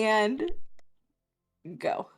and go.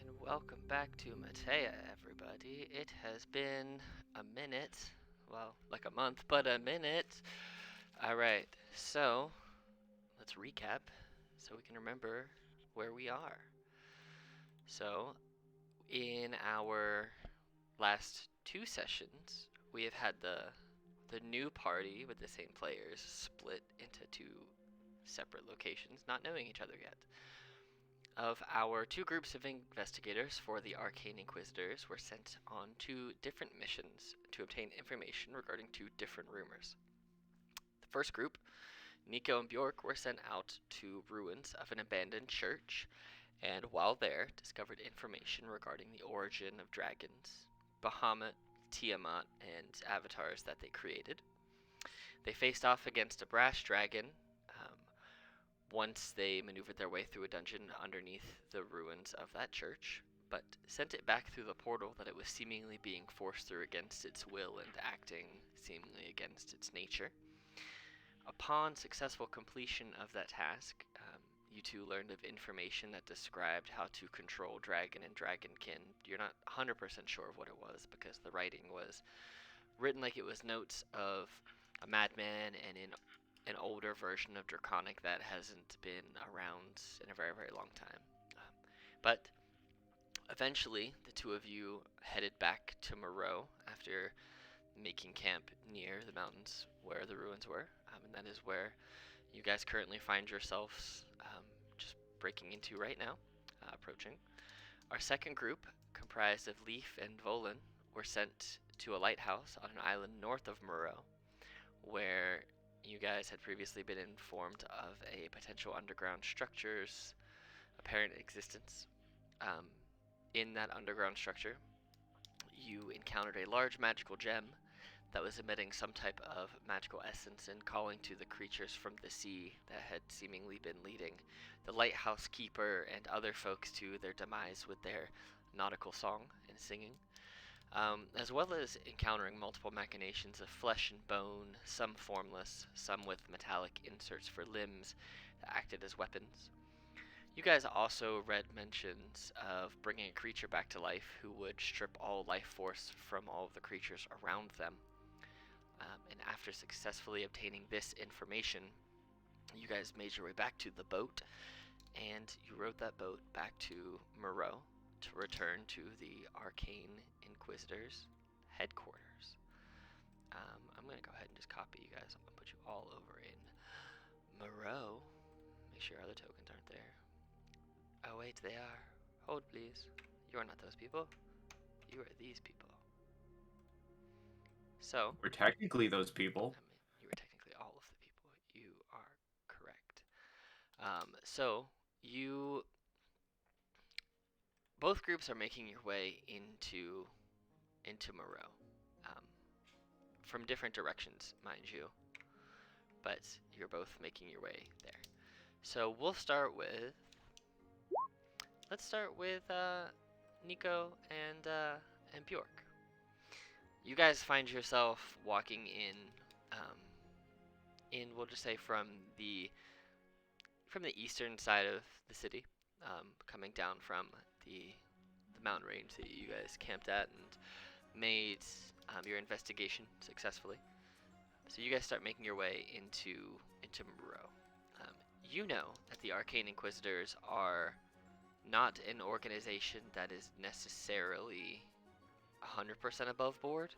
And welcome back to Mateia, everybody. It has been a minute. Well, like a month, but a minute. Alright, so let's recap so we can remember where we are. So, in our last two sessions, we have had the new party with the same players split into two separate locations, not knowing each other yet. Of our two groups of investigators for the Arcane Inquisitors were sent on two different missions to obtain information regarding two different rumors. The first group, Nico and Bjork, were sent out to ruins of an abandoned church, and while there, discovered information regarding the origin of dragons, Bahamut, Tiamat, and avatars that they created. They faced off against a brass dragon once they maneuvered their way through a dungeon underneath the ruins of that church, but sent it back through the portal that it was seemingly being forced through against its will and acting seemingly against its nature. Upon successful completion of that task, you two learned of information that described how to control dragon and dragonkin. You're not 100% sure of what it was because the writing was written like it was notes of a madman and an older version of Draconic that hasn't been around in a very, very long time. But eventually, the two of you headed back to Moreau after making camp near the mountains where the ruins were, and that is where you guys currently find yourselves just breaking into right now, approaching. Our second group, comprised of Leaf and Volan, were sent to a lighthouse on an island north of Moreau, where you guys had previously been informed of a potential underground structure's apparent existence. Um, in that underground structure, you encountered a large magical gem that was emitting some type of magical essence and calling to the creatures from the sea that had seemingly been leading the lighthouse keeper and other folks to their demise with their nautical song and singing. As well as encountering multiple machinations of flesh and bone, some formless, some with metallic inserts for limbs that acted as weapons. You guys also read mentions of bringing a creature back to life who would strip all life force from all of the creatures around them. And after successfully obtaining this information, you guys made your way back to the boat, and you rowed that boat back to Moreau to return to the Arcane Inquisitors headquarters. I'm going to go ahead and just copy you guys. I'm going to put you all over in Moreau. Make sure other tokens aren't there. Oh, wait, they are. Hold, please. You are not those people. You are these people. So, We're technically those people. I mean, you are technically all of the people. You are correct. So, you both groups are making your way into Moreau, um, from different directions, mind you, but you're both making your way there. So we'll start with let's start with Nico and Bjork. You guys find yourself walking in we'll just say from the eastern side of the city, coming down from the mountain range that you guys camped at and made your investigation successfully. So you guys start making your way into Moreau. Um, you know that the Arcane Inquisitors are not an organization that is necessarily 100% above board.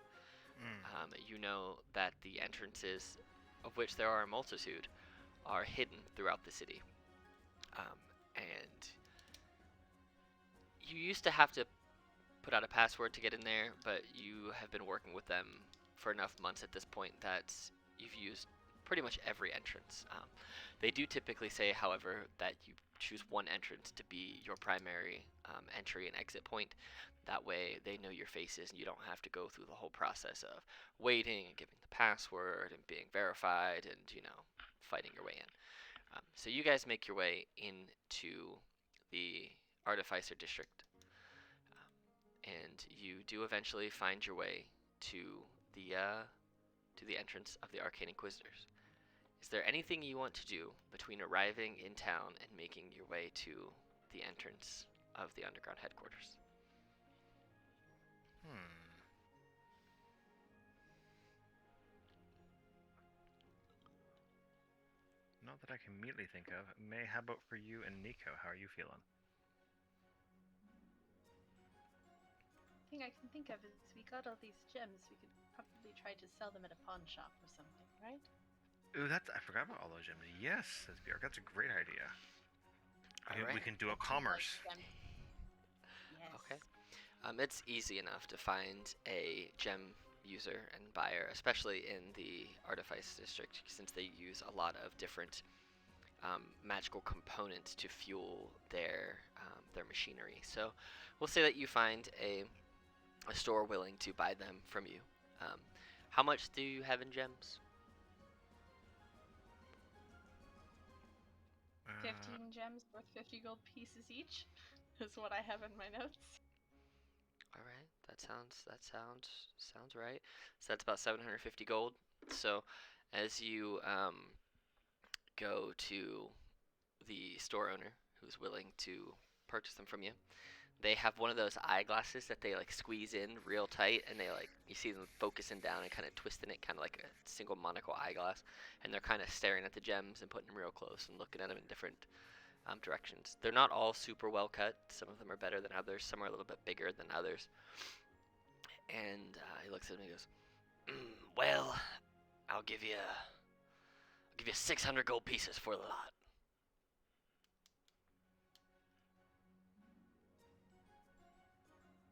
Mm. You know that the entrances, of which there are a multitude, are hidden throughout the city. And you used to have to put out a password to get in there, but you have been working with them for enough months at this point that you've used pretty much every entrance. They do typically say, however, that you choose one entrance to be your primary entry and exit point. That way they know your faces and you don't have to go through the whole process of waiting and giving the password and being verified and, fighting your way in. So you guys make your way into the Artificer District, and you do eventually find your way to the entrance of the Arcane Inquisitors. Is there anything you want to do between arriving in town and making your way to the entrance of the underground headquarters? Not that I can immediately think of. May, how about for you and Nico? How are you feeling? Thing I can think of is we got all these gems. We could probably try to sell them at a pawn shop or something, right? Ooh, I forgot about all those gems. Yes, says Bjork. That's a great idea. We can do a commerce. Yes. Okay. It's easy enough to find a gem user and buyer, especially in the Artifice District, since they use a lot of different magical components to fuel their machinery. So we'll say that you find a store willing to buy them from you. How much do you have in gems? 15 gems worth 50 gold pieces each is what I have in my notes. All right, that sounds right. So that's about 750 gold. So as you go to the store owner who's willing to purchase them from you, they have one of those eyeglasses that they like squeeze in real tight, and they like you see them focusing down and kind of twisting it, kind of like a single monocle eyeglass, and they're kind of staring at the gems and putting them real close and looking at them in different directions. They're not all super well cut. Some of them are better than others. Some are a little bit bigger than others. And he looks at me and goes, "Well, I'll give you 600 gold pieces for the lot."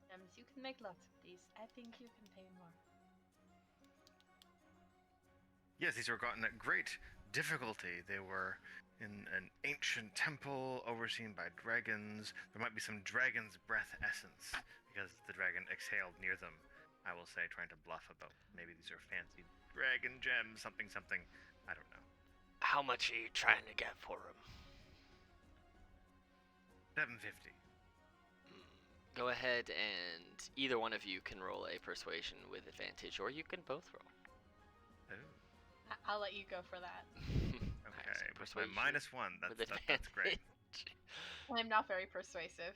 Gems, you can make lots of these. I think you can pay more. Yes, these were gotten at great difficulty. They were in an ancient temple overseen by dragons. There might be some dragon's breath essence because the dragon exhaled near them. I will say, trying to bluff about maybe these are fancy dragon gems, something. I don't know. How much are you trying to get for them? 750. Go ahead and either one of you can roll a persuasion with advantage, or you can both roll. Ooh. I'll let you go for that. Okay, with my -1, that's great. I'm not very persuasive.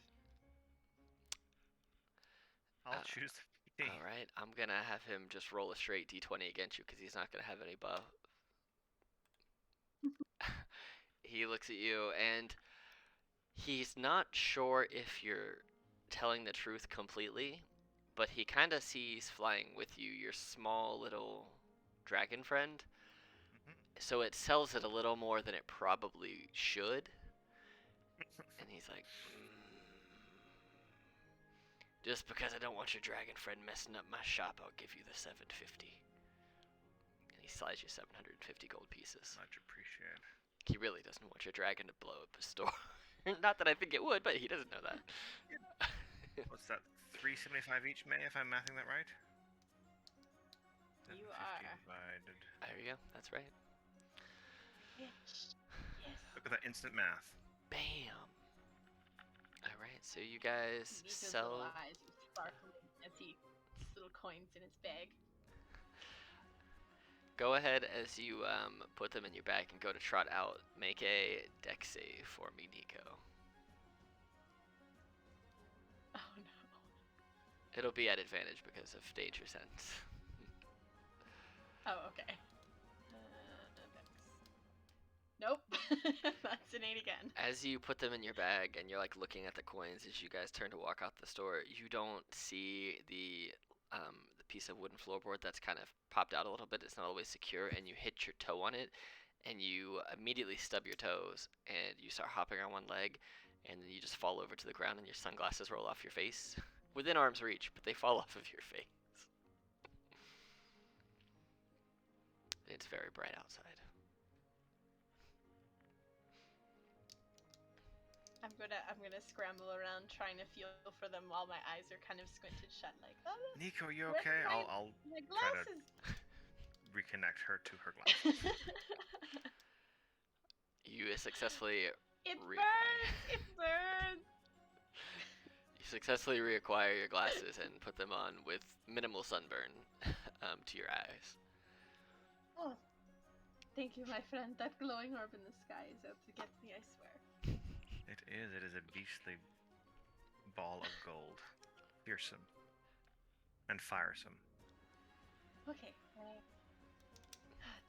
I'll choose 50. All right, I'm gonna have him just roll a straight d20 against you because he's not gonna have any buff. He looks at you and he's not sure if you're telling the truth completely, but he kind of sees flying with you your small little dragon friend. So it sells it a little more than it probably should. And he's like, just because I don't want your dragon friend messing up my shop, I'll give you the 750. And he slides you 750 gold pieces. Much appreciated. He really doesn't want your dragon to blow up his store. Not that I think it would, but he doesn't know that. What's that? 375 each, May, if I'm mathing that right? You 750 are. divided. There you go. That's right. Yes. Look at that instant math. Bam. All right, so you guys Nico's sell. little eyes are sparkling as he puts little coins in his bag. Go ahead as you put them in your bag and go to trot out. Make a dex save for me, Nico. Oh no. It'll be at advantage because of danger sense. Oh, okay. Nope. That's an 8 again. As you put them in your bag and you're like looking at the coins as you guys turn to walk out the store, you don't see the piece of wooden floorboard that's kind of popped out a little bit. It's not always secure, and you hit your toe on it, and you immediately stub your toes, and you start hopping on one leg, and then you just fall over to the ground, and your sunglasses roll off your face, within arm's reach, but they fall off of your face. It's very bright outside. I'm gonna scramble around trying to feel for them while my eyes are kind of squinted shut, like, oh, Nico, you where's okay? my- I'll my try to glasses. reconnect her to her glasses. You successfully It Reacquire. burns! It burns! You successfully reacquire your glasses and put them on with minimal sunburn to your eyes. Oh, thank you, my friend. That glowing orb in the sky is out to get me, I swear. It is a beastly ball of gold. Fearsome. And firesome. Okay.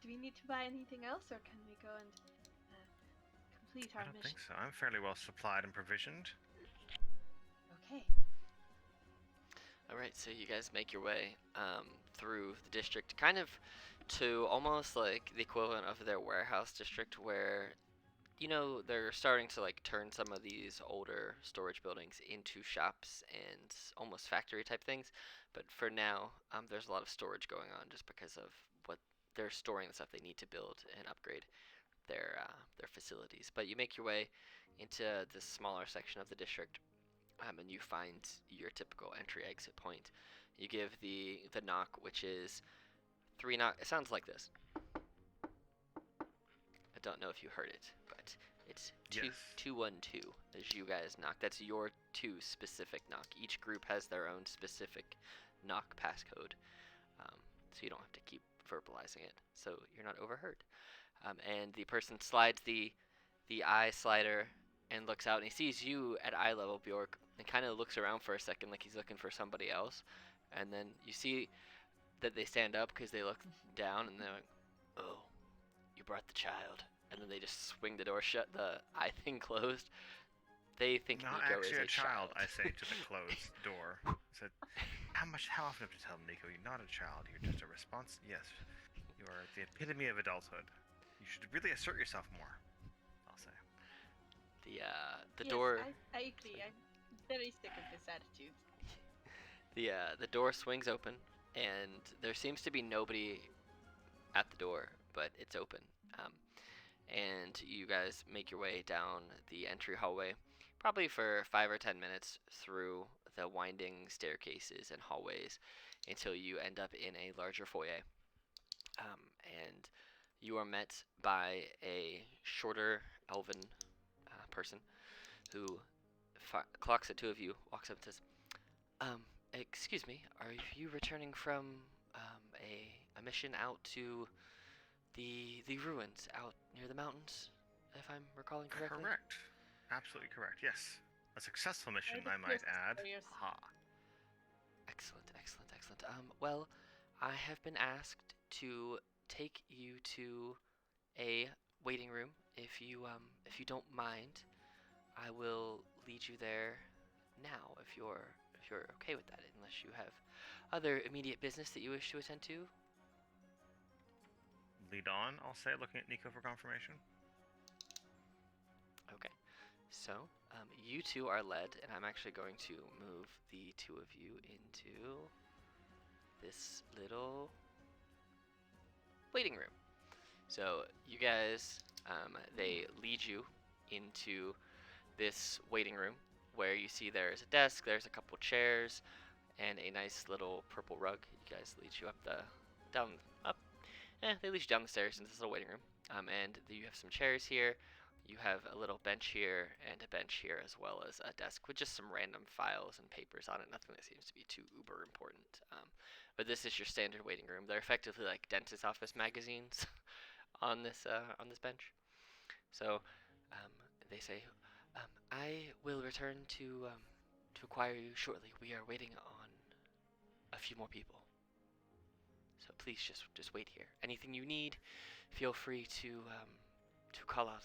Do we need to buy anything else, or can we go and complete I our don't mission? think so. I'm fairly well supplied and provisioned. Okay. Alright, so you guys make your way through the district, kind of to almost like the equivalent of their warehouse district, where, you know, they're starting to like turn some of these older storage buildings into shops and almost factory type things. But for now, there's a lot of storage going on just because of what they're storing, the stuff they need to build and upgrade their facilities. But you make your way into this smaller section of the district, and you find your typical entry exit point. You give the knock, which is 3 knock. It sounds like this. I don't know if you heard it, but it's Yes. 212 as you guys knock. That's your 2 specific knock. Each group has their own specific knock passcode, so you don't have to keep verbalizing it, so you're not overheard. And the person slides the eye slider and looks out, and he sees you at eye level, Bjork, and kind of looks around for a second like he's looking for somebody else. And then you see that they stand up because they look down, and they're like, "Oh, you brought the child." And then they just swing the door shut, the eye thing closed. They think Not Nico actually is a child, I say to the child. closed door. I said, how often have to tell Nico you're not a child, you're just a response? Yes, you are the epitome of adulthood. You should really assert yourself more, I'll say. The Yes, door I agree. I'm very sick of this attitude. the door swings open, and there seems to be nobody at the door, but it's open. And you guys make your way down the entry hallway, probably for 5 or 10 minutes through the winding staircases and hallways until you end up in a larger foyer. And you are met by a shorter elven person who clocks at 2 of you, walks up and says, excuse me, are you returning from a mission out to the ruins out near the mountains, if I'm recalling correctly? Correct. Absolutely correct, yes. A successful mission, Right, I might yes, add. for your- Ha. Excellent. Well, I have been asked to take you to a waiting room. If you don't mind, I will lead you there now. If you're okay with that, unless you have other immediate business that you wish to attend to. Lead on, I'll say, looking at Nico for confirmation. Okay. So, you two are led, and I'm actually going to move the 2 of you into this little waiting room. So, you guys, they lead you into this waiting room where you see there's a desk, there's a couple chairs, and a nice little purple rug. You guys lead you they lead you down the stairs into this little waiting room. And you have some chairs here. You have a little bench here and a bench here, as well as a desk with just some random files and papers on it. Nothing that seems to be too uber important. But this is your standard waiting room. They're effectively like dentist office magazines on this bench. So they say, I will return to acquire you shortly. We are waiting on a few more people. So please just wait here. Anything you need, feel free to call out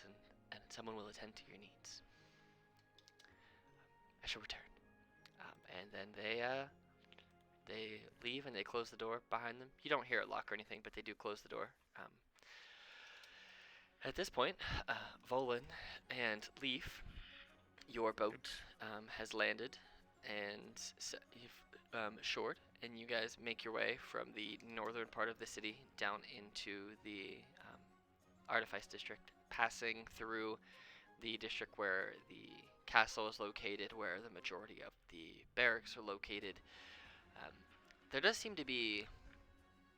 and someone will attend to your needs. I shall return. And then they leave and they close the door behind them. You don't hear it lock or anything, but they do close the door. At this point, Volan and Leaf, your boat has landed and you've shored, and you guys make your way from the northern part of the city down into the Artifice District, passing through the district where the castle is located, where the majority of the barracks are located. Um, there does seem to be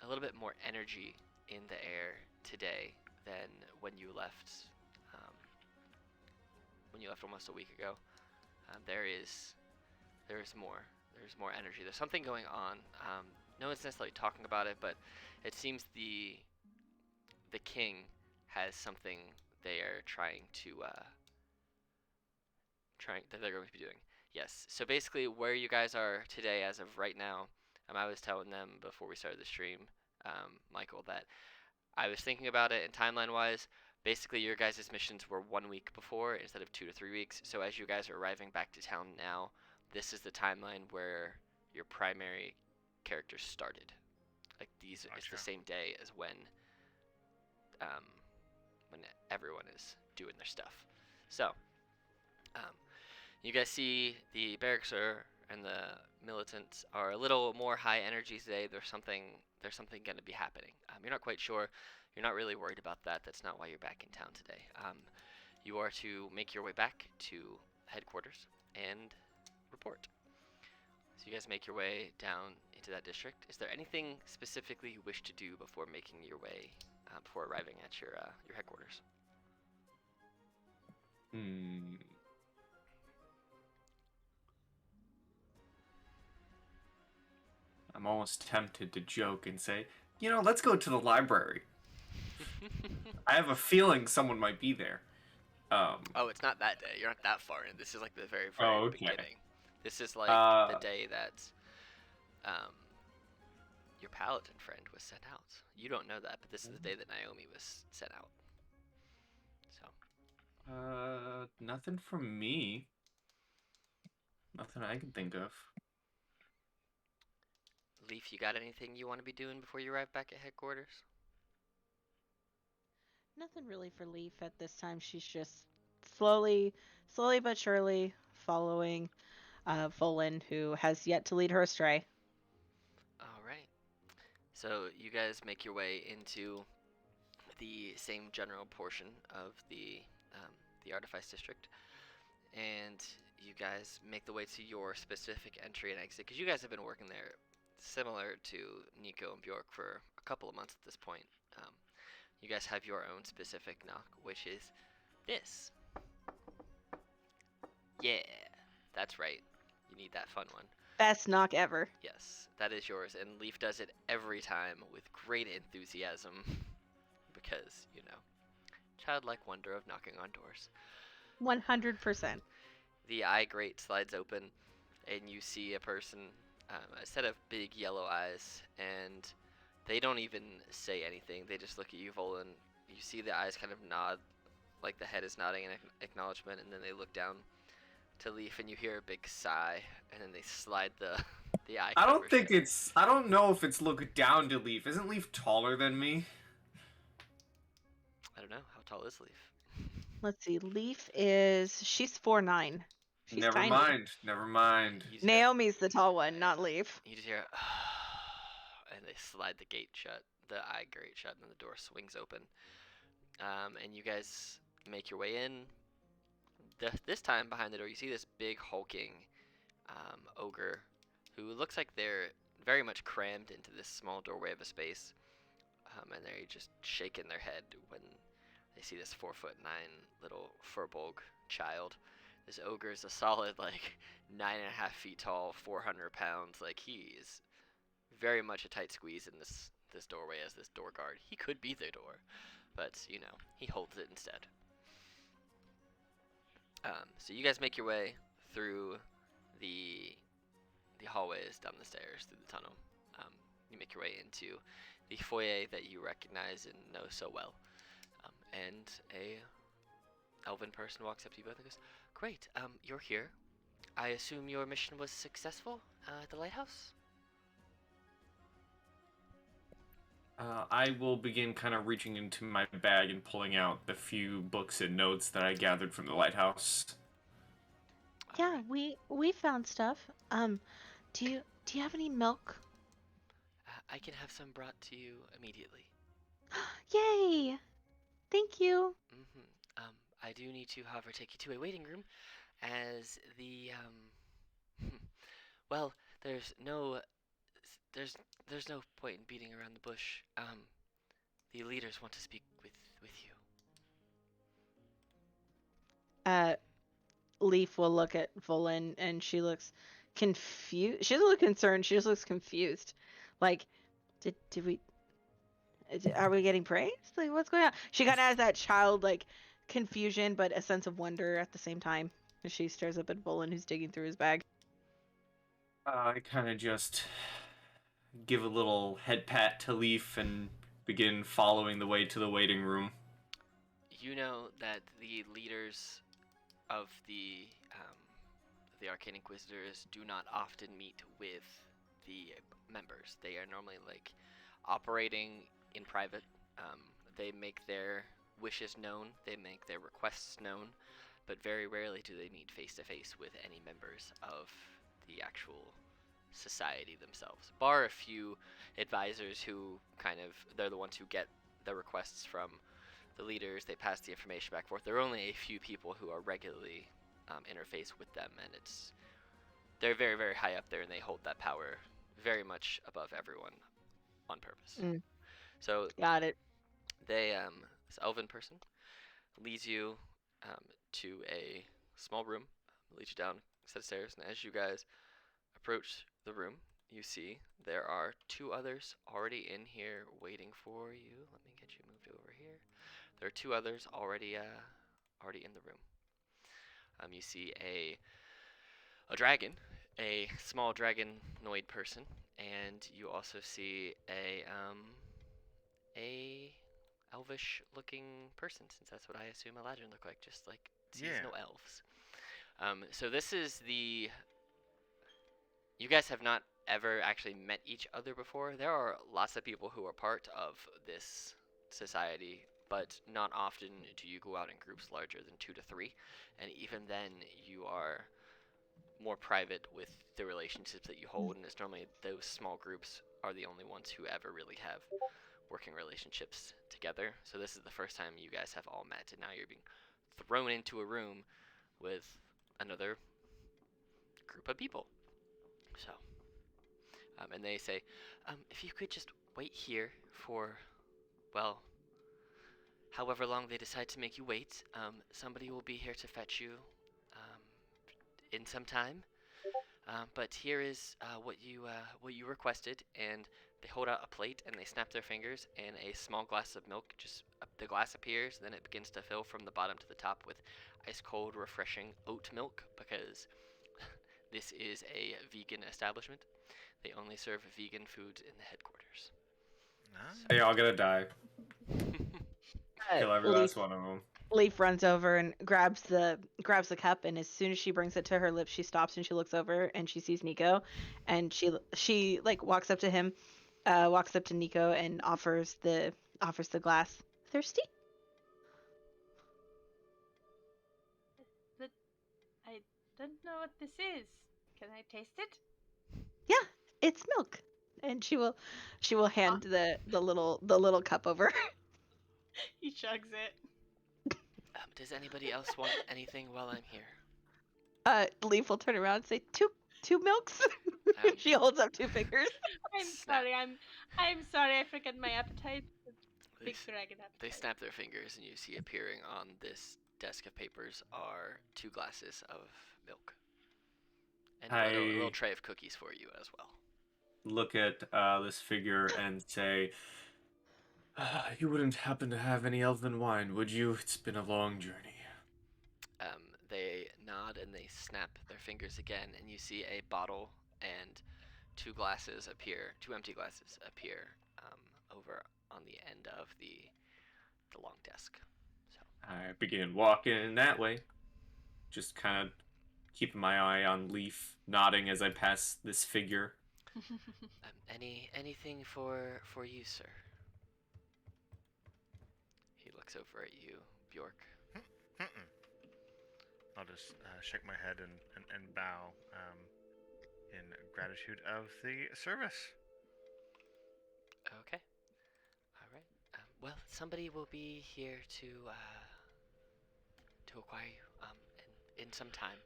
a little bit more energy in the air today than when you left. When you left almost a week ago, there is more. There's more energy. There's something going on. No one's necessarily talking about it, but it seems the king has something they are that they're going to be doing. Yes. So basically, where you guys are today, as of right now, I was telling them before we started the stream, Michael, that I was thinking about it, and timeline-wise, basically your guys' missions were 1 week before instead of 2 to 3 weeks. So as you guys are arriving back to town now, this is the timeline where your primary characters started. Like these, Gotcha. It's the same day as when everyone is doing their stuff. So, you guys see the barracks and the militants are a little more high energy today. There's something going to be happening. You're not quite sure. You're not really worried about that. That's not why you're back in town today. You are to make your way back to headquarters and report. So you guys make your way down into that district. Is there anything specifically you wish to do before making your way, before arriving at your headquarters? I'm almost tempted to joke and say, let's go to the library. I have a feeling someone might be there. Oh, it's not that day. You're not that far in. This is like the very, very beginning. This is like the day that your paladin friend was sent out. You don't know that, but this is the day that Naomi was sent out. So. Nothing from me. Nothing I can think of. Leaf, you got anything you want to be doing before you arrive back at headquarters? Nothing really for Leaf at this time. She's just slowly but surely following Volan, who has yet to lead her astray. All right. So you guys make your way into the same general portion of the Artifice District, and you guys make the way to your specific entry and exit, because you guys have been working there similar to Nico and Bjork for a couple of months at this point. You guys have your own specific knock, which is this. Yeah, that's right. You need that fun one. Best knock ever. Yes, that is yours, and Leaf does it every time with great enthusiasm because, childlike wonder of knocking on doors. 100%. The eye grate slides open, and you see a person, a set of big yellow eyes, and they don't even say anything. They just look at you, Volan. You see the eyes kind of nod, like the head is nodding in acknowledgement, and then they look down to Leaf, and you hear a big sigh, and then they slide the eye. I don't know if it's look down to Leaf. Isn't Leaf taller than me? I don't know. How tall is Leaf? Let's see. She's 4'9". She's Never tiny. mind. Naomi's the tall one, not Leaf. You just hear, and they slide the gate shut, the eye grate shut, and then the door swings open. And you guys make your way in. This time, behind the door, you see this big hulking ogre who looks like they're very much crammed into this small doorway of a space. And they're just shaking their head when they see this 4'9" little furbolg child. This ogre is a solid 9.5 feet tall, 400 pounds. He is very much a tight squeeze in this doorway as this door guard. He could be the door, but he holds it instead. So you guys make your way through the hallways, down the stairs, through the tunnel. You make your way into the foyer that you recognize and know so well. And a elven person walks up to you both and goes, "Great, you're here. I assume your mission was successful at the lighthouse?" I will begin kind of reaching into my bag and pulling out the few books and notes that I gathered from the lighthouse. Yeah, Alright. we found stuff. Do you have any milk? I can have some brought to you immediately. Yay! Thank you. Mm-hmm. I do need to, however, take you to a waiting room, as well, there's there's no point in beating around the bush. The leaders want to speak with you. Uh, Leaf will look at Volan and she looks confused. She doesn't look concerned. She just looks confused. Like, did we? Are we getting praised? Like, what's going on? She kind of has that child like confusion, but a sense of wonder at the same time. As she stares up at Volan, who's digging through his bag. I kind of just give a little head pat to Leaf and begin following the way to the waiting room. You know that the leaders of the Arcane Inquisitors do not often meet with the members. They are normally like operating in private. Um, they make their wishes known. They make their requests known, but very rarely do they meet face to face with any members of the actual society themselves. Bar a few advisors who they're the ones who get the requests from the leaders. They pass the information back and forth. There are only a few people who are regularly interface with them, and they're very, very high up there, and they hold that power very much above everyone on purpose. Mm. So Got it. this elven person leads you to a small room, leads you down a set of stairs, and as you guys approach the room, you see there are two others already in here waiting for you. Let me get you moved over here. There are two others already in the room. You see a dragon, a small dragonoid person, and you also see a elvish looking person, since that's what I assume Eladrin look like, just like seasonal elves. So this is the. You guys have not ever actually met each other before. There are lots of people who are part of this society, but not often do you go out in groups larger than 2 to 3, and even then you are more private with the relationships that you hold, and it's normally those small groups are the only ones who ever really have working relationships together. So this is the first time you guys have all met, and now you're being thrown into a room with another group of people. So, and they say, if you could just wait here for, well, however long they decide to make you wait, somebody will be here to fetch you in some time. But here is what you requested, and they hold out a plate and they snap their fingers, and a small glass of milk the glass appears. Then it begins to fill from the bottom to the top with ice cold, refreshing oat milk, because this is a vegan establishment. They only serve vegan foods in the headquarters. Nice. They all gonna die. Kill every Leaf last one of them. Leaf runs over and grabs the cup, and as soon as she brings it to her lips, she stops and she looks over and she sees Nico, and she like walks up to him, walks up to Nico and offers the glass. Thirsty? But I don't know what this is. Can I taste it? Yeah, it's milk. And she will hand the little cup over. He chugs it. Does anybody else want anything while I'm here? Leaf will turn around and say, two milks. She holds up two fingers. I'm Snap. sorry. I'm sorry. I forget my appetite. Big dragon They appetite. snap their fingers, and you see appearing on this desk of papers are 2 glasses of milk. And a little I tray of cookies for you as well. look at this figure and say, "You wouldn't happen to have any elven wine, would you? It's been a long journey." They nod and they snap their fingers again, and you see a bottle and 2 glasses appear, 2 empty glasses appear over on the end of the long desk. So I begin walking that way, just kind of keeping my eye on Leaf, nodding as I pass this figure. anything for you, sir? looks over at you, Bjork. Mm-mm. I'll just shake my head and bow in gratitude of the service. Okay. All right. Well, somebody will be here to acquire you in some time.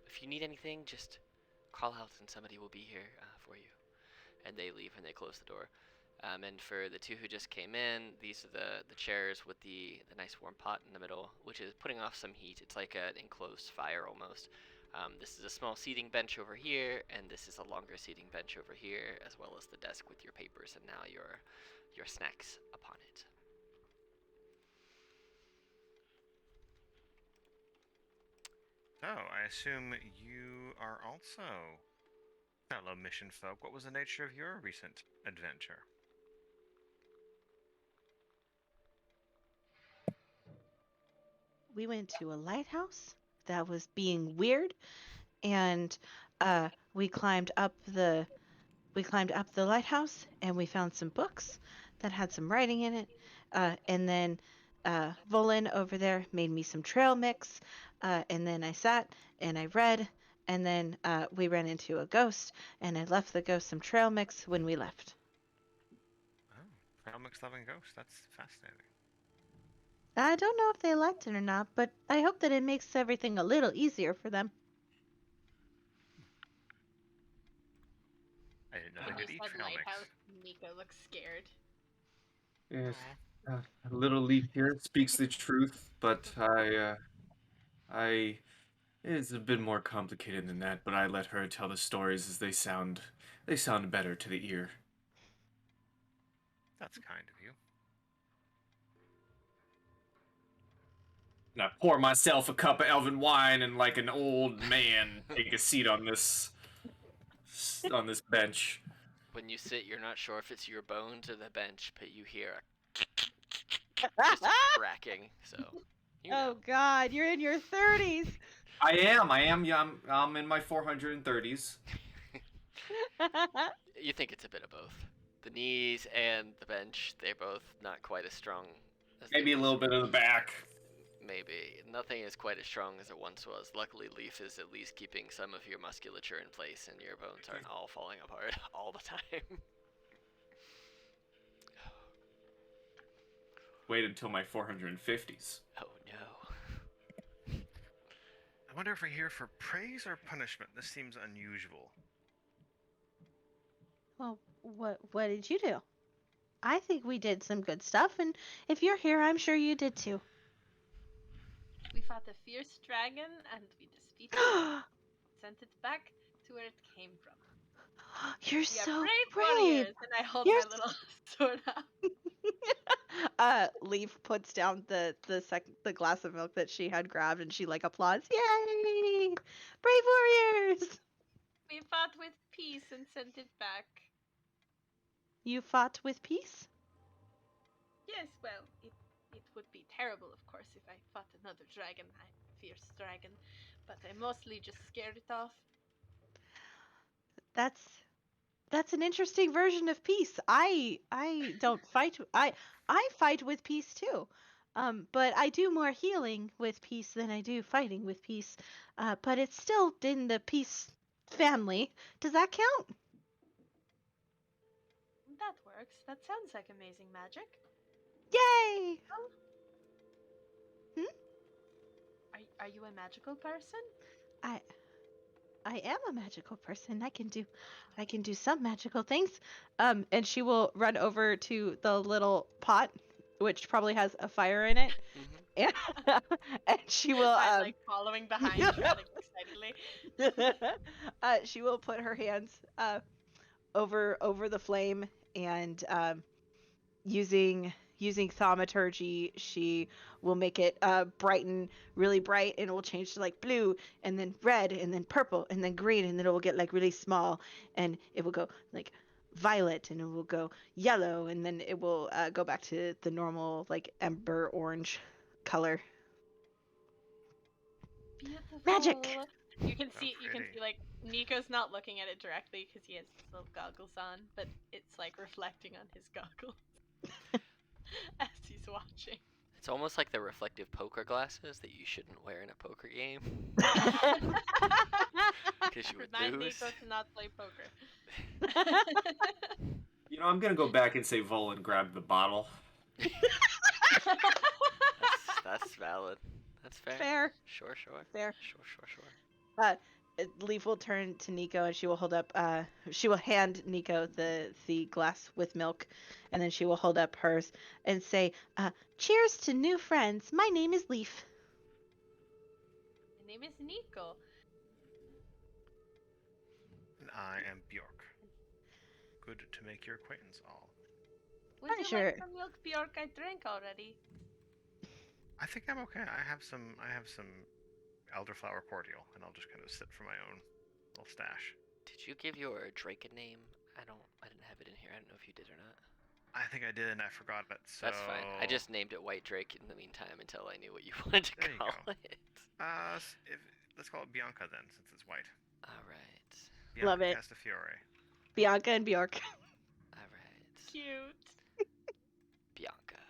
If you need anything, just call out and somebody will be here for you. And they leave and they close the door. And for the two who just came in, these are the chairs with the nice warm pot in the middle, which is putting off some heat. It's like an enclosed fire almost. This is a small seating bench over here, and this is a longer seating bench over here, as well as the desk with your papers and now your snacks upon it. So, I assume you are also fellow mission folk. What was the nature of your recent adventure? We went to a lighthouse that was being weird, and we climbed up the lighthouse, and we found some books that had some writing in it. And then Volin over there made me some trail mix, and then I sat and I read, and then we ran into a ghost, and I left the ghost some trail mix when we left. Oh, trail mix loving ghost. That's fascinating. I don't know if they liked it or not, but I hope that it makes everything a little easier for them. I didn't know When they you could eat said trail mix. lighthouse, Nico looks scared. Yes. Aw. A little leaf here speaks the truth, but I, it's a bit more complicated than that. But I let her tell the stories as they sound better to the ear. That's kind of you. And I pour myself a cup of elven wine and, like an old man, take a seat on this bench. When you sit, you're not sure if it's your bones or the bench, but you hear just cracking. So, you know. Oh God, you're in your 30s. I am. Yeah, I'm in my 430s. You think it's a bit of both. The knees and the bench, they're both not quite as strong as they Maybe a once little bit were. of the back. Maybe. Nothing is quite as strong as it once was. Luckily, Leaf is at least keeping some of your musculature in place and your bones aren't all falling apart all the time. Wait until my 450s. Oh no. I wonder if we're here for praise or punishment. This seems unusual. Well, what did you do? I think we did some good stuff, and if you're here, I'm sure you did too. We fought a fierce dragon and we defeated it, sent it back to where it came from. You're We are so brave brave. warriors, and I hold You're my little sword up. Leaf puts down the glass of milk that she had grabbed, and she like applauds. Yay! Brave warriors! We fought with peace and sent it back. You fought with peace? Yes, well, it would be terrible, of course, if I fought another dragon, a fierce dragon, but I mostly just scared it off. That's an interesting version of peace. I don't fight. I fight with peace too. But I do more healing with peace than I do fighting with peace. But it's still in the peace family. Does that count? That works. That sounds like amazing magic. Yay! Are you a magical person? I I am a magical person. I can do some magical things. And she will run over to the little pot, which probably has a fire in it, Mm-hmm. and she will I'm like following behind, shouting excitedly. she will put her hands over the flame, and using thaumaturgy, she will make it brighten really bright, and it will change to like blue, and then red, and then purple, and then green, and then it will get like really small, and it will go like violet, and it will go yellow, and then it will go back to the normal like ember orange color. Beautiful. Magic. You can So see pretty. like Nico's not looking at it directly because he has his little goggles on, but it's like reflecting on his goggles as he's watching. It's almost like the reflective poker glasses that you shouldn't wear in a poker game because you would Remind lose. Nico to not play poker. You know, I'm gonna go back and say Volan grabbed the bottle. That's valid. That's fair. Fair. Sure. Fair. Sure. Leaf will turn to Nico and she will hold up. She will hand Nico the glass with milk, and then she will hold up hers and say, "Cheers to new friends. My name is Leaf." My name is Nico. And I am Bjork. Good to make your acquaintance, all. Would you Sure. like some milk, Bjork? I drank already. I think I'm okay. I have some elderflower cordial, and I'll just kind of sip from my own little stash. Did you give your Drake a name? I didn't have it in here. I don't know if you did or not. I think I did, and I forgot it. So That's fine. I just named it White Drake in the meantime until I knew what you wanted to There you call go. it. Let's call it Bianca then, since it's white. All right. Bianca Love it. Castafiore. Bianca and Bjork. All right. Cute. Bianca.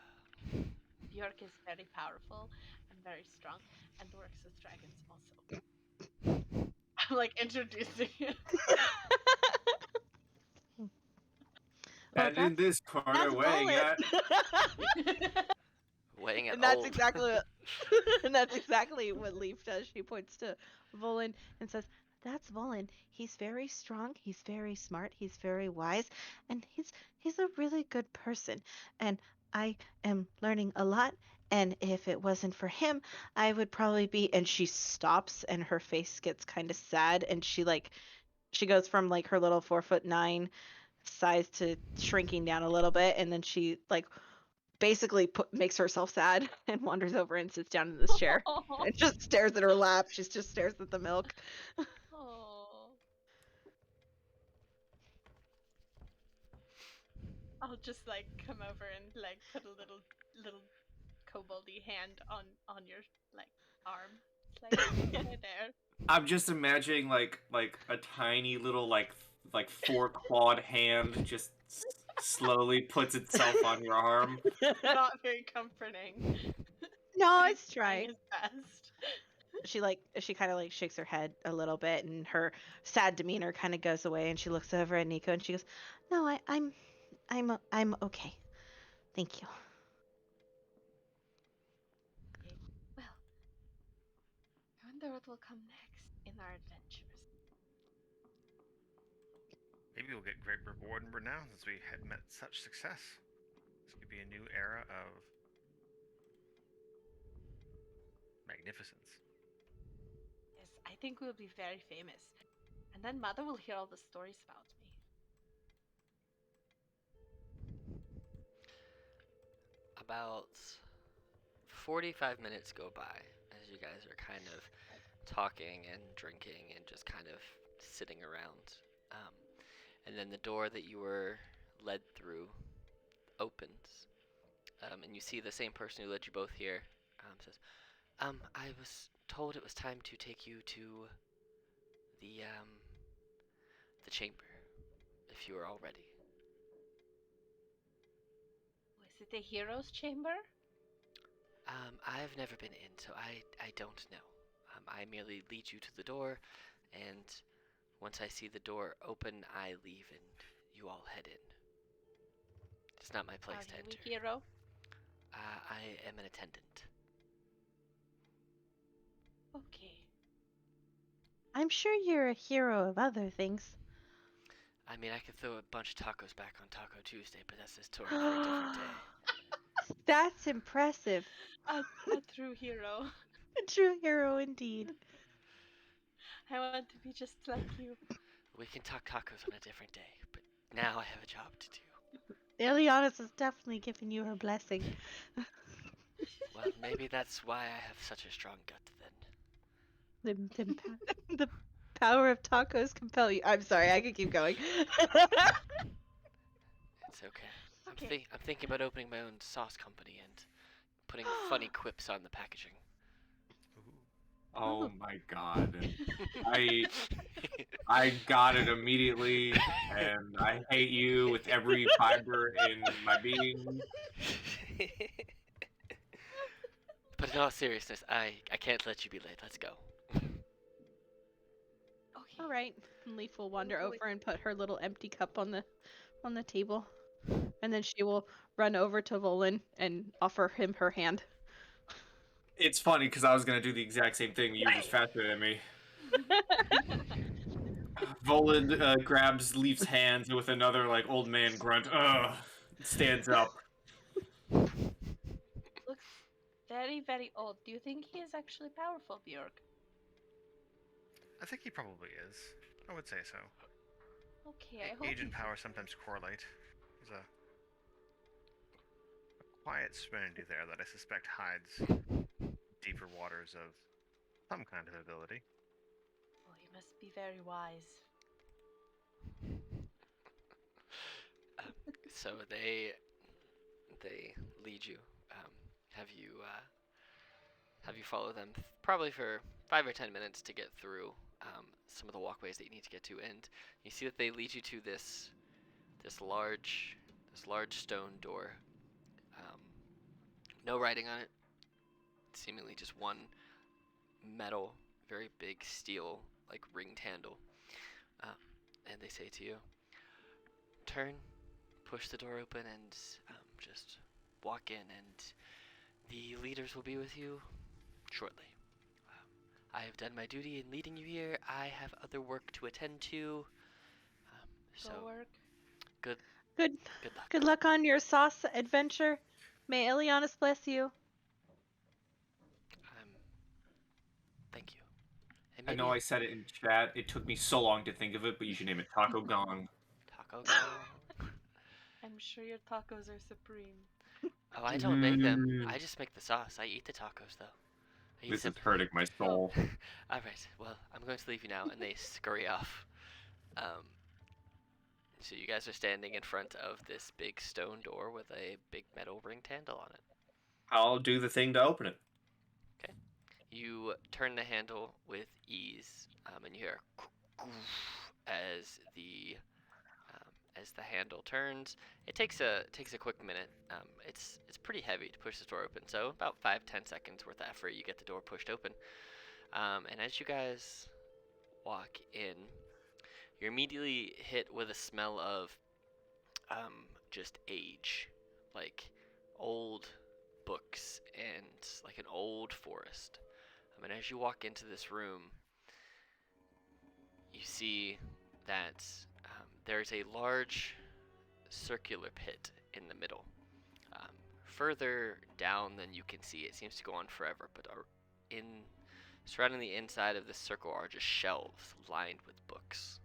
Bjork is very powerful and very strong and works with dragons also. I'm like introducing it. Well, And in this corner, That's weighing Volan. at Weighing it And that's old. exactly what and that's exactly what Leaf does. She points to Volan and says, "That's Volan. He's very strong, he's very smart, he's very wise, and he's a really good person. And I am learning a lot, and if it wasn't for him, I would probably be." And she stops and her face gets kind of sad, and she goes from like her little 4'9" size to shrinking down a little bit, and then she like basically makes herself sad and wanders over and sits down in this chair and just stares at her lap. She just stares at the milk. Oh. I'll just like come over and like put a little koboldy hand on your like arm. It's like hey there. I'm just imagining like a tiny little like four-clawed hand just slowly puts itself on your arm. Not very comforting. No, He's it's trying trying. his best. She kind of like shakes her head a little bit, and her sad demeanor kind of goes away, and she looks over at Nico and she goes, "No, I'm okay. Thank you." Okay. Well, I wonder what will come next in our adventures. Maybe we'll get great reward and renown since we had met such success. This could be a new era of magnificence. Yes, I think we'll be very famous. And then Mother will hear all the stories about me. About 45 minutes go by as you guys are kind of talking and drinking and just kind of sitting around. And then the door that you were led through opens. And you see the same person who led you both here says, I was told it was time to take you to the chamber, if you are all ready. Was it the hero's chamber? I've never been in, so I don't know. I merely lead you to the door, and once I see the door open, I leave and you all head in. It's not my place to Are you enter. a hero? I am an attendant. Okay. I'm sure you're a hero of other things. I mean, I could throw a bunch of tacos back on Taco Tuesday, but that's a story for a different day. That's impressive. A true hero. A true hero indeed. I want to be just like you. We can talk tacos on a different day, but now I have a job to do. Ileana's is definitely giving you her blessing. Well, maybe that's why I have such a strong gut then. The power of tacos compel you. I'm sorry, I could keep going. It's okay. Okay. I'm thinking about opening my own sauce company and putting funny quips on the packaging. Ooh. Oh my god. I got it immediately, and I hate you with every fiber in my being. But in all seriousness, I can't let you be late. Let's go. Okay. All right. And Leaf will wander go with over and put her little empty cup on the table, and then she will run over to Volan and offer him her hand. It's funny because I was gonna do the exact same thing, but you're just faster than me. Voland grabs Leaf's hands with another like old man grunt. Ugh, stands up. Looks very, very old. Do you think he is actually powerful, Bjork? I think he probably is. I would say so. Okay, I hope Age and he's power sometimes correlate. There's a quiet serenity there that I suspect hides deeper waters of some kind of ability. Oh, he must be very wise. So they lead you. Um, have you follow them probably for 5 or 10 minutes to get through some of the walkways that you need to get to, and you see that they lead you to this large stone door. Um, no writing on it. Seemingly just one metal, very big steel like ringed handle. Um, and they say to you, turn, push the door open, and just walk in, and the leaders will be with you shortly. I have done my duty in leading you here. I have other work to attend to. So Go work. Good good luck. good luck on your sauce adventure. May Elianis bless you. Thank you. And I maybe know I said it in chat. It took me so long to think of it, but you should name it Taco Gong. taco gong. I'm sure your tacos are supreme. Oh, I don't make them. Mm. I just make the sauce. I eat the tacos though. I eat This is simply. hurting my soul. All right. Well, I'm going to leave you now, and they scurry off. Um, so you guys are standing in front of this big stone door with a big metal ringed handle on it. I'll do the thing to open it. Okay. You turn the handle with ease, and you hear as the handle turns. It takes a quick minute. It's pretty heavy to push this door open, so about 5-10 seconds worth of effort. You get the door pushed open, and as you guys walk in, you're immediately hit with a smell of just age, like old books and like an old forest. And as you walk into this room, you see that there's a large circular pit in the middle. Um, Further down than you can see, it seems to go on forever, but in surrounding the inside of this circle are just shelves lined with books.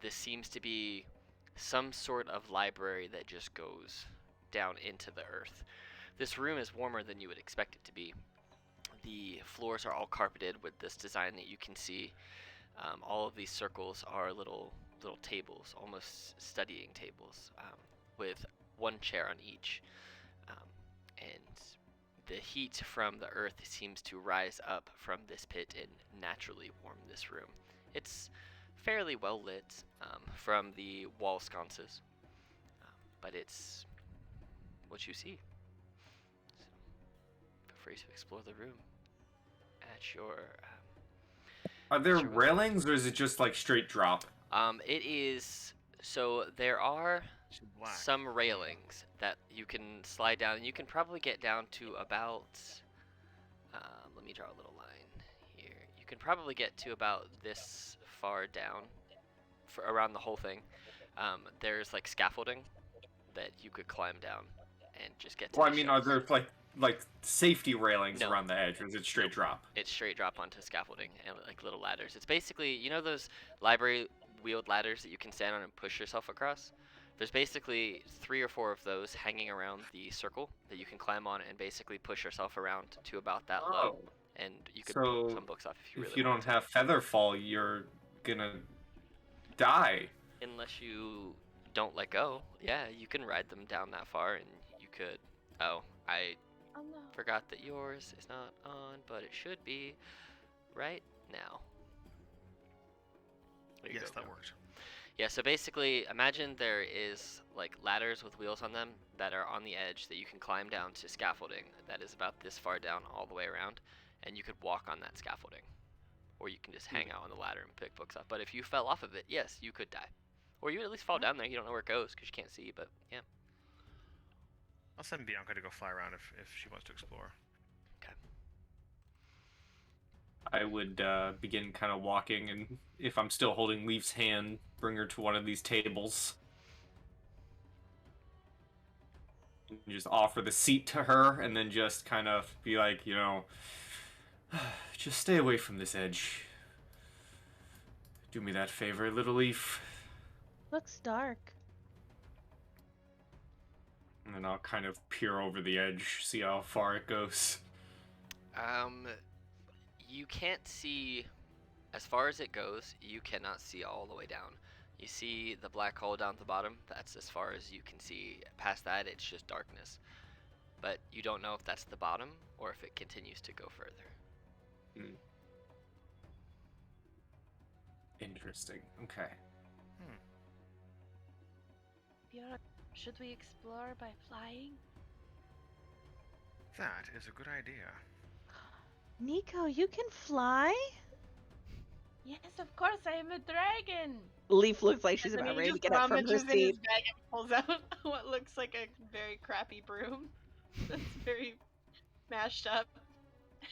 This seems to be some sort of library that just goes down into the earth. This room is warmer than you would expect it to be. The floors are all carpeted with this design that you can see. All of these circles are little tables, almost studying tables, with one chair on each. And the heat from the earth seems to rise up from this pit and naturally warm this room. It's fairly well lit from the wall sconces, but it's what you see. So feel free to explore the room at your Are there will. railings or is it just like straight drop? It is so there are Black. some railings that you can slide down, and you can probably get down to about. Let me draw a little line here. You can probably get to about this far down, for around the whole thing. There's like scaffolding that you could climb down and just get to. Well, I the mean, are shelves. there like safety railings No. around the edge, or is it straight Nope. drop? It's straight drop onto scaffolding and like little ladders. It's basically, you know, those library wheeled ladders that you can stand on and push yourself across? There's basically 3 or 4 of those hanging around the circle that you can climb on and basically push yourself around to about that low. And you could pull So some books off if you really if you wanted don't have feather fall, you're gonna die. to. Unless you don't let go. Yeah, you can ride them down that far, and you could. Oh, I Oh no. forgot that yours is not on, but it should be right now. There you Yes, go. that worked. Yeah, so basically, imagine there is like ladders with wheels on them that are on the edge that you can climb down to scaffolding that is about this far down all the way around, and you could walk on that scaffolding. Or you can just hang out on the ladder and pick books up. But if you fell off of it, yes, you could die. Or you at least fall down there. You don't know where it goes because you can't see, but yeah. I'll send Bianca to go fly around if she wants to explore. Okay. I would begin kind of walking, and if I'm still holding Leaf's hand, bring her to one of these tables. And just offer the seat to her, and then just kind of be like, just stay away from this edge. Do me that favor, little Leaf. Looks dark. And then I'll kind of peer over the edge, see how far it goes. You can't see as far as it goes. You cannot see all the way down. You see the black hole down at the bottom. That's as far as you can see. Past that, it's just darkness. But you don't know if that's the bottom or if it continues to go further. Interesting. Okay. Bjorn, should we explore by flying? That is a good idea. Nico, you can fly? Yes, of course, I am a dragon! Leaf looks like she's And then about he ready to just get up from her rummages in his seat. bag and pulls out what looks like a very crappy broom. That's very mashed up.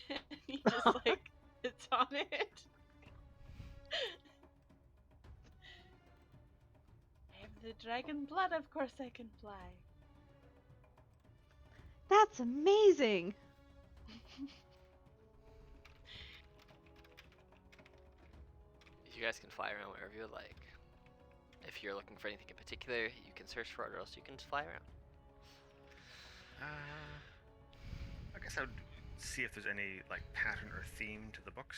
And he just like sits on it. I have the dragon blood, of course I can fly. That's amazing. You guys can fly around wherever you like. If you're looking for anything in particular, you can search for it, or else you can just fly around. I guess I would see if there's any like pattern or theme to the books.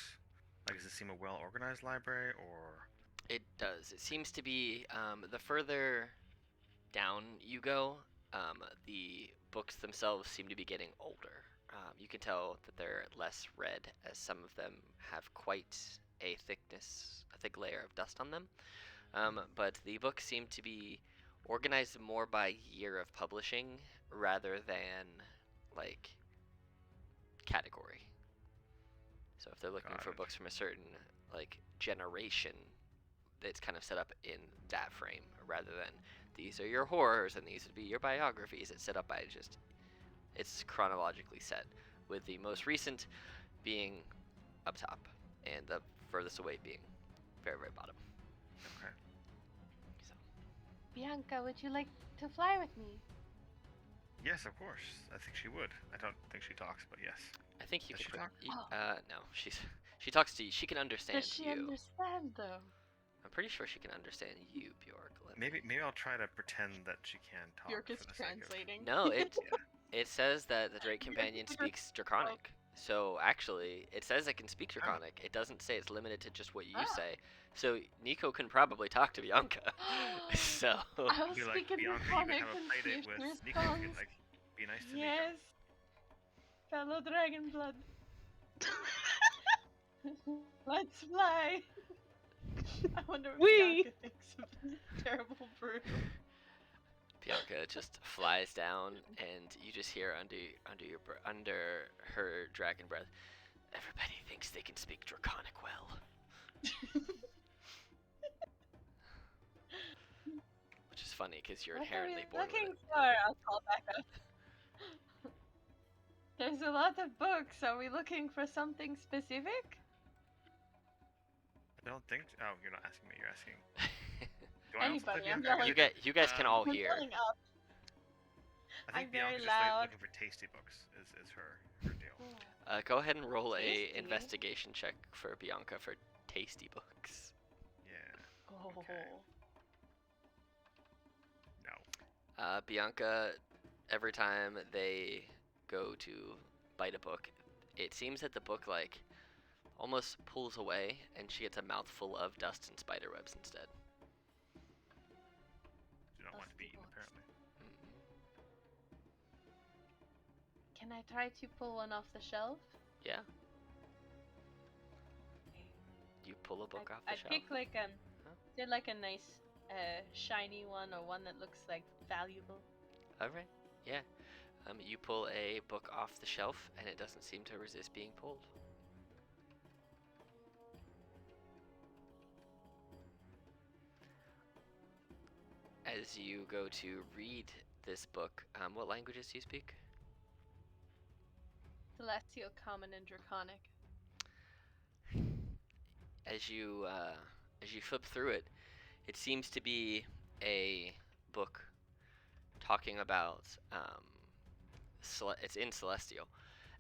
Like, does it seem a well-organized library, or? It does. It seems to be the further down you go, the books themselves seem to be getting older. You can tell that they're less read, as some of them have quite a thick layer of dust on them. But the books seem to be organized more by year of publishing rather than like category. So if they're looking Got for it. books from a certain like generation, it's kind of set up in that frame rather than these are your horrors and these would be your biographies. It's set up by it's chronologically set, with the most recent being up top and the furthest away being very, very bottom. Okay. So, Bianca, would you like to fly with me? Yes, of course. I think she would. I don't think she talks, but yes. I think you Does could. she talk? No, she talks to you. She can understand Does she you. understand, though? I'm pretty sure she can understand you, Bjork. Maybe I'll try to pretend that she can talk. Bjork is for the sake of- translating. No, it Yeah. it says that the Drake Companion speaks Draconic. So actually, it says it can speak Draconic. It doesn't say it's limited to just what you Ah. say. So Nico can probably talk to Bianca. So I'll Be like, speak in Bianca, you Draconic can have a and play see date if with she Nico. You can responds. like be nice to Yes. Fellow dragon blood. Let's fly. I wonder what Whee! Bianca thinks of this terrible brew. Bianca just flies down, and you just hear under her dragon breath, "Everybody thinks they can speak Draconic well," which is funny because you're What are inherently we born with looking it. for? I'll call back up. There's a lot of books. Are we looking for something specific? I don't think. Oh, you're not asking me. You're asking. Do I also Anybody, play I'm Bianca? yelling. You guys can all I'm hear. yelling up. I think I'm very Bianca's just like, loud. looking for tasty books. Is her deal. Go ahead and roll a Tasty. investigation check for Bianca for tasty books. Yeah. Oh. Okay. No. Bianca, every time they go to bite a book, it seems that the book like almost pulls away, and she gets a mouthful of dust and spider webs instead. Do not want to be Dusty eaten, books. apparently. Can I try to pull one off the shelf? Yeah. You pull a book off the I shelf. pick like Huh? they're like a nice a shiny one or one that looks like valuable. All right. Yeah. You pull a book off the shelf, and it doesn't seem to resist being pulled. As you go to read this book, what languages do you speak? Celestial, Common, and Draconic. As you flip through it, it seems to be a book talking about it's in Celestial,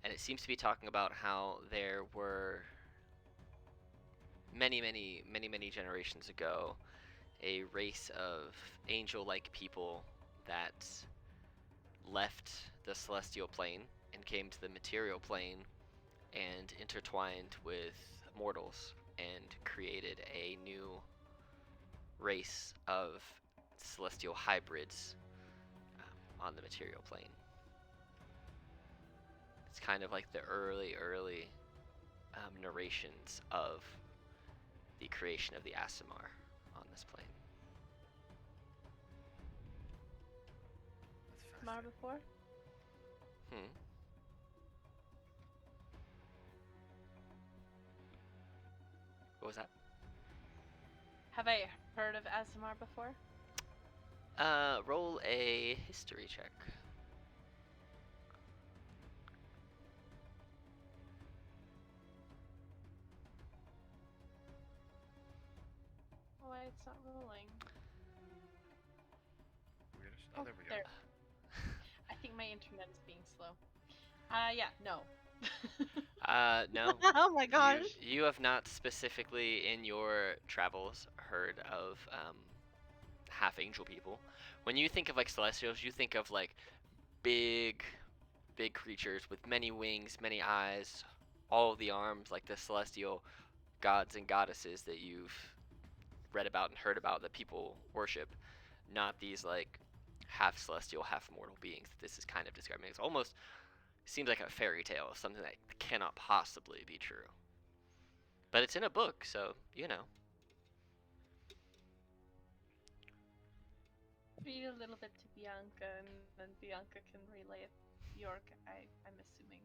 and it seems to be talking about how there were many generations ago a race of angel-like people that left the celestial plane and came to the material plane and intertwined with mortals and created a new race of celestial hybrids on the material plane. It's kind of like the early narrations of the creation of the Aasimar on this plane. That's Mar fascinating. before? What was that? Have I heard of Aasimar before? Roll a history check. Oh, wait, it's not rolling. Weird. Oh, there we go. There. I think my internet is being slow. Yeah, no. No. Oh my gosh. You have not specifically in your travels heard of half angel people. When you think of like celestials, you think of like big creatures with many wings, many eyes, all of the arms, like the celestial gods and goddesses that you've read about and heard about that people worship. Not these like half celestial, half mortal beings that this is kind of describing. It's almost seems like a fairy tale of something that cannot possibly be true. But it's in a book, so you know. Read a little bit to Bianca, and then Bianca can relay it. Bjork, I'm assuming.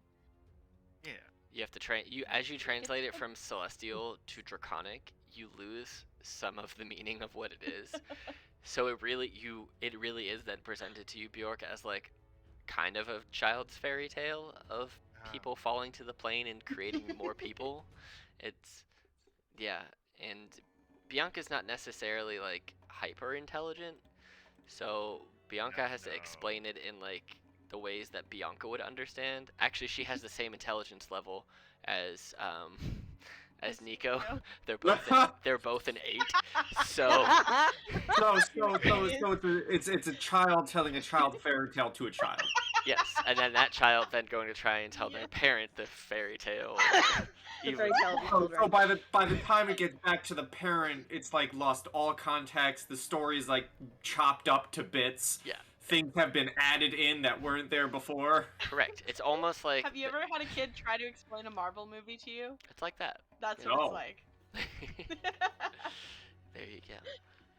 Yeah. You have to as you translate it from celestial to draconic, you lose some of the meaning of what it is. So it really is then presented to you, Bjork, as like kind of a child's fairy tale of people falling to the plane and creating more people. It's yeah, and Bianca's not necessarily like hyper intelligent, so Bianca has to No. explain it in like the ways that Bianca would understand. Actually, she has the same intelligence level as Nico. They're both an 8. So So it's a child telling a child fairy tale to a child. yes, and then that child then going to try and tell their parent the fairy tale. The Even- fairy tale of the So children. by the time it gets back to the parent, it's like lost all context. The story's like chopped up to bits. Yeah. Things have been added in that weren't there before. Correct. It's almost like Have you ever had a kid try to explain a Marvel movie to you? it's like that. That's No. what it's like. There you go.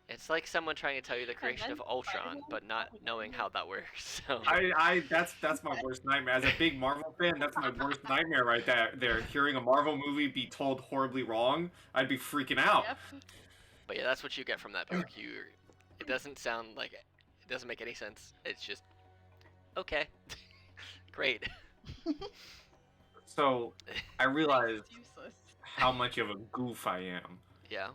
It's like someone trying to tell you the creation of then Ultron, Spider-Man, but not knowing how that works. So That's my worst nightmare. As a big Marvel fan, that's my worst nightmare right there. Hearing a Marvel movie be told horribly wrong, I'd be freaking out. Yep. But yeah, that's what you get from that book. It doesn't sound like it doesn't make any sense. It's just okay, great. So I realized It's useless. how much of a goof I am. Yeah,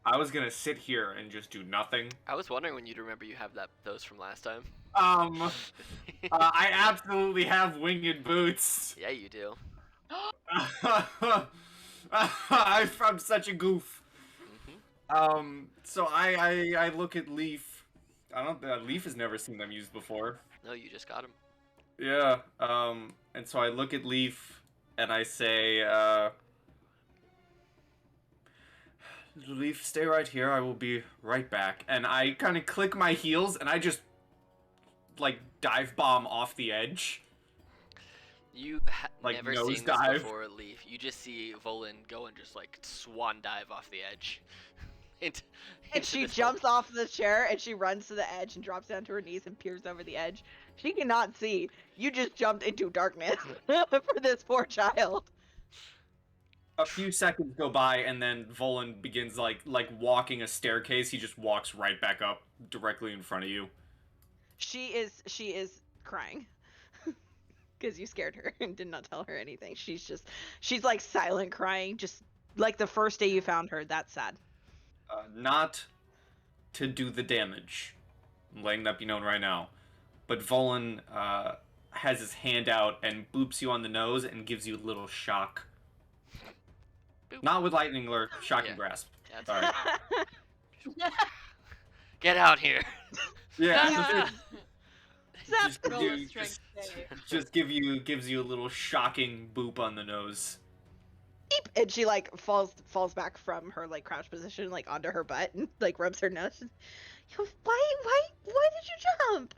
I was gonna sit here and just do nothing. I was wondering when you'd remember you have those from last time. I absolutely have winged boots. Yeah, you do. I'm such a goof. Hmm. So I look at Leaf. Leaf has never seen them used before. No, you just got him. Yeah. And so I look at Leaf and I say, Leaf, stay right here. I will be right back. And I kind of click my heels and I just like dive bomb off the edge. You Like never nose seen this dive? before, Leaf. You just see Volan go and just like swan dive off the edge. into, And into she this hole. jumps off the chair and she runs to the edge and drops down to her knees and peers over the edge. She cannot see. You just jumped into darkness for this poor child. A few seconds go by, and then Volan begins like walking a staircase. He just walks right back up directly in front of you. She is crying because you scared her and did not tell her anything. She's like silent crying, just like the first day you found her. That's sad. Not to do the damage. I'm letting that be known right now. But Volan has his hand out and boops you on the nose and gives you a little shock. Boop. Not with lightning or shocking Yeah. grasp. That's Sorry. Get out here. Yeah. Zap. just, Roll a strength save. just gives you a little shocking boop on the nose. Beep! And she like falls back from her like crouch position like onto her butt and like rubs her nose. Why did you jump?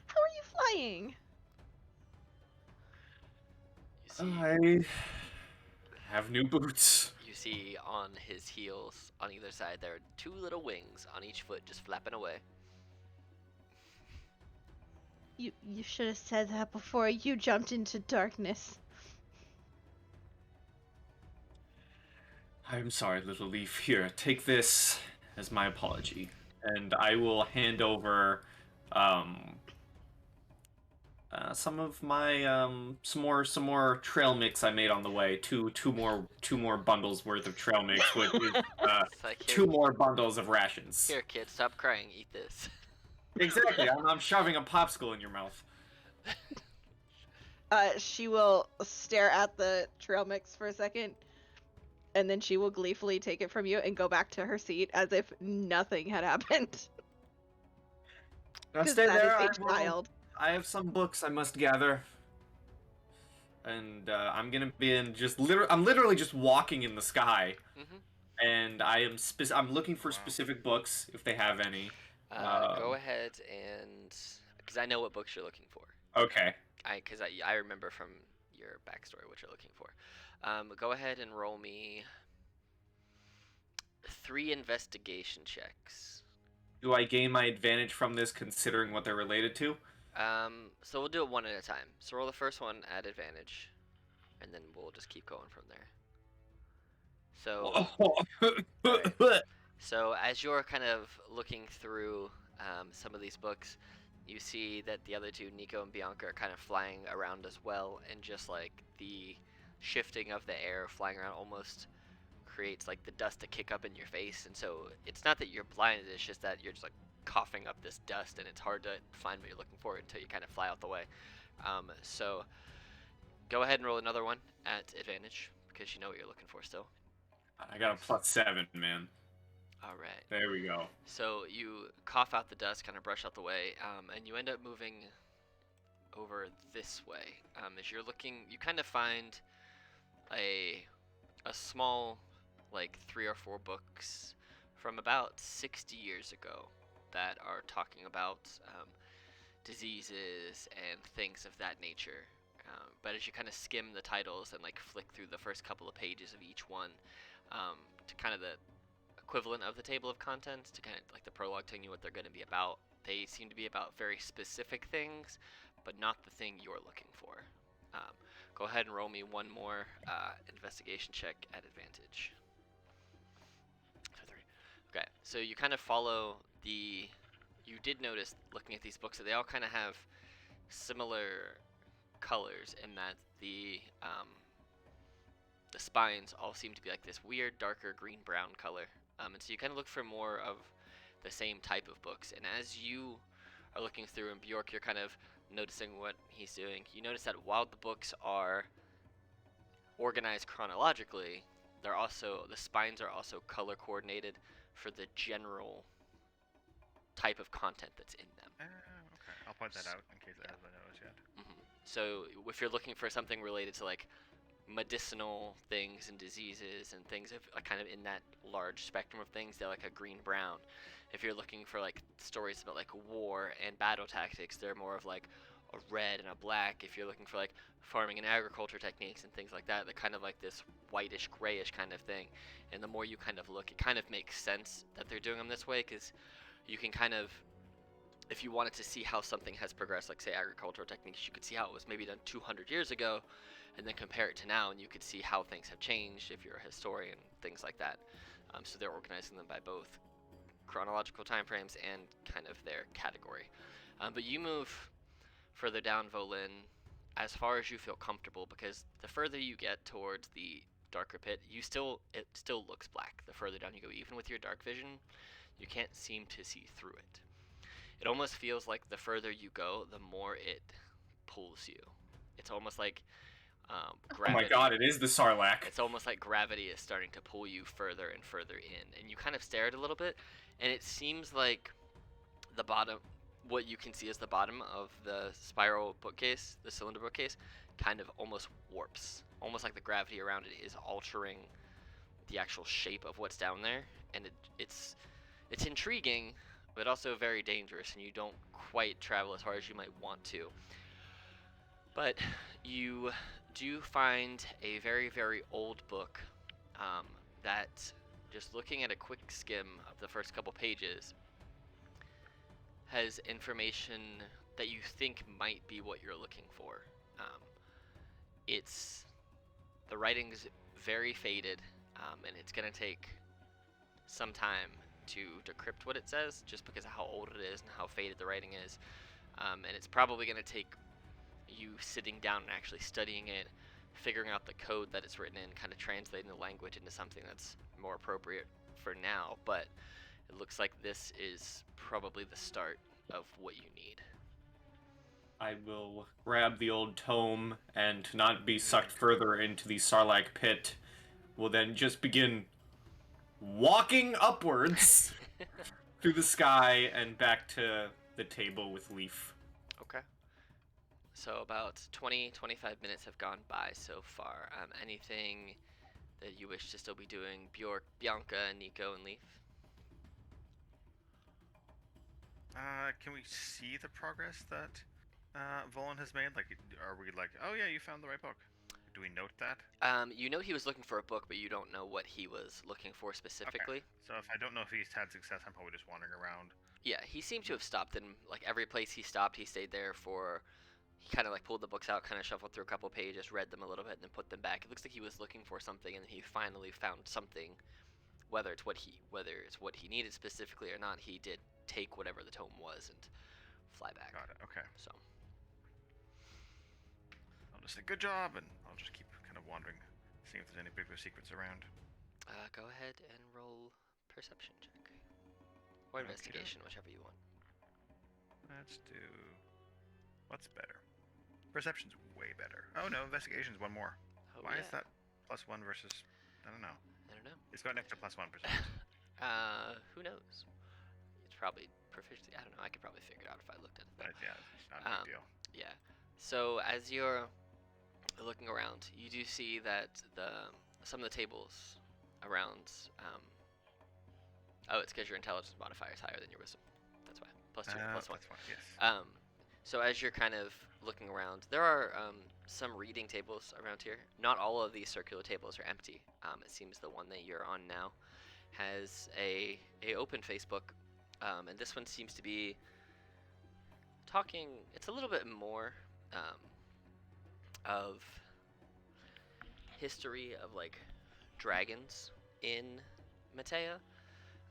How are you flying? You see, I have new boots. you see on his heels, on either side, there are two little wings on each foot just flapping away. You should have said that before you jumped into darkness. I'm sorry, little leaf. Here, take this as my apology, and I will hand over some of my some more trail mix I made on the way. Two more bundles worth of trail mix, which is It's like, here, two more bundles of rations. here, kid, stop crying, eat this. Exactly. I'm shoving a popsicle in your mouth. She will stare at the trail mix for a second, and then she will gleefully take it from you and go back to her seat as if nothing had happened. Now Because stay that there. is a child. I have some books I must gather, and I'm gonna be in I'm literally just walking in the sky, Mm-hmm. and I'm looking for specific books if they have any. Go ahead and, because I know what books you're looking for. Okay. Because I remember from your backstory what you're looking for. Go ahead and roll me 3 investigation checks. Do I gain my advantage from this considering what they're related to? So we'll do it one at a time. So roll the first one at advantage, and then we'll just keep going from there. So, so as you're kind of looking through some of these books, you see that the other two, Nico and Bianca, are kind of flying around as well, and just like the shifting of the air flying around almost creates like the dust to kick up in your face, and so it's not that you're blinded, it's just that you're just like coughing up this dust, and it's hard to find what you're looking for until you kind of fly out the way. So go ahead and roll another one at advantage because you know what you're looking for still. I got a +7, man. All right. There we go. So you cough out the dust, kind of brush out the way, and you end up moving over this way. As you're looking, you kind of find a small, like 3 or 4 books from about 60 years ago that are talking about diseases and things of that nature. But as you kind of skim the titles and like flick through the first couple of pages of each one, to kind of the equivalent of the table of contents, to kind of like the prologue telling you what they're going to be about, they seem to be about very specific things, but not the thing you're looking for. Go ahead and roll me one more investigation check at advantage. Okay, so you kind of follow the. You did notice looking at these books that they all kind of have similar colors in that the spines all seem to be like this weird darker green brown color, and so you kind of look for more of the same type of books. And as you are looking through, and Bjork, you're kind of noticing what he's doing. You notice that while the books are organized chronologically, the spines are also color coordinated for the general type of content that's in them. Okay, I'll point that out in case I haven't noticed yet. So if you're looking for something related to like medicinal things and diseases and things of kind of in that large spectrum of things, they're like a green brown. If you're looking for like stories about like war and battle tactics, they're more of like a red and a black. If you're looking for like farming and agriculture techniques and things like that, they're kind of like this whitish grayish kind of thing. And the more you kind of look, it kind of makes sense that they're doing them this way, because you can kind of, if you wanted to see how something has progressed, like say agricultural techniques, you could see how it was maybe done 200 years ago, and then compare it to now, and you could see how things have changed if you're a historian, things like that. So they're organizing them by both chronological time frames and kind of their category. But you move further down Volin as far as you feel comfortable, because the further you get towards the darker pit, it still looks black. The further down you go, even with your dark vision, you can't seem to see through it. It almost feels like the further you go, the more it pulls you. It's almost like gravity. Oh my god, it is the Sarlacc. It's almost like gravity is starting to pull you further and further in, and you kind of stare at it a little bit, and it seems like the bottom, what you can see as the bottom of the spiral bookcase, the cylinder bookcase, kind of almost warps, almost like the gravity around it is altering the actual shape of what's down there, and it's intriguing, but also very dangerous, and you don't quite travel as hard as you might want to. But you do find a very, very old book that, just looking at a quick skim of the first couple pages, has information that you think might be what you're looking for. The writing's very faded, and it's going to take some time to decrypt what it says, just because of how old it is and how faded the writing is. And it's probably going to take you sitting down and actually studying it, figuring out the code that it's written in, kind of translating the language into something that's more appropriate for now. But it looks like this is probably the start of what you need. I will grab the old tome, and to not be sucked further into the Sarlacc pit, will then just begin walking upwards through the sky and back to the table with Leaf. Okay. So about 20-25 minutes have gone by so far. Anything that you wish to still be doing, Bjork, Bianca, Nico, and Leaf? Can we see the progress that Volan has made? Like, are we like, oh yeah, you found the right book? Do we note that? You know he was looking for a book, but you don't know what he was looking for specifically. Okay. So if I don't know if he's had success, I'm probably just wandering around. Yeah, he seemed to have stopped in like every place he stopped. He stayed there for. He kind of like pulled the books out, kind of shuffled through a couple pages, read them a little bit, and then put them back. It looks like he was looking for something, and he finally found something. Whether it's what he needed specifically or not, he did take whatever the tome was and fly back. Got it. Okay. So. I'll just say good job, and I'll just keep kind of wandering, seeing if there's any bigger secrets around. Go ahead and roll perception check. Or investigation, whichever you want. Let's do... What's better? Perception's way better. Oh no, investigation's one more. Oh, Why yeah. is that +1 versus... I don't know. I don't know. It's got an extra +1%. Who knows? It's probably proficiency. I don't know. I could probably figure it out if I looked at it. But yeah, it's not a big deal. Yeah. So as you're looking around, you do see that some of the tables around. Oh, it's because your intelligence modifier is higher than your wisdom. That's why. +2, +1. That's fine, yes. So as you're kind of looking around, there are some reading tables around here. Not all of these circular tables are empty. It seems the one that you're on now has a open Facebook, and this one seems to be talking. It's a little bit more of history of like dragons in Mateia,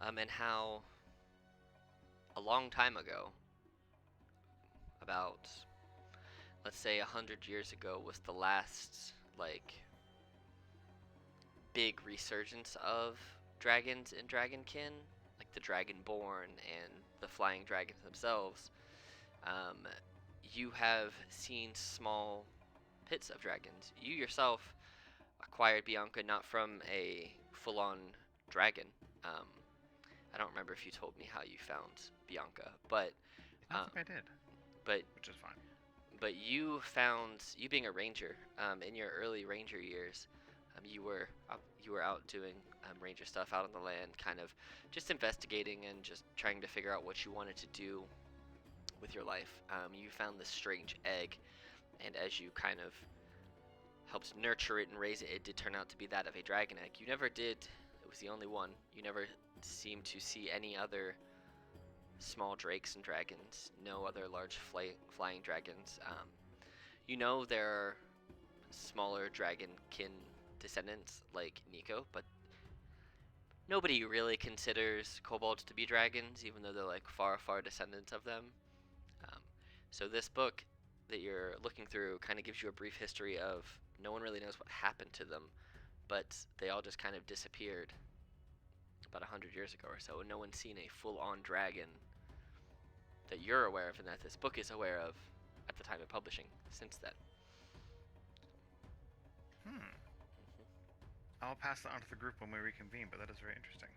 and how a long time ago, about let's say 100 years ago, was the last like big resurgence of dragons in Dragonkin, like the Dragonborn and the flying dragons themselves. You have seen small pits of dragons. You yourself acquired Bianca not from a full-on dragon. I don't remember if you told me how you found Bianca, but I don't think I did. but Which is fine. But you being a ranger, in your early ranger years, you were out doing ranger stuff out on the land, kind of just investigating and just trying to figure out what you wanted to do with your life. You found this strange egg, and as you kind of helped nurture it and raise it, it did turn out to be that of a dragon egg. You never did, it was the only one. You never seemed to see any other small drakes and dragons, no other large flying dragons. You know there are smaller dragonkin descendants like Nico, but nobody really considers kobolds to be dragons, even though they're like far, far descendants of them. Um, so this book that you're looking through kind of gives you a brief history of no one really knows what happened to them, but they all just kind of disappeared about 100 years ago or so. No one's seen a full-on dragon that you're aware of and that this book is aware of at the time of publishing since then. I'll pass that on to the group when we reconvene, but that is very interesting.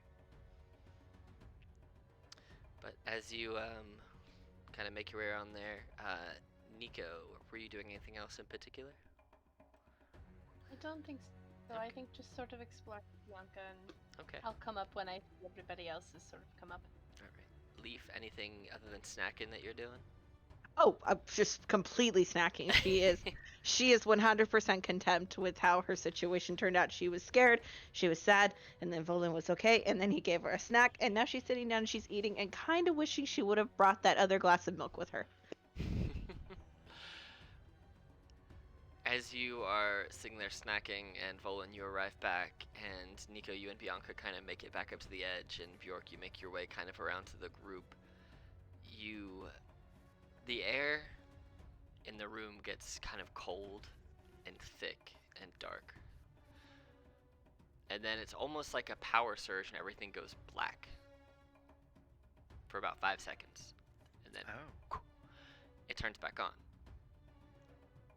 But as you kind of make your way around there, Nico, were you doing anything else in particular? I don't think so. I think just sort of explore Bianca, and Okay. I'll come up when I see everybody else has sort of come up. All right. Leaf, anything other than snacking that you're doing? Oh, I'm just completely snacking. She is 100% content with how her situation turned out. She was scared, she was sad, and then Volan was okay, and then he gave her a snack, and now she's sitting down and she's eating and kind of wishing she would have brought that other glass of milk with her. As you are sitting there snacking, and Volan, you arrive back, and Nico, you and Bianca kind of make it back up to the edge, and Bjork, you make your way kind of around to the group. The air in the room gets kind of cold and thick and dark. And then it's almost like a power surge and everything goes black for about 5 seconds. And then it turns back on.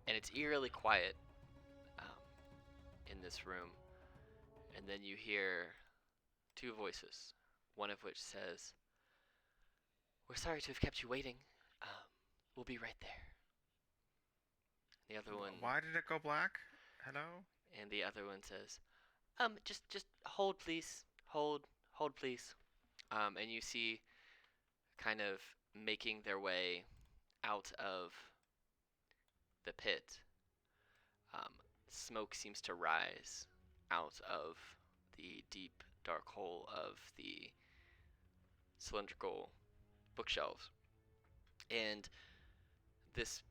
And it's eerily quiet in this room. And then you hear two voices, one of which says, "We're sorry to have kept you waiting. We'll be right there." The other one. Why did it go black? Hello? And the other one says, just hold, please. Hold, please." And you see, kind of making their way out of the pit. Smoke seems to rise out of the deep, dark hole of the cylindrical bookshelves. And this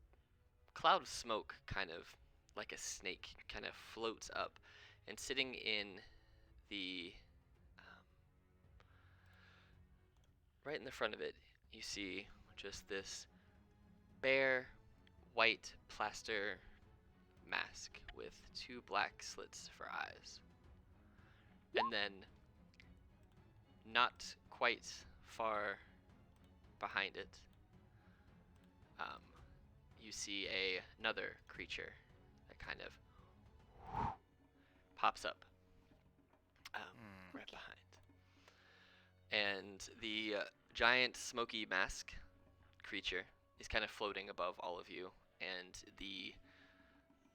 cloud of smoke, kind of like a snake, kind of floats up, and sitting in the right in the front of it, you see just this bare white plaster mask with two black slits for eyes. And then not quite far behind it, you see another creature that kind of pops up right behind. And the giant smoky mask creature is kind of floating above all of you, and the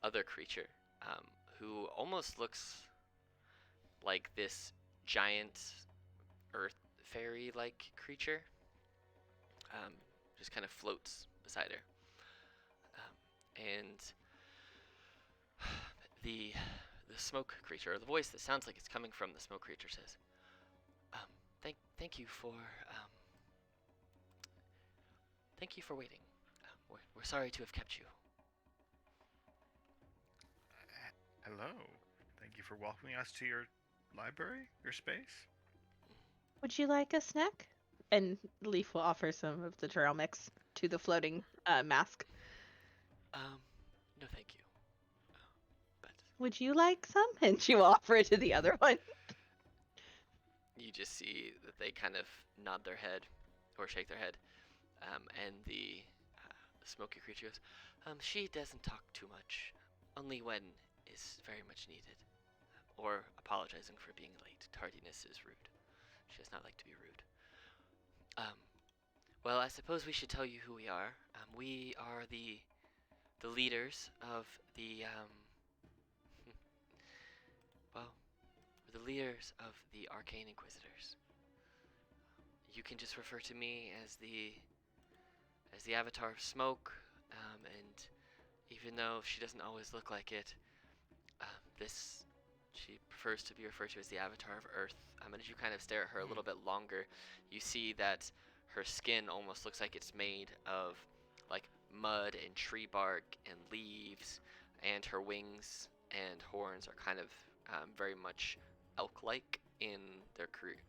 other creature, who almost looks like this giant earth fairy-like creature, just kind of floats beside her. And the smoke creature, or the voice that sounds like it's coming from the smoke creature, says, Thank you for waiting. We're sorry to have kept you." Hello. Thank you for welcoming us to your library, your space. Would you like a snack? And Leaf will offer some of the trail mix to the floating mask. No, thank you. But Would you like some? And she will offer it to the other one. you just see that they kind of nod their head or shake their head, and the smoky creature goes, "She doesn't talk too much, only when is very much needed, or apologizing for being late. Tardiness is rude. She does not like to be rude. Well, I suppose we should tell you who we are. We are the leaders of the well, we're the leaders of the Arcane Inquisitors. You can just refer to me as the as the avatar of smoke, and even though she doesn't always look like it, this she prefers to be referred to as the avatar of Earth. And as you kind of stare at her a little bit longer, you see that her skin almost looks like it's made of like mud and tree bark and leaves, and her wings and horns are kind of very much elk-like in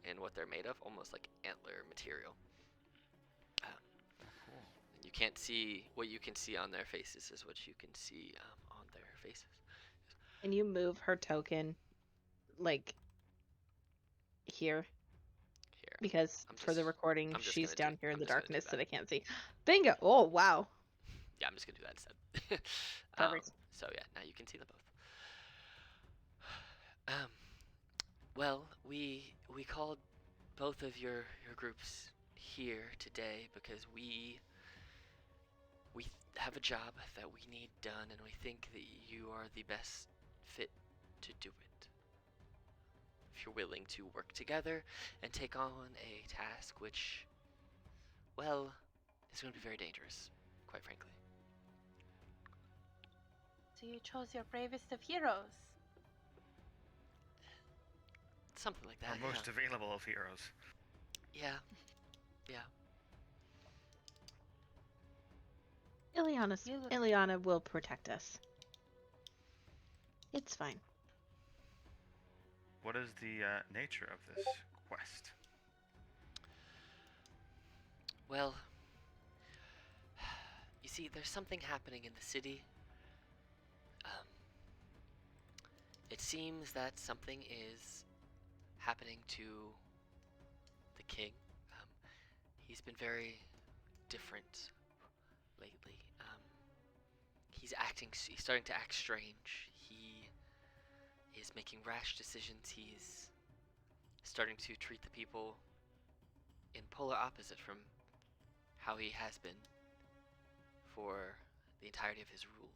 in what they're made of, almost like antler material. Cool. You can't see what you can see on their faces is what you can see on their faces. Can you move her token, like, here? Here, Because for the recording, I'm just she's gonna do- down here in I'm the just gonna do darkness that that. I can't see. Bingo! Oh, wow. Yeah, I'm just gonna do that instead. Perfect. So yeah, now you can see them both. Well, we called both of your groups here today because we have a job that we need done, and we think that you are the best fit to do it. If you're willing to work together and take on a task which, well, is going to be very dangerous, quite frankly. So you chose your bravest of heroes. Something like that. Our most available of heroes. Yeah. Yeah. Ileana will protect us. It's fine. What is the nature of this quest? Well, you see, there's something happening in the city. It seems that something is happening to the king. He's been very different lately. He's starting to act strange. He is making rash decisions. He's starting to treat the people in polar opposite from how he has been for the entirety of his rule.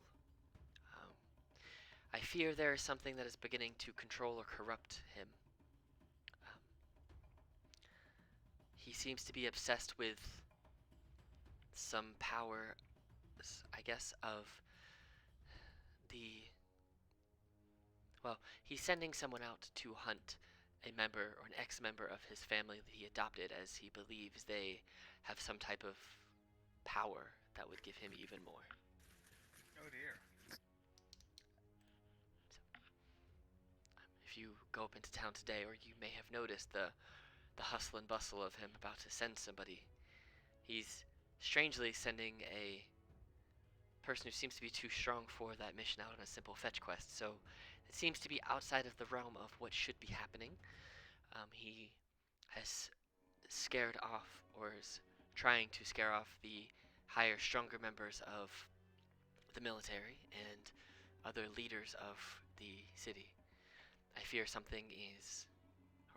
I fear there is something that is beginning to control or corrupt him. He seems to be obsessed with some power, I guess, of the... Well, he's sending someone out to hunt a member or an ex-member of his family that he adopted, as he believes they have some type of power that would give him even more. Oh dear. If you go up into town today, or you may have noticed the hustle and bustle of him about to send somebody, he's strangely sending a person who seems to be too strong for that mission out on a simple fetch quest. So it seems to be outside of the realm of what should be happening. He has scared off, or is trying to scare off, the higher, stronger members of the military and other leaders of the city. I fear something is,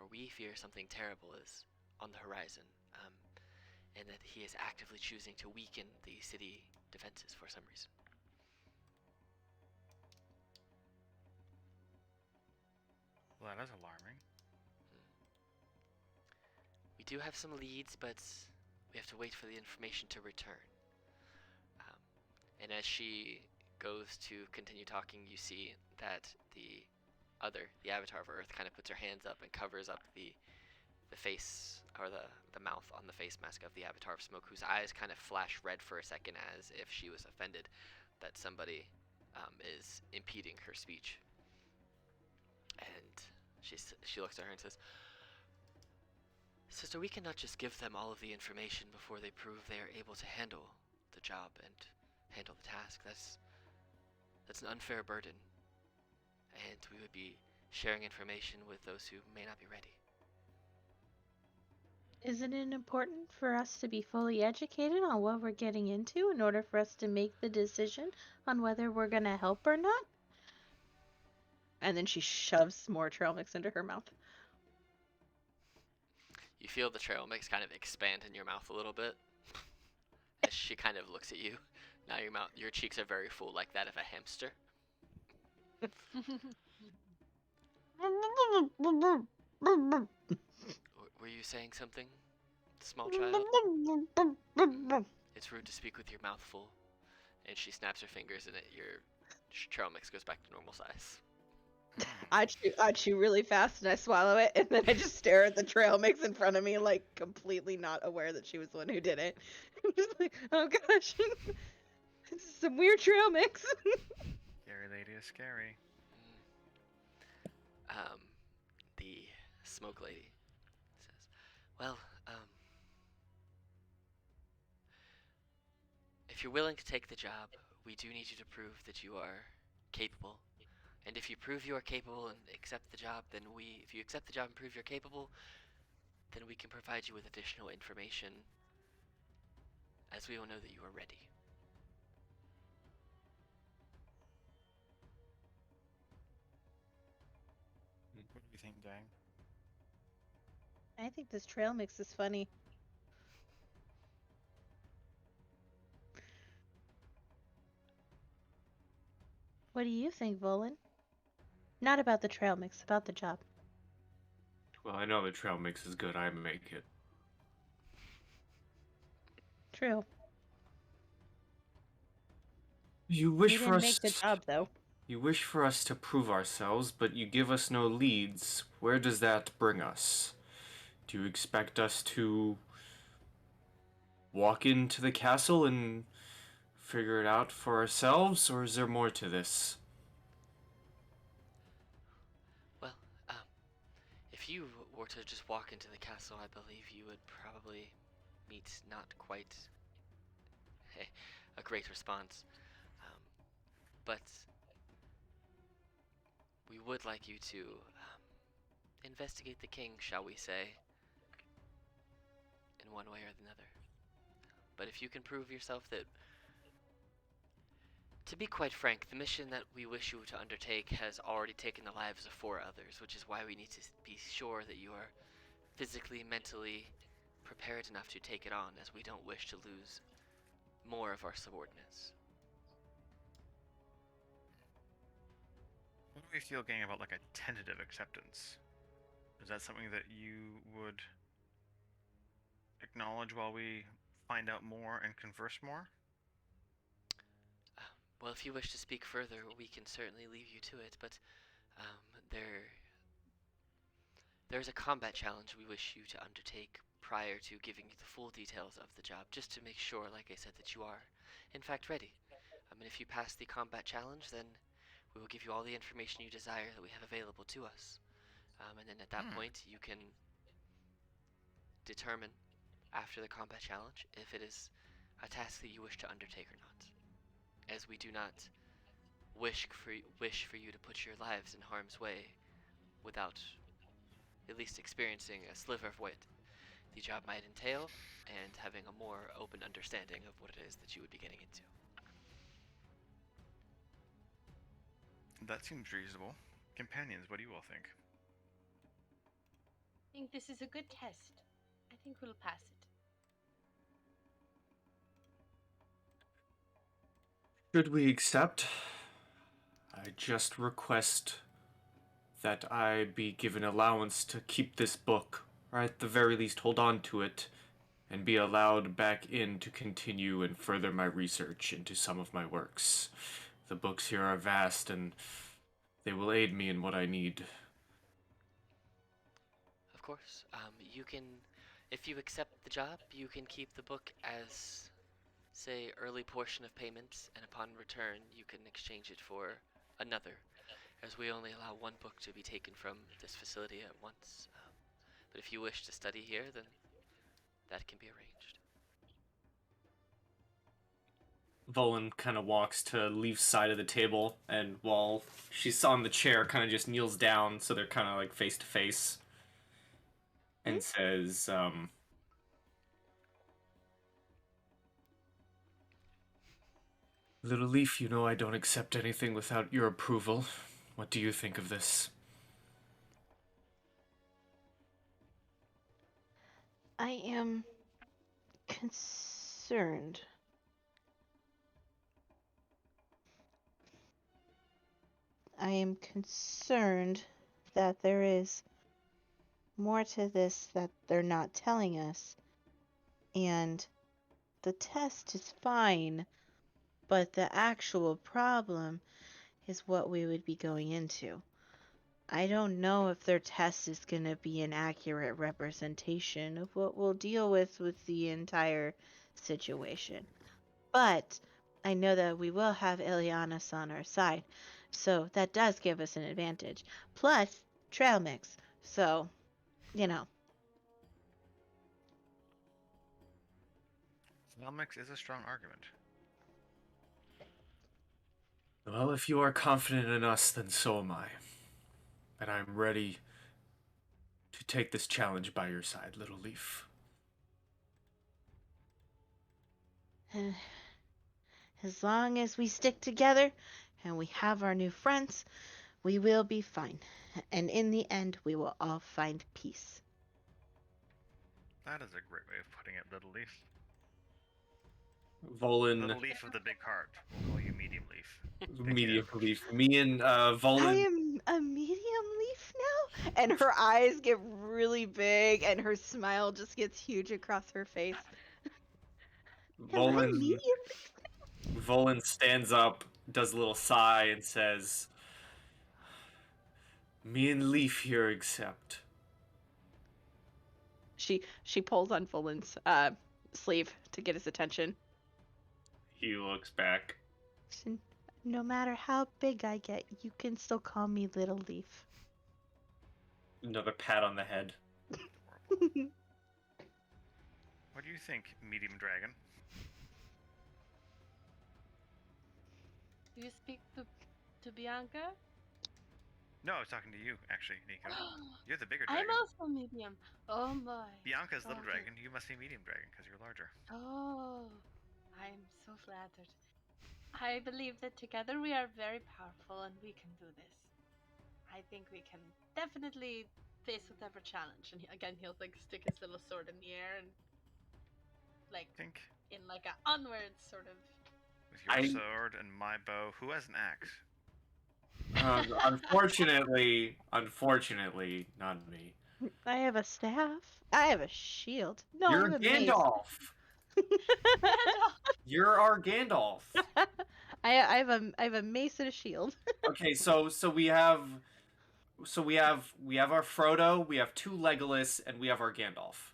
or we fear something terrible is on the horizon, and that he is actively choosing to weaken the city defenses for some reason. Well, that is alarming. We do have some leads, but we have to wait for the information to return. And as she goes to continue talking, you see that the avatar of Earth, kind of puts her hands up and covers up the face, or the mouth on the face mask of the avatar of Smoke, whose eyes kind of flash red for a second, as if she was offended that somebody is impeding her speech. And she looks at her and says, "Sister, we cannot just give them all of the information before they prove they are able to handle the job and handle the task. That's an unfair burden, and we would be sharing information with those who may not be ready." Isn't it important for us to be fully educated on what we're getting into in order for us to make the decision on whether we're going to help or not? And then she shoves more trail mix into her mouth. You feel the trail mix kind of expand in your mouth a little bit as she kind of looks at you. Now your cheeks are very full, like that of a hamster. Were you saying something, small child? It's rude to speak with your mouth full. And she snaps her fingers, and your trail mix goes back to normal size. I chew really fast and I swallow it, and then I just stare at the trail mix in front of me, like completely not aware that she was the one who did it. I'm just like, oh gosh, this is some weird trail mix. Scary lady is scary. The smoke lady says, "Well, if you're willing to take the job, we do need you to prove that you are capable. And if you prove you are capable and accept the job, then if you accept the job and prove you're capable, then we can provide you with additional information, as we will know that you are ready." What do you think, gang? I think this trail mix is funny. What do you think, Volan? Not about the trail mix, about the job. Well, I know the trail mix is good. I make it. True. You wish You for didn't us. make the job, though. You wish for us to prove ourselves, but you give us no leads. Where does that bring us? Do you expect us to walk into the castle and figure it out for ourselves, or is there more to this? Well, if you were to just walk into the castle, I believe you would probably meet not quite a great response. But we would like you to investigate the king, shall we say, in one way or another. But if you can prove yourself that, to be quite frank, the mission that we wish you to undertake has already taken the lives of 4 others, which is why we need to be sure that you are physically, mentally prepared enough to take it on, as we don't wish to lose more of our subordinates. What do we feel, gang, about like a tentative acceptance? Is that something that you would acknowledge while we find out more and converse more? Well, if you wish to speak further, we can certainly leave you to it, but there's a combat challenge we wish you to undertake prior to giving you the full details of the job, just to make sure, like I said, that you are, in fact, ready. If you pass the combat challenge, then we will give you all the information you desire that we have available to us. And then at that point, you can determine, after the combat challenge, if it is a task that you wish to undertake or not. As we do not wish for you to put your lives in harm's way without at least experiencing a sliver of what the job might entail and having a more open understanding of what it is that you would be getting into. That seems reasonable. Companions, what do you all think? I think this is a good test. I think we'll pass it. Should we accept? I just request that I be given allowance to keep this book, or at the very least hold on to it, and be allowed back in to continue and further my research into some of my works. The books here are vast, and they will aid me in what I need. Of course, you can, if you accept the job, you can keep the book as, say, early portion of payment, and upon return, you can exchange it for another, as we only allow 1 book to be taken from this facility at once. But if you wish to study here, then that can be arranged. Volan kind of walks to Leaf's side of the table, and while she's on the chair, kind of just kneels down, so they're kind of like face to face, and says, Little Leaf, you know I don't accept anything without your approval. What do you think of this? I am concerned. I am concerned that there is more to this that they're not telling us. And The test is fine, but the actual problem is what we would be going into. I don't know if their test is going to be an accurate representation of what we'll deal with the entire situation. But I know that we will have Elianis on our side, so that does give us an advantage. Plus, trail mix. So, you know. Selmix is a strong argument. Well, if you are confident in us, then so am I. And I'm ready to take this challenge by your side, Little Leaf. As long as we stick together and we have our new friends, we will be fine. And in the end, we will all find peace. That is a great way of putting it, Little Leaf. Volan, Little Leaf of the Big Heart. We'll call you Medium Leaf. Medium Leaf. Me and I Volan. am a medium leaf now? And her eyes get really big and her smile just gets huge across her face. Am I Volan, medium leaf? Volan stands up, does a little sigh, and says, "Me and Leaf here accept." She pulls on Volan's sleeve to get his attention. He looks back. No matter how big I get, you can still call me Little Leaf. Another pat on the head. Adorable. What do you think, Medium Dragon? Do you speak to Bianca? No, I was talking to you, actually, Nico. You're the bigger I'm dragon. also medium. Oh my. Bianca's little Okay. dragon. You must be medium dragon because you're larger. Oh, I'm so flattered. I believe that together we are very powerful and we can do this. I think we can definitely face whatever challenge. And again, he'll like stick his little sword in the air and like Think in like a onward sort of. with your sword and my bow. Who has an axe? Unfortunately, not me. I have a staff. I have a shield. No, You're I have a mace. Gandalf. You're our Gandalf. I have a mace and a shield. Okay, so we have our Frodo, we have two Legolas, and we have our Gandalf.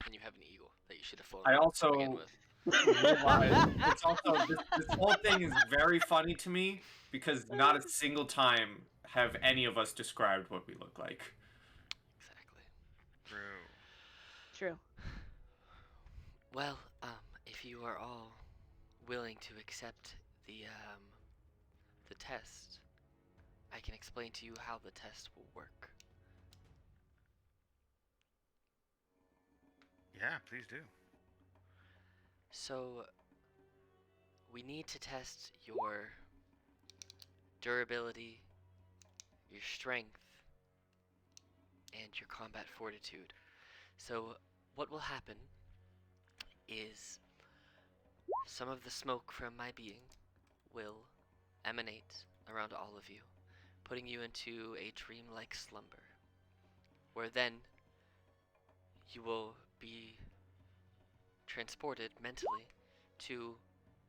And you have an eagle that you should have flown I to also begin with. realize it's also this whole thing is very funny to me because not a single time have any of us described what we look like. Exactly. True. Well, if you are all willing to accept the test, I can explain to you how the test will work. Yeah, please do. So, we need to test your durability, your strength, and your combat fortitude. So, what will happen is some of the smoke from my being will emanate around all of you, putting you into a dreamlike slumber, where then you will be transported mentally to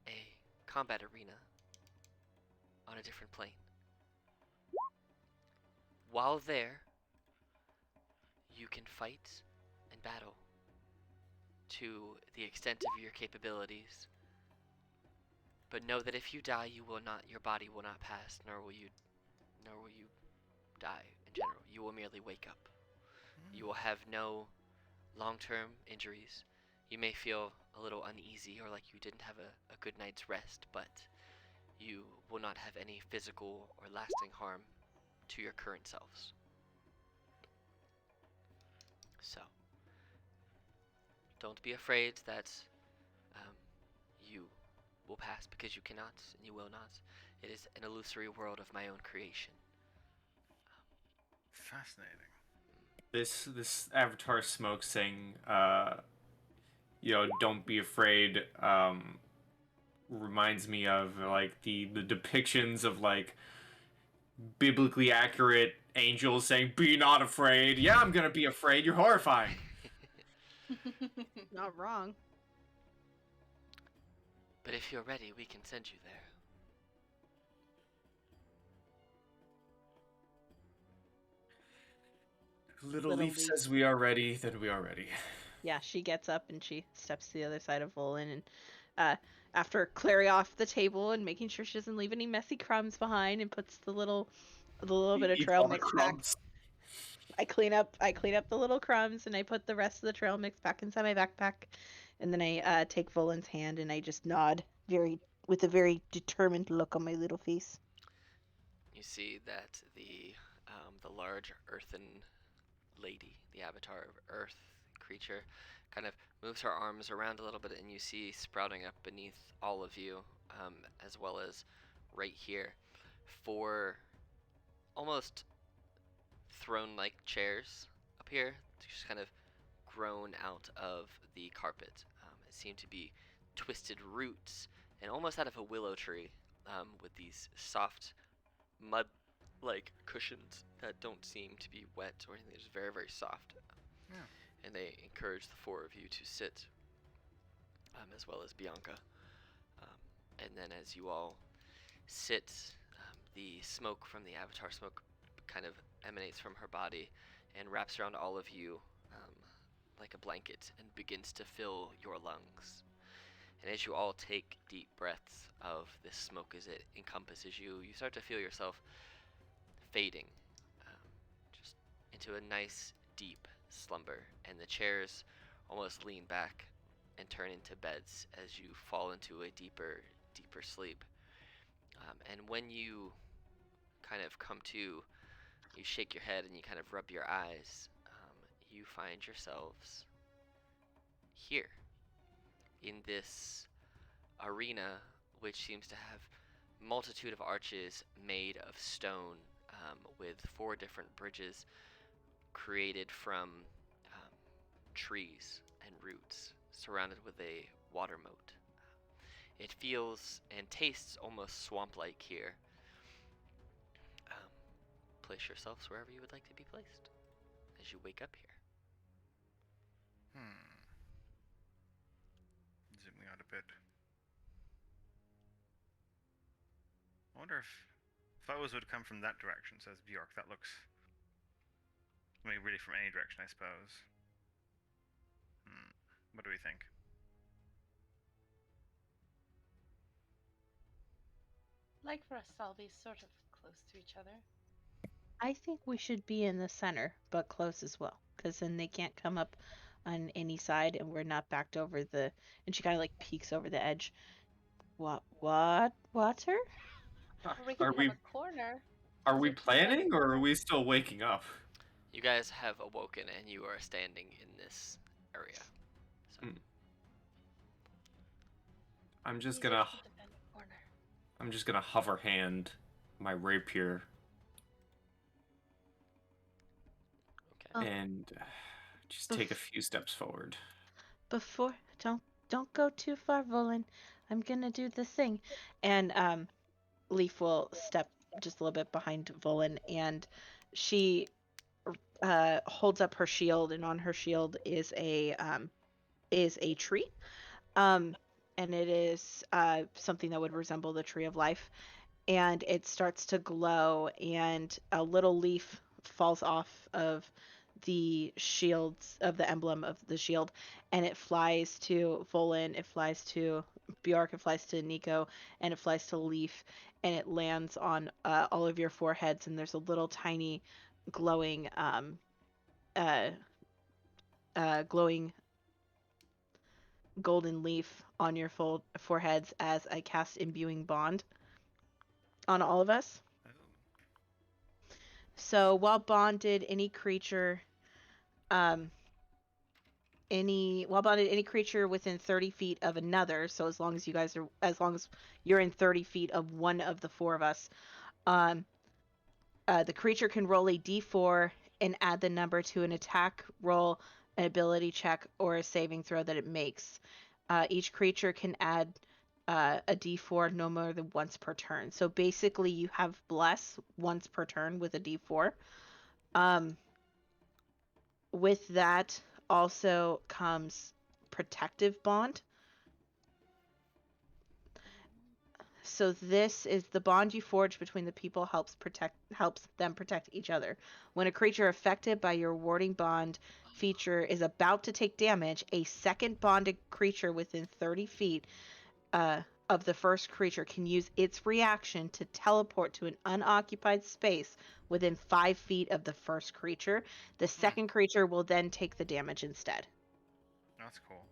a combat arena on a different plane. While there, you can fight and battle to the extent of your capabilities. But know that if you die, your body will not pass, nor will you die in general. You will merely wake up. You will have no long-term injuries. You may feel a little uneasy or like you didn't have a good night's rest, but you will not have any physical or lasting harm to your current selves. So, don't be afraid that you will pass, because you cannot and you will not. It is an illusory world of my own creation. Fascinating. This Avatar Smoke saying, don't be afraid, reminds me of like the depictions of like biblically accurate angels saying, "Be not afraid." Yeah, I'm gonna be afraid. You're horrifying. Not wrong. But if you're ready, we can send you there. Little Little Leaf Leaf. says we are ready, then we are ready. Yeah, she gets up and she steps to the other side of Volan, and after clearing off the table and making sure she doesn't leave any messy crumbs behind, and puts the little bit of Eats trail all the mix back. crumbs. I clean up the little crumbs, and I put the rest of the trail mix back inside my backpack, and then I take Volan's hand and I just nod with a very determined look on my little face. You see that the large earthen lady, the avatar of earth creature, kind of moves her arms around a little bit, and you see sprouting up beneath all of you, as well as right here, 4 almost throne-like chairs up here, just kind of grown out of the carpet. It seemed to be twisted roots and almost out of a willow tree, with these soft mud-like cushions that don't seem to be wet or anything. They're just very, very soft. Yeah. And they encourage the 4 of you to sit, as well as Bianca. And then as you all sit, the smoke from the avatar smoke kind of emanates from her body and wraps around all of you, like a blanket, and begins to fill your lungs. And as you all take deep breaths of this smoke as it encompasses you, you start to feel yourself fading, just into a nice deep slumber. And the chairs almost lean back and turn into beds as you fall into a deeper sleep. And when you kind of come to, you shake your head and you kind of rub your eyes, you find yourselves here in this arena, which seems to have multitude of arches made of stone, with 4 different bridges created from trees and roots, surrounded with a water moat. It feels and tastes almost swamp-like here. Place yourselves wherever you would like to be placed as you wake up here. Zooming out a bit. I wonder if foes would come from that direction, says Bjork. That looks... I mean, really from any direction, I suppose. What do we think? Like for us to all be sort of close to each other. I think we should be in the center, but close as well, because then they can't come up on any side, and we're not backed over the. And she kind of like peeks over the edge. What? Water? Or we can Are have we a corner. are we Sit together in planning, the or are corner. we still waking up? You guys have awoken and you are standing in this area. So. I'm just Easier gonna to defend a corner. hover hand my rapier Okay. and just take a few steps forward. Before, don't go too far, Volan. I'm gonna do the thing. And Leaf will step just a little bit behind Volan, and she holds up her shield, and on her shield is a tree. And it is something that would resemble the tree of life, and it starts to glow, and a little leaf falls off of the shields of the emblem of the shield, and it flies to Volan, it flies to Bjork, it flies to Nico, and it flies to Leaf, and it lands on all of your foreheads, and there's a little tiny glowing uh, glowing golden leaf on your foreheads as I cast imbuing bond on all of us. Oh. So while bonded, any creature within 30 feet of another, so as long as you're in 30 feet of one of the 4 of us, the creature can roll a d4 and add the number to an attack roll, an ability check, or a saving throw that it makes. Each creature can add a d4 no more than once per turn. So basically, you have bless once per turn with a d4. With that also comes protective bond. So this is the bond you forge between the people helps them protect each other. When a creature affected by your warding bond feature is about to take damage, a second bonded creature within 30 feet of the first creature can use its reaction to teleport to an unoccupied space within 5 feet of the first creature. The second creature will then take the damage instead. That's cool.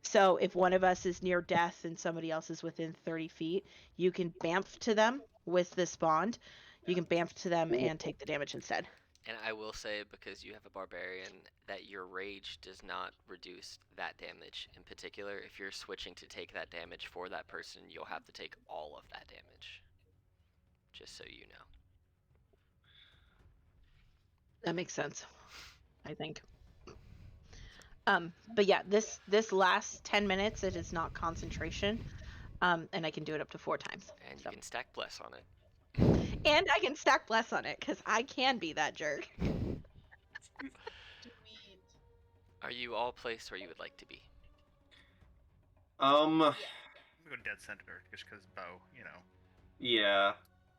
So if one of us is near death and somebody else is within 30 feet, you can bamf to them with this bond. You can bamf to them and take the damage instead. And I will say, because you have a barbarian, that your rage does not reduce that damage. In particular, if you're switching to take that damage for that person, you'll have to take all of that damage. Just so you know. That makes sense, I think. But yeah, this last 10 minutes, it is not concentration. And I can do it up to 4 times. And you So. can stack bless on it. And I can stack bless on it, because I can be that jerk. Are you all placed where you would like to be? I'm gonna go dead center just because bow, you know. Yeah.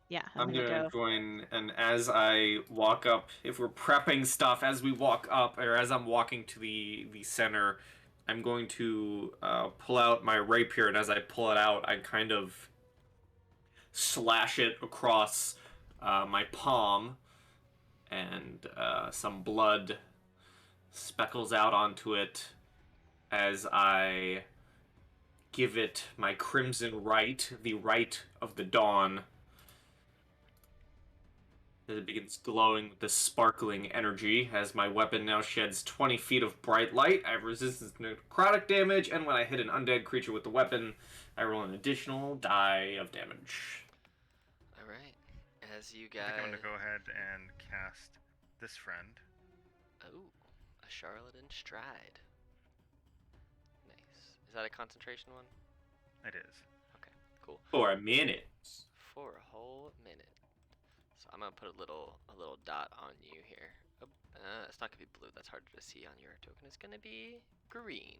Yeah, I'm gonna gonna go. join, and as I walk up, if we're prepping stuff, as we walk up, or as I'm walking to the center, I'm going to pull out my rapier, and as I pull it out, I kind of slash it across my palm, and some blood speckles out onto it as I give it my crimson right, the right of the dawn. As it begins glowing with this sparkling energy, as my weapon now sheds 20 feet of bright light. I have resistance to necrotic damage, and when I hit an undead creature with the weapon, I roll an additional die of damage. Alright. As you I guys... think I'm gonna go ahead and cast this friend. Oh, a Charlotte in Stride. Nice. Is that a concentration one? It is. Okay, cool. For a minute. For a whole minute. So I'm gonna put a little dot on you here. Oh, it's not gonna be blue. That's harder to see on your token. It's gonna be green.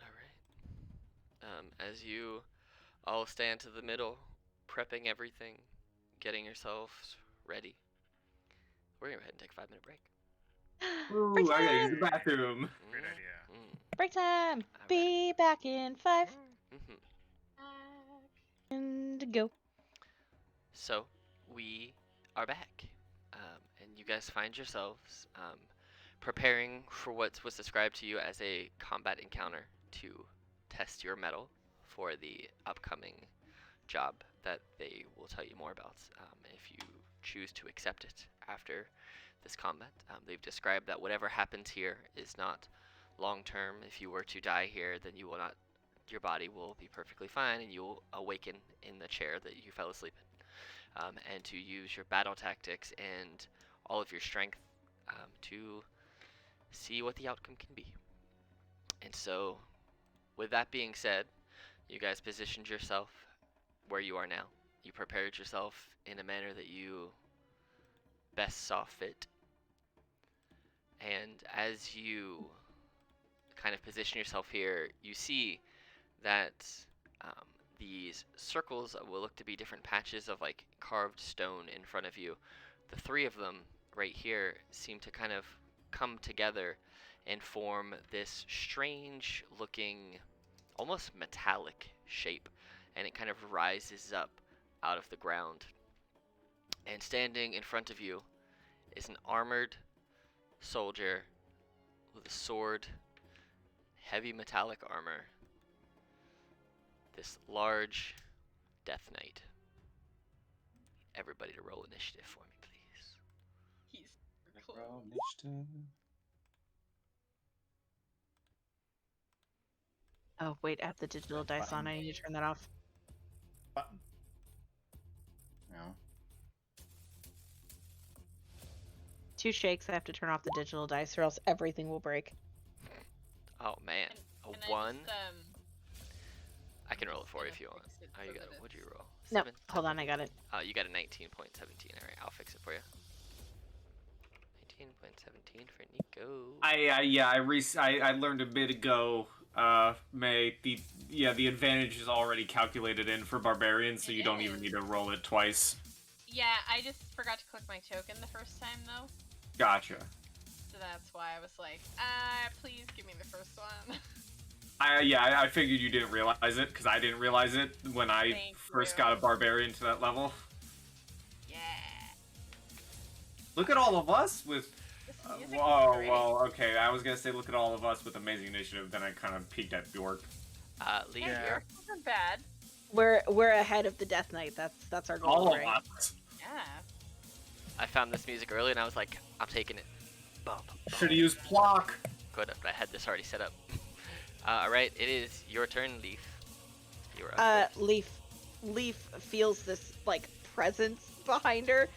All right. As you all stand to the middle, prepping everything, getting yourselves ready. We're gonna go ahead and take a 5-minute break. Break Ooh, I gotta use time! the bathroom. Great idea. Break time! All Be back in 5. Mm-hmm. And go. So we are back, and you guys find yourselves preparing for what was described to you as a combat encounter to test your mettle for the upcoming job that they will tell you more about if you choose to accept it after this combat. They've described that whatever happens here is not long term. If you were to die here, then you will not. Your body will be perfectly fine, and you will awaken in the chair that you fell asleep in. And to use your battle tactics and all of your strength to see what the outcome can be. And so, with that being said, you guys positioned yourself where you are now. You prepared yourself in a manner that you best saw fit. And as you kind of position yourself here, you see that these circles will look to be different patches of like carved stone in front of you. The 3 of them right here seem to kind of come together and form this strange looking, almost metallic shape, and it kind of rises up out of the ground. And standing in front of you is an armored soldier with a sword, heavy metallic armor, this large Death Knight. Everybody to roll initiative for me, please. He's cool. Roll initiative. Oh, wait, I have the digital dice on. I need to turn that off. Button. No. 2 shakes, I have to turn off the digital dice, or else everything will break. Oh man, a Can 1. I I can roll it for you gonna if you want. fix it Oh, you so got that it. What'd you roll? No, 7? hold on, I got it. Oh, you got a 19.17. Alright, I'll fix it for you. 19.17 for Nico. I learned a bit ago, May, the advantage is already calculated in for barbarians, so It you don't even is. need to roll it twice. Yeah, I just forgot to click my token the first time though, Gotcha. so that's why I was like, please give me the first one. I figured you didn't realize it because I didn't realize it when I Thank first you. got a barbarian to that level. Yeah. Look at all of us with. This music is Whoa, great. well, okay. I was gonna say look at all of us with amazing initiative. Then I kind of peeked at Bjork. Leaf, Yeah, Yeah. yours wasn't bad. We're ahead of the Death Knight. That's our goal, All of right? us. Yeah. I found this music early and I was like, I'm taking it. Bum, Should have used Plock. Good, I had this already set up. Alright, it is your turn, Leaf. You're up. first. Leaf feels this like presence behind her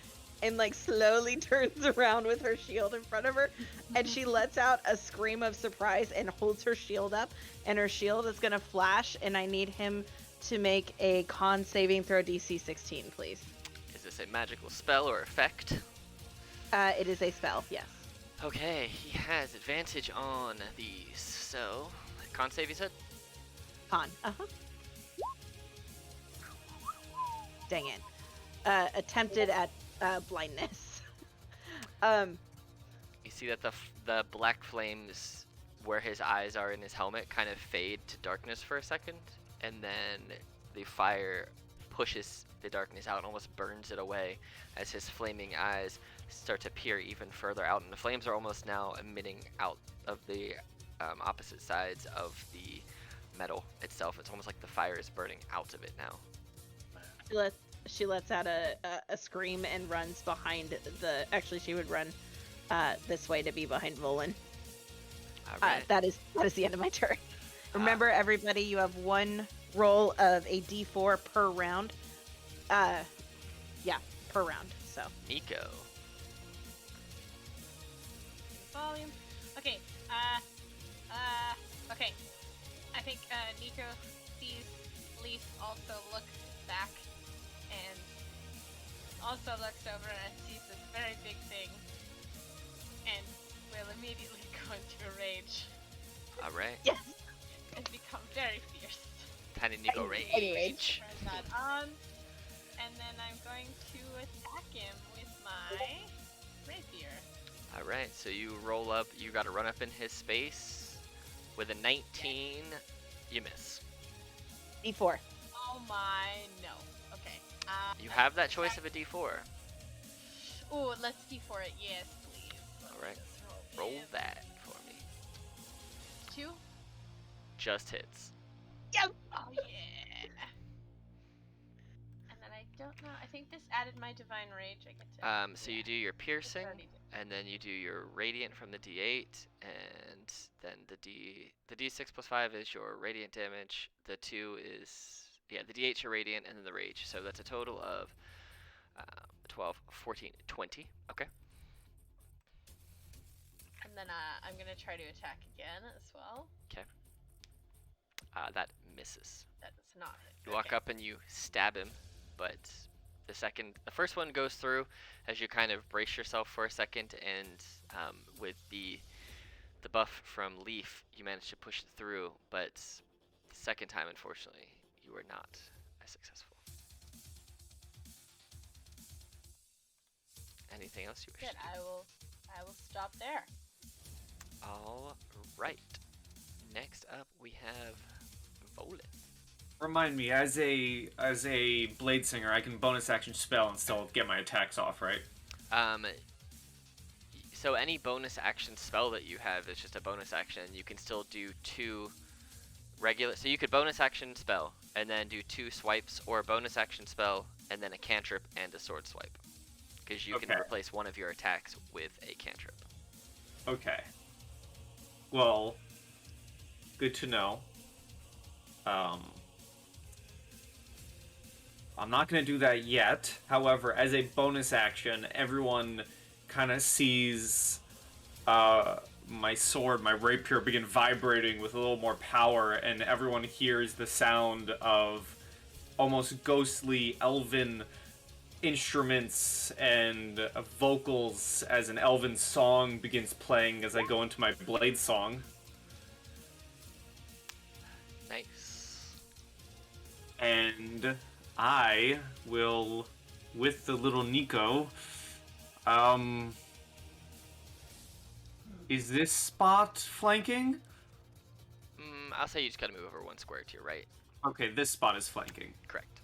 and like slowly turns around with her shield in front of her and she lets out a scream of surprise and holds her shield up and her shield is gonna flash and I need him to make a con saving throw DC 16, please. Is this a magical spell or effect? It is a spell, yes. Okay, he has advantage on these. So, con save, you said? Con. Dang it. Attempted at blindness. You see that the black flames where his eyes are in his helmet kind of fade to darkness for a second, and then the fire pushes the darkness out and almost burns it away as his flaming eyes start to peer even further out, and the flames are almost now emitting out of the opposite sides of the metal itself. It's almost like the fire is burning out of it now. She lets out a scream and runs behind the. Actually, she would run this way to be behind Volan. All right. That is the end of my turn. Remember, everybody, you have one roll of a D4 per round. Yeah, per round. So Nico. Volume. Okay. Okay. I think Nico sees Leaf also look back and also looks over and sees this very big thing and will immediately go into a rage All right. yes. and become very fierce. Tiny Nico rage. Rage. Turn that on, and then I'm going to attack him with my rapier. All right. So you roll up. You got to run up in his space with a 19. You miss. D4. Oh my, no. Okay. You have that choice of a D4. Oh, let's D4 it. Yes, please. All right. Let's Roll it. that for me. 2. Just hits. Yep. Oh yeah. And then I don't know. I think this added my divine rage. I get to. So you do your piercing, already did. and then you do your radiant from the D8, and then the D6 plus 5 is your radiant damage. The 2 is the D8's your radiant, and then the rage. So that's a total of 12, 14, 20. Okay. And then I'm gonna try to attack again as well. That misses. That does not hit. You walk up and you stab him, but the first one goes through as you kind of brace yourself for a second, and with the buff from Leaf, you manage to push it through, but the second time, unfortunately, you were not as successful. Anything else you wish Good. to do? I will stop there. All right. Next up, we have Volan. Remind me, as a blade singer, I can bonus action spell and still get my attacks off, right? So any bonus action spell that you have is just a bonus action. You can still do 2 regular. So you could bonus action spell and then do 2 swipes, or a bonus action spell and then a cantrip and a sword swipe, because you can Okay. replace one of your attacks with a cantrip. Okay. Well, good to know. I'm not going to do that yet. However, as a bonus action, everyone kind of sees my sword, my rapier, begin vibrating with a little more power, and everyone hears the sound of almost ghostly elven instruments and vocals as an elven song begins playing as I go into my blade song. Nice. And I will, with the little Nico, is this spot flanking? I'll say you just gotta move over 1 square to your right. Okay, this spot is flanking. Correct.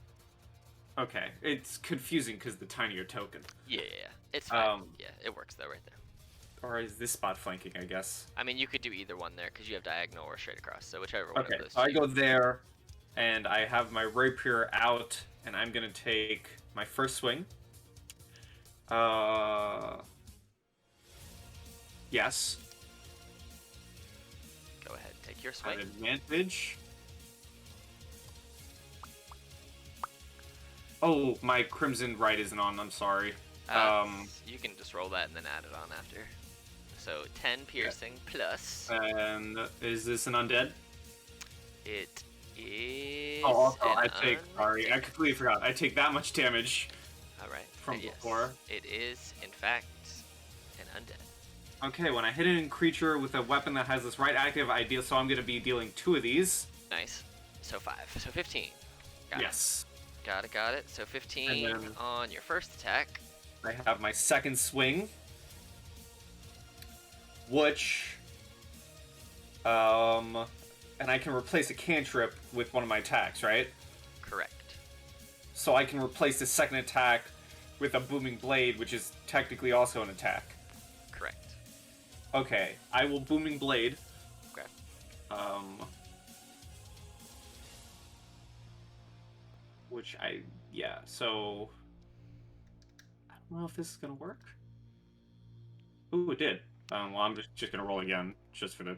Okay, it's confusing because the tinier token. Yeah. It's fine. Yeah, it works though right there. Or is this spot flanking, I guess? I mean, you could do either one there because you have diagonal or straight across. So whichever one Okay, of those. so I go there, and I have my rapier out, and I'm gonna take my first swing. Yes. Go ahead, take your I swing. have advantage. Oh, my Crimson Right isn't on, I'm sorry. You can just roll that and then add it on after. So 10 piercing plus. And is this an undead? It is. Oh, also, an I take, sorry, I undead. completely forgot. I take that much damage. All right. from yes, before. It is, in fact, an undead. Okay, when I hit a creature with a weapon that has this right active idea, so I'm going to be dealing 2 of these. Nice. So 5. So 15. Got Yes. It. Got it. So 15 And then- on your first attack. I have my second swing, which, and I can replace a cantrip with one of my attacks, right? Correct. So I can replace the second attack with a booming blade, which is technically also an attack. Correct. Okay, I will booming blade. Okay. Which so I don't know if this is gonna work. Ooh, it did. Well, I'm just gonna roll again, just for the,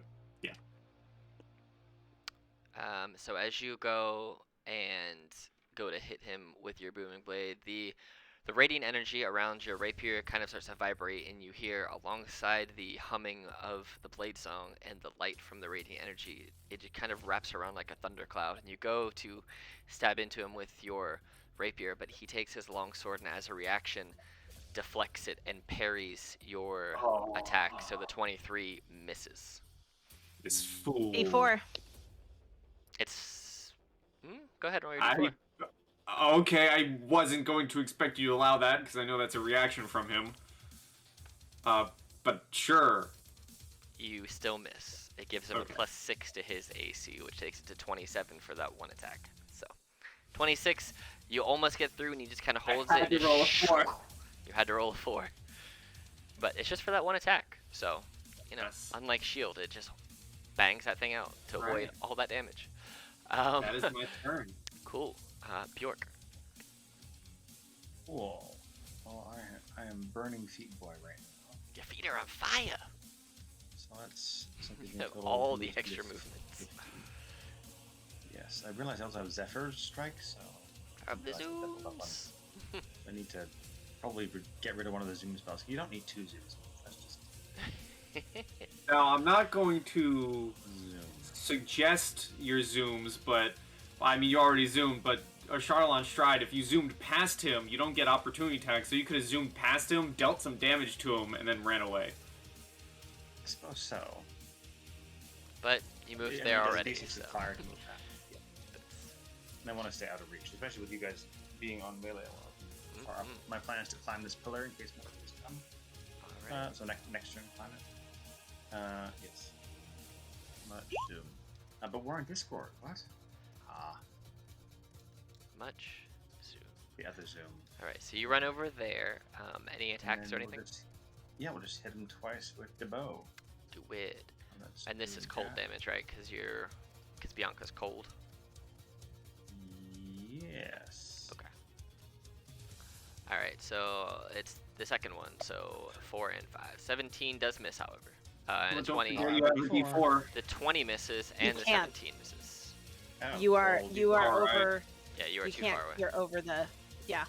So as you go and go to hit him with your booming blade, the radiant energy around your rapier kind of starts to vibrate, and you hear alongside the humming of the blade song and the light from the radiant energy, it just kind of wraps around like a thundercloud, and you go to stab into him with your rapier, but he takes his long sword and as a reaction deflects it and parries your attack, so the 23 misses. this fool. D4. It's go ahead, roll your d4. Okay, I wasn't going to expect you to allow that because I know that's a reaction from him. But sure. You still miss. It gives him Okay. a +6 to his AC, which takes it to 27 for that one attack. So 26, you almost get through, and he just kind of holds I it. had to roll a 4. You had to roll a 4, but it's just for that one attack. So Yes. unlike Shield, it just bangs that thing out to avoid Right. all that damage. That is my turn. Cool. Bjork. Cool. Well, I am burning feet boy right now. Your feet are on fire. So that's something. You have all the extra movements. Yes, I realized I also have Zephyr's Strike, so Of the I realized I leveled up on zooms. it. I need to probably get rid of one of the zoom spells. You don't need 2 zoom spells. That's just Now, I'm not going to zoom. suggest your zooms, but I mean, you already zoomed, but Charlotte Stride, if you zoomed past him, you don't get opportunity attacks, so you could have zoomed past him, dealt some damage to him, and then ran away. I suppose so. But you moved I mean, there it does already, basically so. fire to move back. Yeah. And I want to stay out of reach, especially with you guys being on melee a lot. Mhm. My plan is to climb this pillar in case more enemies come. Alright. So next turn, climb it. Yes. Much zoom. But we're on Discord. What? Much zoom. The other zoom. Alright, so you run over there. Any And attacks or then anything? we'll just hit him twice with the bow. Do it. Let's And this do is cold that. damage, right? Because Bianca's cold. Yes. Okay. Alright, so it's the second one. So 4 and 5. 17 does miss, however. And Well, a don't 20. forget you have a D4. The 20 misses, You and the can't. 17 misses. Oh, You are well, Alright. over. Yeah, you are You too can't. far away. You're over the. Yeah.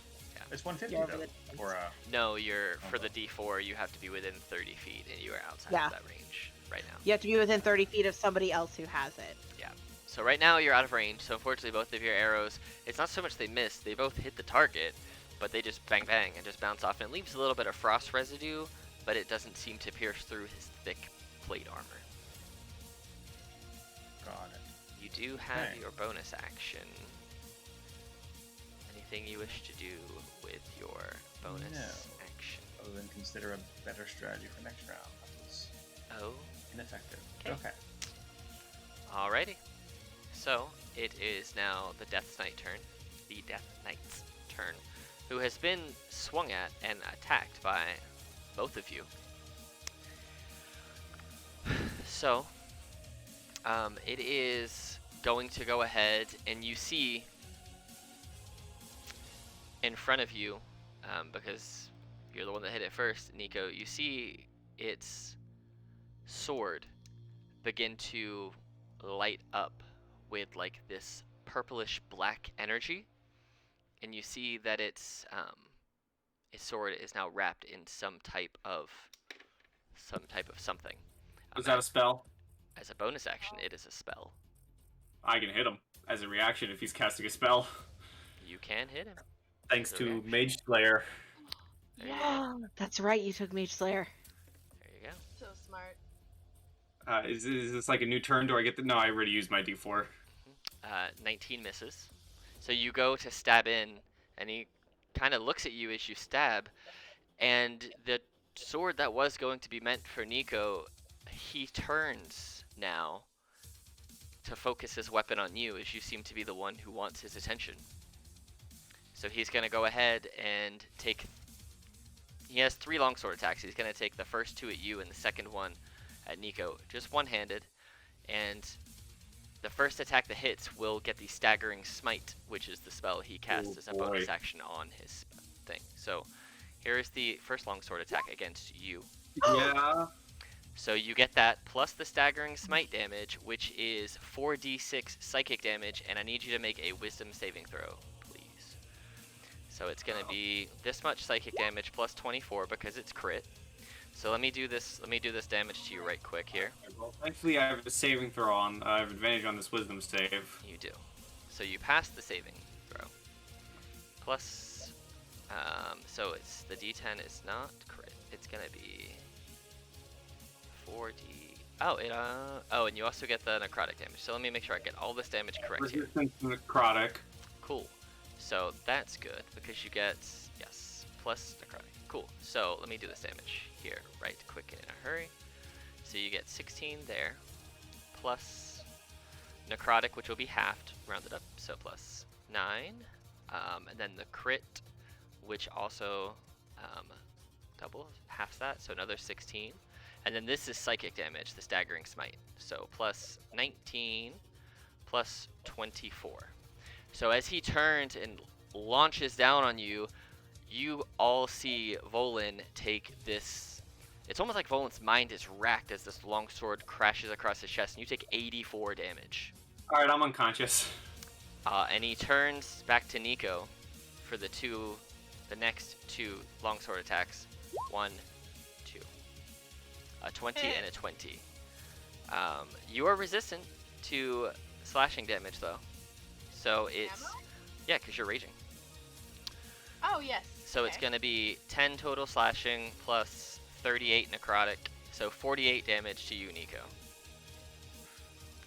It's 150 You're over though. the. Or No, you're for the Okay. D4. You have to be within 30 feet, and you are outside Yeah. of that range right now. You have to be within 30 feet of somebody else who has it. So right now you're out of range. So unfortunately, both of your arrows, it's not so much they miss. They both hit the target, but they just bang bang and just bounce off, and it leaves a little bit of frost residue, but it doesn't seem to pierce through his thick plate armor. got it. You do have Okay. your bonus action. anything you wish to do with your bonus No. action? Other than consider a better strategy for next round. That was Oh, ineffective. Okay. Okay. alrighty. So it is now the Death Knight turn. The Death Knight's turn, who has been swung at and attacked by both of you. So, it is going to go ahead, and you see in front of you, because you're the one that hit it first, Nico, you see its sword begin to light up with like this purplish black energy, and you see that its sword is now wrapped in some type of something. Was that a spell? As a bonus action, it is a spell. I can hit him as a reaction if he's casting a spell. You can hit him. Thanks As a to reaction. Mage Slayer. There you go. That's right. You took Mage Slayer. There you go. So smart. Is this like a new turn? Do I get the? No, I already used my D4. 19 misses. So you go to stab in, and he kind of looks at you as you stab, and the sword that was going to be meant for Nico, he turns now to focus his weapon on you, as you seem to be the one who wants his attention. So he's going to go ahead and take... He has 3 longsword attacks. He's going to take the first 2 at you and the second one at Nico, just one-handed, and the first attack that hits will get the Staggering Smite, which is the spell he casts as a bonus action on his thing. So here is the first longsword attack against you. Yeah. So you get that plus the Staggering Smite damage, which is 4d6 psychic damage, and I need you to make a Wisdom saving throw, please. So it's going to be this much psychic damage plus 24 because it's crit. So let me do this damage to you right quick here. Well, thankfully I have a saving throw on. I have advantage on this Wisdom save. You do. So you pass the saving throw. Plus, so it's the D10 is not crit. It's gonna be 4D. Oh, oh, and you also get the necrotic damage. So let me make sure I get all this damage correct here. Resistance to necrotic. Cool. So that's good because you get plus necrotic. Cool. So let me do this damage here, right quick and in a hurry. So you get 16 there, plus necrotic, which will be halved, rounded up, so plus 9, and then the crit, which also doubles, halves that, so another 16, and then this is psychic damage, the Staggering Smite, so plus 19, plus 24. So as he turns and launches down on you, you all see Volin take this. It's almost like Volin's mind is racked as this longsword crashes across his chest, and you take 84 damage. Alright, I'm unconscious. And he turns back to Nico for the next 2 longsword attacks. 1, 2. A 20 and a 20. You are resistant to slashing damage, though. So it's... Am I? Yeah, because you're raging. Oh, yes. So it's going to be 10 total slashing plus 38 necrotic, so 48 damage to you, Nico.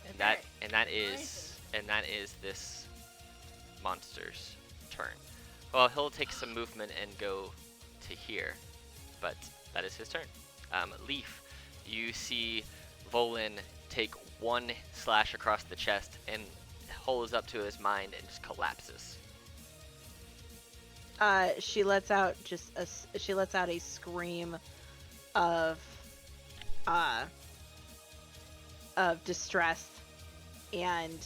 And that is this monster's turn. Well, he'll take some movement and go to here, but that is his turn. Leaf, you see Volin take 1 slash across the chest and holds up to his mind and just collapses. She lets out a scream of distress, and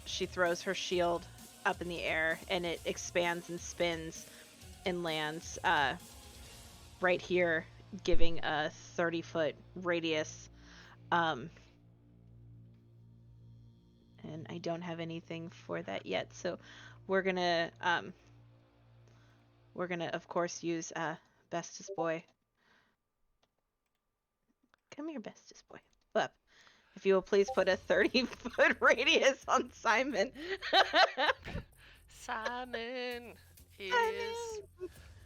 she throws her shield up in the air, and it expands and spins and lands right here, giving a 30-foot radius. And I don't have anything for that yet, so we're gonna of course use Bestest Boy. Come here, Bestest Boy. Up. If you will please put a 30-foot radius on Simon. Simon is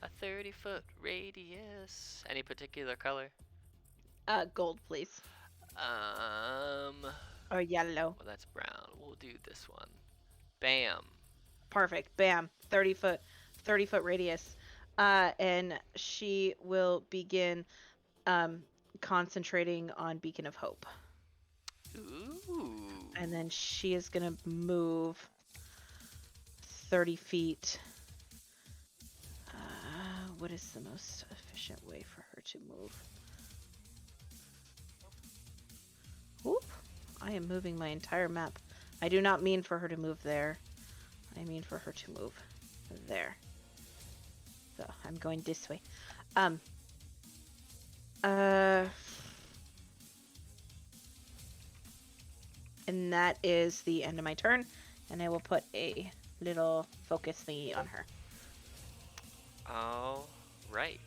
a 30-foot radius. Any particular color? Gold, please. Well, Or yellow. that's brown. We'll do this one. Bam. Perfect. Bam. 30 foot radius. And she will begin concentrating on Beacon of Hope. Ooh. And then she is going to move 30 feet. What is the most efficient way for her to move? Whoop. I am moving my entire map. I do not mean for her to move there. I mean for her to move there. So I'm going this way. And that is the end of my turn. And I will put a little focus thingy on her. All right.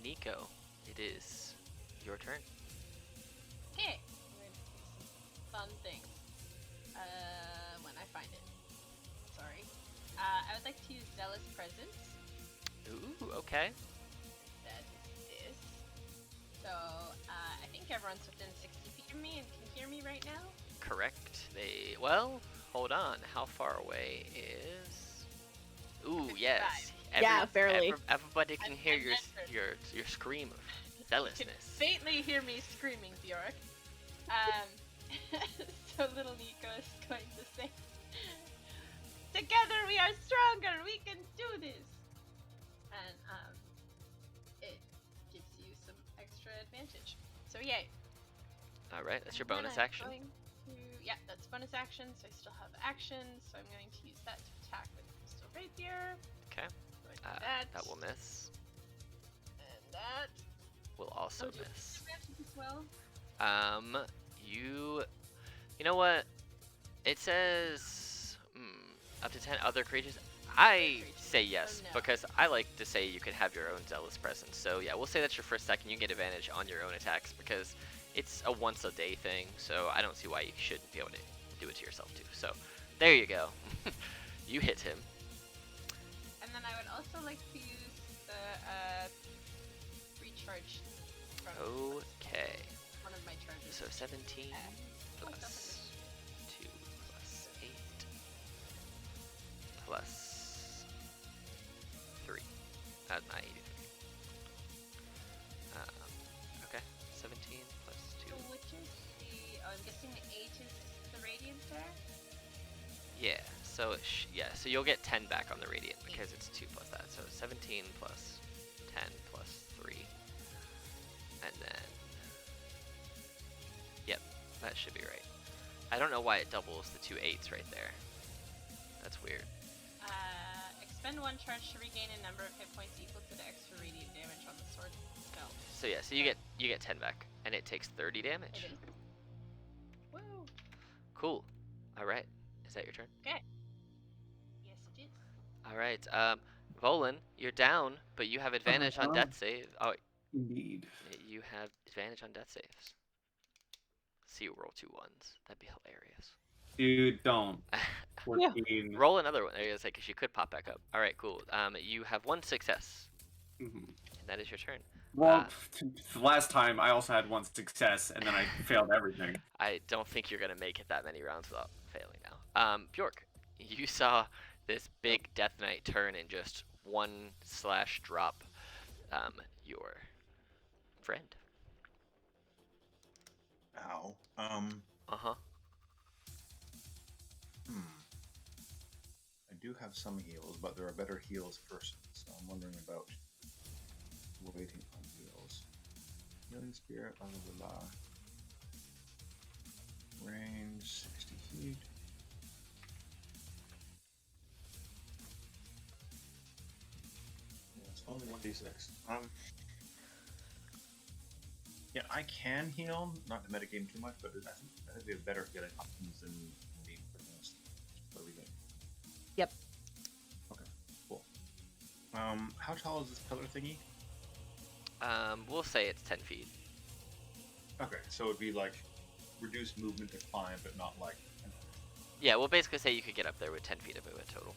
Nico, it is your turn. Okay. I'm going to do some fun things. When I find it. Sorry. I would like to use Zealous Presence. Ooh, okay. That is this. So, I think everyone's within 60 feet of me and can hear me right now. Correct. Well, hold on. How far away is? Ooh, 55. yes. Yeah, barely. Everybody can hear I'm your scream of You can zealousness. faintly hear me screaming, Bjork. So little Nico is going to say, "Together we are stronger. We can do this." And it gives you some extra advantage. So yay. All right, that's your And then bonus I'm action. Yeah, that's bonus action. So I still have actions. So I'm going to use that to attack with Crystal Rapier. Okay. So I do That will miss. And that. Will also do miss. advantage as well. You know what? It says up to 10 other creatures. I say yes, no. because I like to say you can have your own zealous presence. So yeah, we'll say that's your first second. You get advantage on your own attacks because it's a once a day thing. So I don't see why you shouldn't be able to do it to yourself too. So there you go. You hit him. And then I would also like to use the recharge from Okay. one of my charges. So 17 Oh, plus 2 plus 8 plus 3. Not 83. Okay, 17 plus 2. So which is the? Oh, I'm guessing the 8 is the radiant there. Yeah, so so you'll get 10 back on the radiant because it's 2 plus that. So 17 plus 10 plus 3. And then yep, that should be right. I don't know why it doubles the 2 8s right there. That's weird. Expend 1 charge to regain a number of hit points equal to the extra radiant damage on the sword spell. So yeah, so you get 10 back and it takes 30 damage. It is. Woo! Cool. All right. Is that your turn? Okay. Yes, it is. All right. Volan, you're down, but you have advantage on death save. Oh, Indeed. you have advantage on death saves. So you roll 2 1s. That'd be hilarious. Dude, don't. Yeah. 14. Roll another one. It's like she could pop back up. All right, cool. You have 1 success, Mhm. and that is your turn. Well, the last time I also had 1 success, and then I failed everything. I don't think you're gonna make it that many rounds without failing now. Bjork, you saw this big Death Knight turn and just 1/drop your friend. Ow. Uh-huh. I do have some heals, but there are better heals first, so I'm wondering about waiting on heals. Healing Spirit, blah blah blah. Range 60 feet. Yeah, it's only 1d6. Yeah, I can heal, not to metagame too much, but I think we have better healing options than me, for honest. What do we think? Yep. Okay, cool. How tall is this pillar thingy? We'll say it's 10 feet. Okay, so it'd be like reduced movement to climb, but not like. Yeah, we'll basically say you could get up there with 10 feet of movement total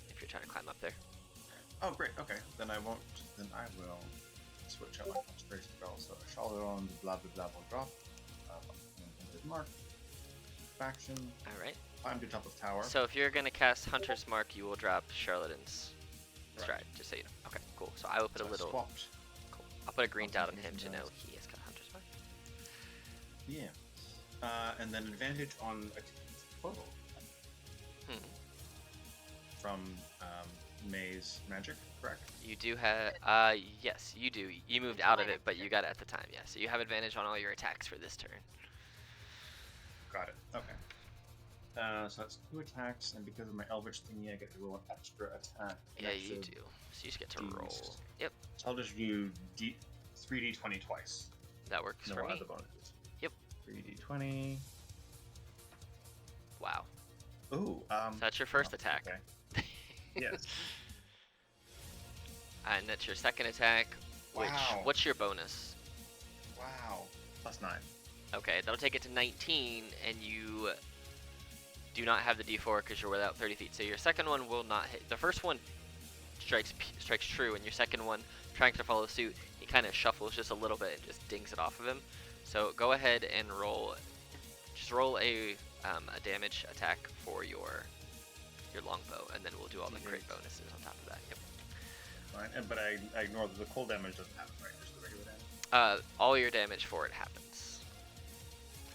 if you're trying to climb up there. Oh, great. Okay, then I won't. Then I will switch out my concentration spell. So Shalom, blah blah blah will drop. Mark. faction. All right. Climb to top of tower. So if you're gonna cast Hunter's Mark, you will drop Charlatan's Right. Stride. Just so you know. Okay, cool. So I will put So a I little. swapped. Cool. I'll put a green dot on him to Concentration know dice. he has got Hunter's Mark. Yeah. And then advantage on a photo Hmm. from May's magic, correct? You do have. Yes, you do. You moved out of it, but you got it at the time. Yeah. So you have advantage on all your attacks for this turn. Got it. Okay. So that's 2 attacks, and because of my Eldritch thingy, I get to roll an extra attack. an Yeah, you extra do. So you just get to d6. roll. Yep. So I'll just do 3d20 twice. That works No for me. other bonuses. Yep. 3d20. Wow. Ooh. So that's your first attack. Okay. Yes. And that's your second attack. Which Wow. what's your bonus? Wow. +9. Okay, that'll take it to 19, and you do not have the D4 because you're without 30 feet. So your second one will not hit. The first one strikes true, and your second one, trying to follow suit, he kind of shuffles just a little bit and just dings it off of him. So go ahead and roll. Just roll a damage attack for your longbow, and then we'll do all the crit bonuses on top of that. Yep. Fine. But I ignore that the cold damage doesn't happen, right? Just the regular damage. All your damage for it happens.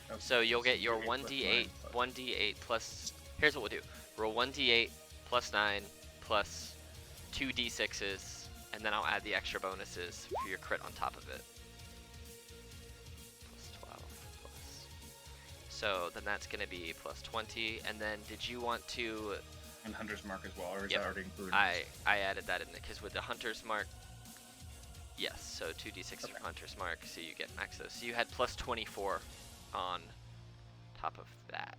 Okay. So you'll get your 3d8 1d8, plus 1d8 plus. Here's what we'll do: roll 1d8 plus 9 plus 2d6s, and then I'll add the extra bonuses for your crit on top of it. Plus 12 plus. So then that's going to be plus 20, and then did you want to? And Hunter's Mark as well, or is Yep. that already included? I added that in because with the Hunter's Mark. Yes, so 2d6 Okay. for Hunter's Mark, so you get max those. So you had plus 24 on top of that,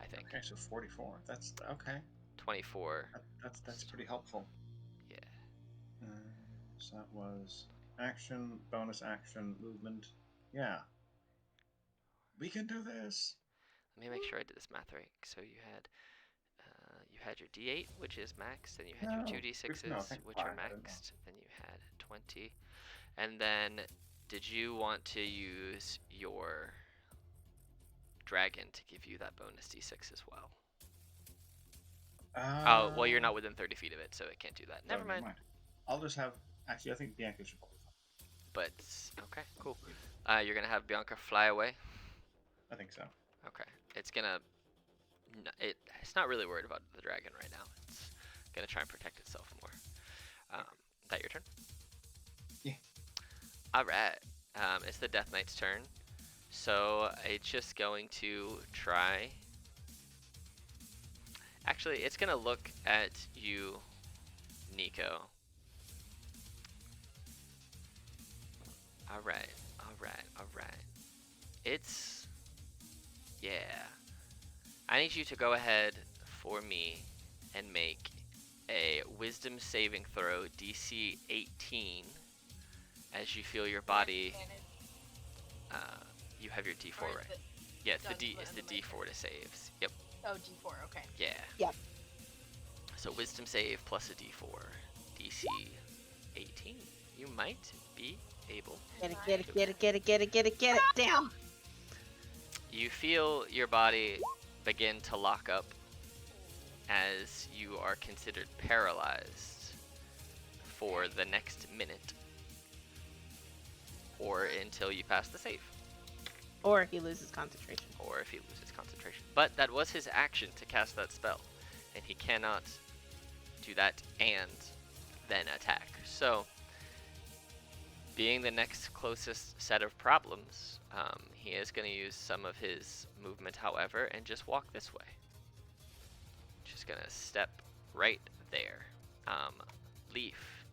I think. Okay, so 44. That's okay. 24. That's pretty helpful. Yeah. So that was action, bonus action, movement. Yeah. We can do this. Let me make sure I did this math right. So you had your D8, which is maxed, then you had your No, 2d6s, no, I think which are 5, I don't know. maxed, then you had 20, and then did you want to use your dragon to give you that bonus d6 as well? Oh, well, you're not within 30 feet of it, so it can't do that. Never mind. I'll just have. Actually, I think Bianca should probably fine. But okay, cool. You're gonna have Bianca fly away. I think so. Okay, it's gonna. It's not really worried about the dragon right now. It's gonna try and protect itself more. Is that your turn? Yeah. All right. It's the Death Knight's turn. So it's just going to try. Actually, it's gonna look at you, Nico. All right. It's. Yeah. I need you to go ahead for me and make a wisdom saving throw DC 18 as you feel your body. You have your D4 Or is right? it Yeah, it's the done It's the for the D4 to saves. Yep. Oh, D4, okay. Yeah. Yep. So wisdom save plus a D4. DC 18. You might be able. Get it. Down. You feel your body begin to lock up as you are considered paralyzed for the next minute or until you pass the save, Or he loses concentration. or if he loses concentration. But that was his action to cast that spell, and he cannot do that and then attack. So, being the next closest set of problems, he is going to use some of his movement, however, and just walk this way. Just going to step right there. Leaf,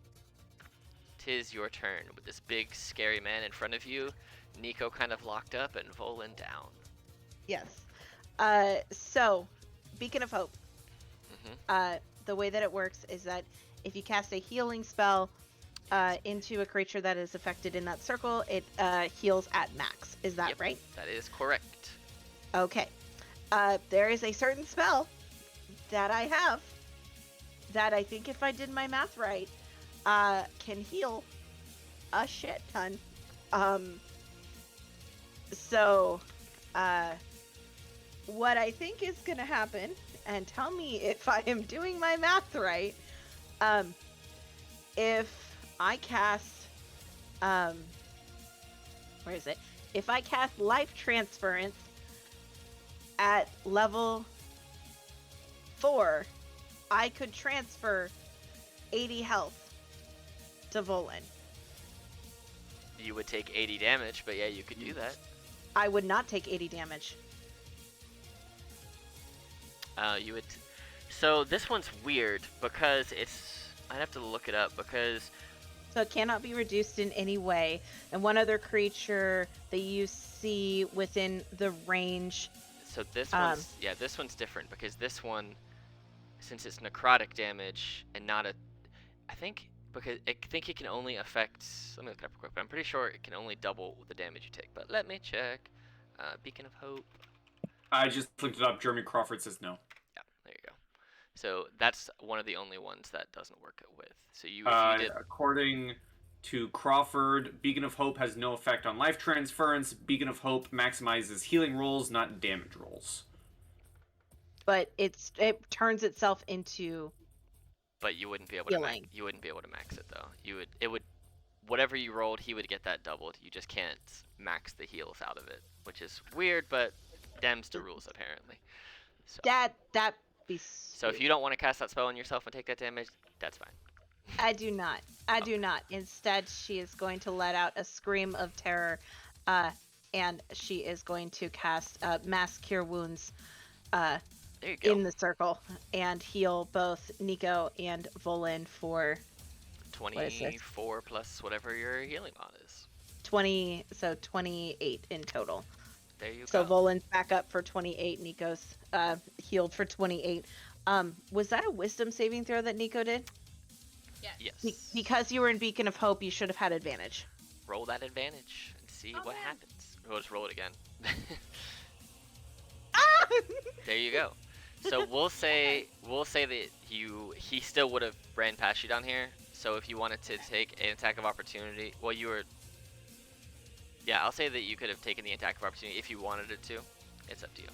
'tis your turn with this big, scary man in front of you. Nico kind of locked up and Volan down. Yes. So, Beacon of Hope. The way that it works is that if you cast a healing spell into a creature that is affected in that circle, it heals at max. Is that Yep, right? That is correct. Okay. There is a certain spell that I have that I think, if I did my math right, can heal a shit ton. So, what I think is going to happen, and tell me if I am doing my math right, if I cast, where is it? If I cast Life Transference at level 4, I could transfer 80 health to Volan. You would take 80 damage, but yeah, you could do that. I would not take 80 damage. You would. So this one's weird because it's. I'd have to look it up because. So it cannot be reduced in any way. And one other creature that you see within the range. So this one's this one's different because this one, since it's necrotic damage and not a, I think it can only affect. Let me look it up real quick, but I'm pretty sure it can only double the damage you take. But let me check. Beacon of Hope. I just looked it up. Jeremy Crawford says no. Yeah, there you go. So that's one of the only ones that doesn't work with. So if you did. According to Crawford, Beacon of Hope has no effect on life transference. Beacon of Hope maximizes healing rolls, not damage rolls. But it turns itself into. But you wouldn't be able healing. to. You wouldn't be able to max it though. It would. Whatever you rolled, he would get that doubled. You just can't max the heals out of it, which is weird, but dems to rules apparently. So. That be. So if you don't want to cast that spell on yourself and take that damage, that's fine. I do not. I do not. Instead, she is going to let out a scream of terror, and she is going to cast Mass Cure Wounds there you go. in the circle and heal both Nico and Volan for 24 plus whatever your healing mod is. 28 in total. There you So go. Volan's back up for 28. Nico's healed for 28. Was that a wisdom saving throw that Nico did? Yes. Because you were in Beacon of Hope, you should have had advantage. Roll that advantage and see what happens. We'll just roll it again. There you go. So we'll say that he still would have ran past you down here. So if you wanted to take an attack of opportunity, well, you were. Yeah, I'll say that you could have taken the attack of opportunity if you wanted it to. It's up to you.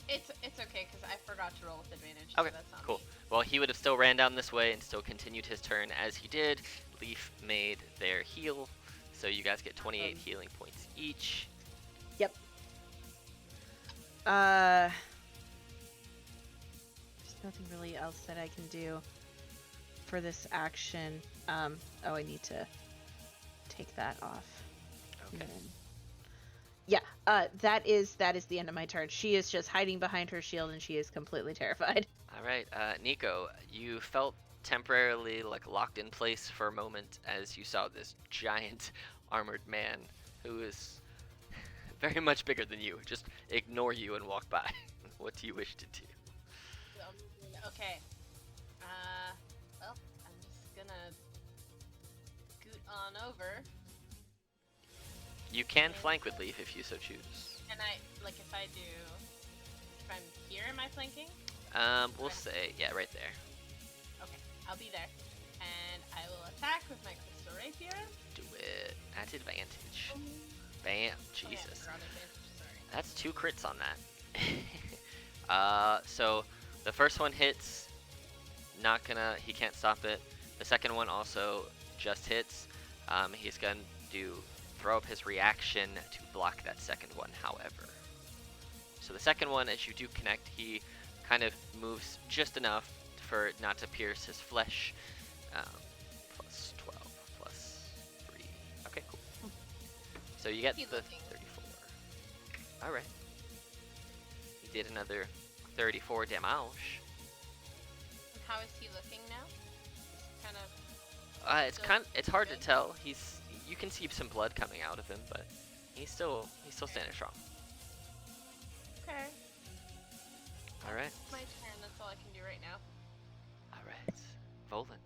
It's okay because I forgot to roll with advantage. Okay, so that's not cool. me. Well, he would have still ran down this way and still continued his turn as he did. Leaf made their heal, so you guys get 28 healing points each. Yep. There's nothing really else that I can do for this action. Oh, I need to take that off. Okay. Yeah, that is the end of my turn. She is just hiding behind her shield and she is completely terrified. All right, Nico, you felt temporarily like locked in place for a moment as you saw this giant armored man who is very much bigger than you just ignore you and walk by. What do you wish to do? Okay. Well, I'm just gonna scoot on over. You can flank with Leaf if you so choose. And if I'm here, am I flanking? We'll say, yeah, right there. Okay, I'll be there. And I will attack with my Crystal Rapier. Do it at advantage. Bam, Jesus. Oh, yeah, we're on advantage, sorry. That's 2 crits on that. So the first one hits, he can't stop it. The second one also just hits. He's gonna throw up his reaction to block that second one, however. So the second one, as you do connect, he kind of moves just enough for it not to pierce his flesh. Plus 12, plus 3. Okay, cool. So you get He's the looking. 34. Alright. He did another 34 damage. And how is he looking now? Kind of. It's hard to tell. You can see some blood coming out of him, but he's still standing strong. Okay. All right. It's my turn. That's all I can do right now. All right. Volan.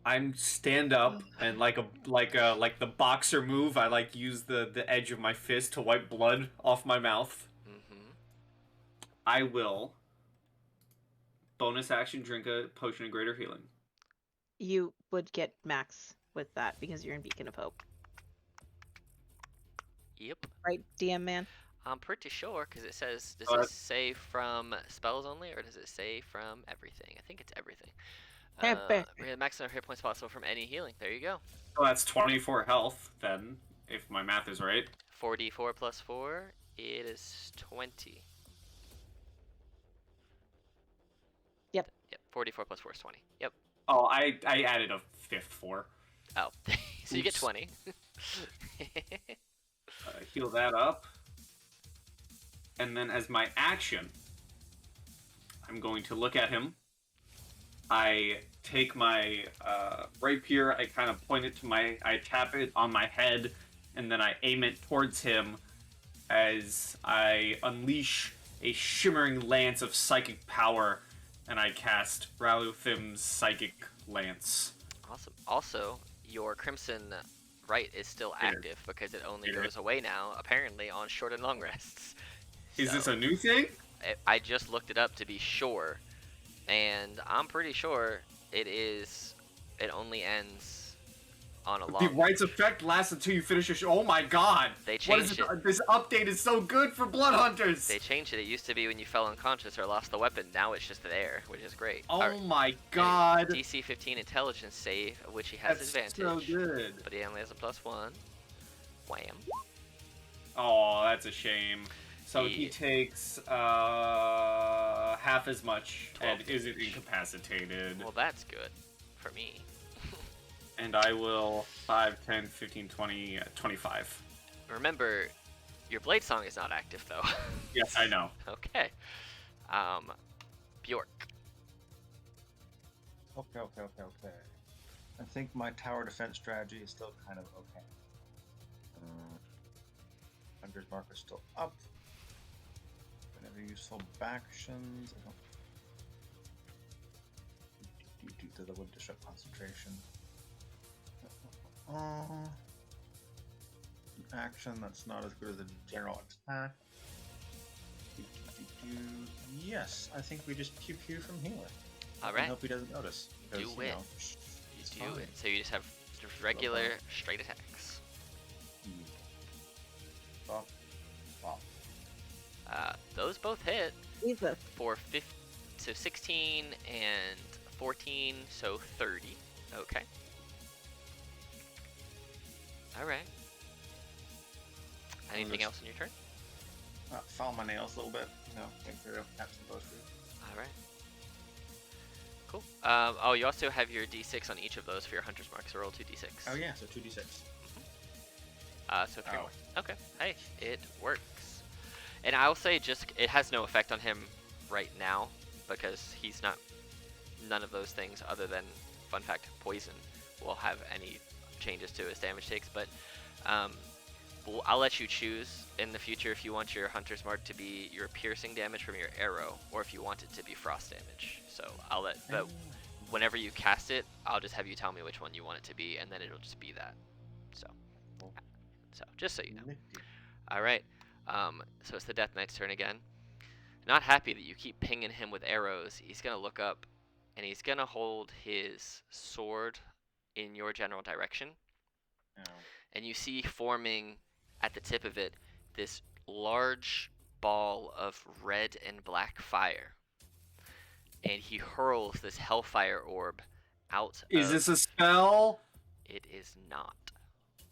I'm stand up and like the boxer move. I use the edge of my fist to wipe blood off my mouth. Mm-hmm. I will bonus action drink a potion of greater healing. You would get max with that because you're in Beacon of Hope. Yep. Right, DM man? I'm pretty sure because it says, does Uh, it say from spells only or does it say from everything? I think it's everything. Everything. We have maximum hit points possible from any healing. There you go. So that's 24 health then, if my math is right. 4d4 plus 4, it is 20. Yep. Yep, 4d4 plus 4 is 20. Yep. Oh, I added a fifth 4. Oh, so you get Oops. 20. Heal that up. And then as my action, I'm going to look at him. I take my rapier, I kind of point it to I tap it on my head, and then I aim it towards him as I unleash a shimmering lance of psychic power, and I cast Raluthim's Psychic Lance. Awesome. Also, your Crimson Right is still active because it only goes away now, apparently, on short and long rests. Is So, this a new thing? I just looked it up to be sure, and I'm pretty sure it only ends on a long The right's effect lasts until you finish your oh my god! They What is changed it? it. This update is so good for Blood Hunters! They changed it. It used to be when you fell unconscious or lost the weapon. Now it's just there, which is great. Oh Alright. my god! DC 15 intelligence save, of which he has That's advantage. so good. But he only has a +1. Wham. Oh, that's a shame. So he He- takes half as much 12 and isn't incapacitated. Well, that's good for me. And I will 5, 10, 15, 20, 25. Remember, your blade song is not active though. Yes, I know. Okay. Bjork. Okay. I think my tower defense strategy is still kind of okay. Hunter's Mark is still up. Whenever useful actions. That would disrupt concentration. Action that's not as good as a general attack. Yes, I think we just pew pew from here. I Alright. hope he doesn't notice. Do because, it. You know, You it's do fine. it. So you just have regular straight attacks. Bop, bop. Those both hit Jesus. for 16 and 14, so 30. Okay. Alright. Anything else on your turn? File my nails a little bit, you know, make sure I don't have some close Alright. Cool. Oh, you also have your d6 on each of those for your hunter's mark, so roll 2d6. Oh yeah, so 2d6. So 3 more. Okay. Hey, it works. And I'll say it has no effect on him right now because he's not. None of those things, other than fun fact, poison, will have any changes to his damage takes. But I'll let you choose in the future if you want your hunter's mark to be your piercing damage from your arrow, or if you want it to be frost damage. So I'll let. But whenever you cast it, I'll just have you tell me which one you want it to be, and then it'll just be that. So just so you know. All right. So it's the Death Knight's turn again. Not happy that you keep pinging him with arrows. He's gonna look up, and he's gonna hold his sword in your general direction. And you see forming at the tip of it this large ball of red and black fire. And he hurls this hellfire orb out. Is this a spell? It is not.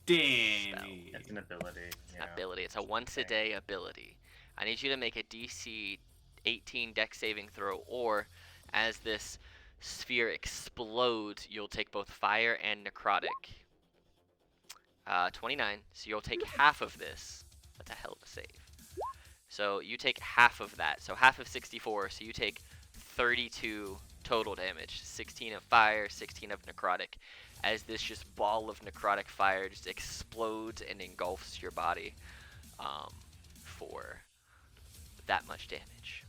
Danny. It's an ability. It's an ability. It's a once a day ability. I need you to make a DC 18 dex saving throw, or as this sphere explodes, you'll take both fire and necrotic. 29, so you'll take half of this. That's a hell of a save. So you take half of that, so half of 64, so you take 32 total damage. 16 of fire, 16 of necrotic, as this just ball of necrotic fire just explodes and engulfs your body for that much damage.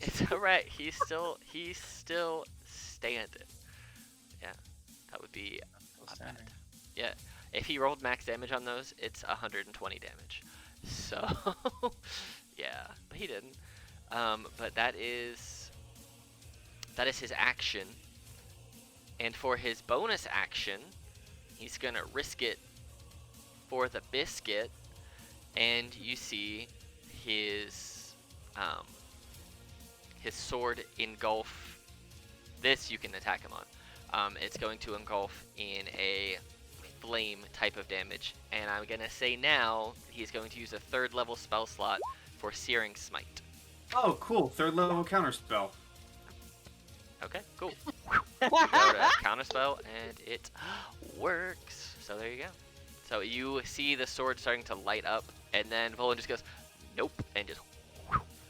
It's alright. He's still standing. Yeah, that would be not bad. Yeah, if he rolled max damage on those, it's 120 damage. So yeah, but he didn't. But that is his action. And for his bonus action, he's gonna risk it for the biscuit and you see his sword engulf. This you can attack him on. It's going to engulf in a flame type of damage, and I'm gonna say now he's going to use a 3rd level spell slot for Searing Smite. Oh, cool. 3rd level counterspell. Okay, cool. You go to counterspell, and it works. So there you go. So you see the sword starting to light up, and then Volan just goes, nope, and just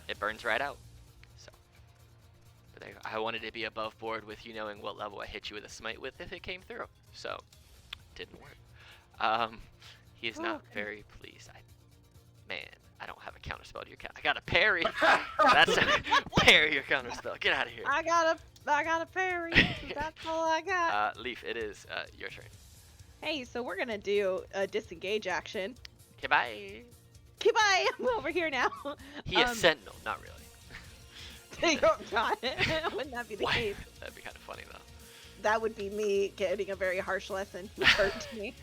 it burns right out. So but there you go. I wanted to be above board with you knowing what level I hit you with a smite with if it came through. So didn't work. He is not very pleased. I don't have a counterspell to your I got a parry. That's a parry your counterspell. Get out of here. I got a parry. That's all I got. Leaf, it is your turn. Hey, so we're gonna do a disengage action. Okay, bye. Okay, bye. I'm over here now. He is Sentinel, not really. Oh God, wouldn't that be the What? case? That'd be kind of funny though. That would be me getting a very harsh lesson referred to me.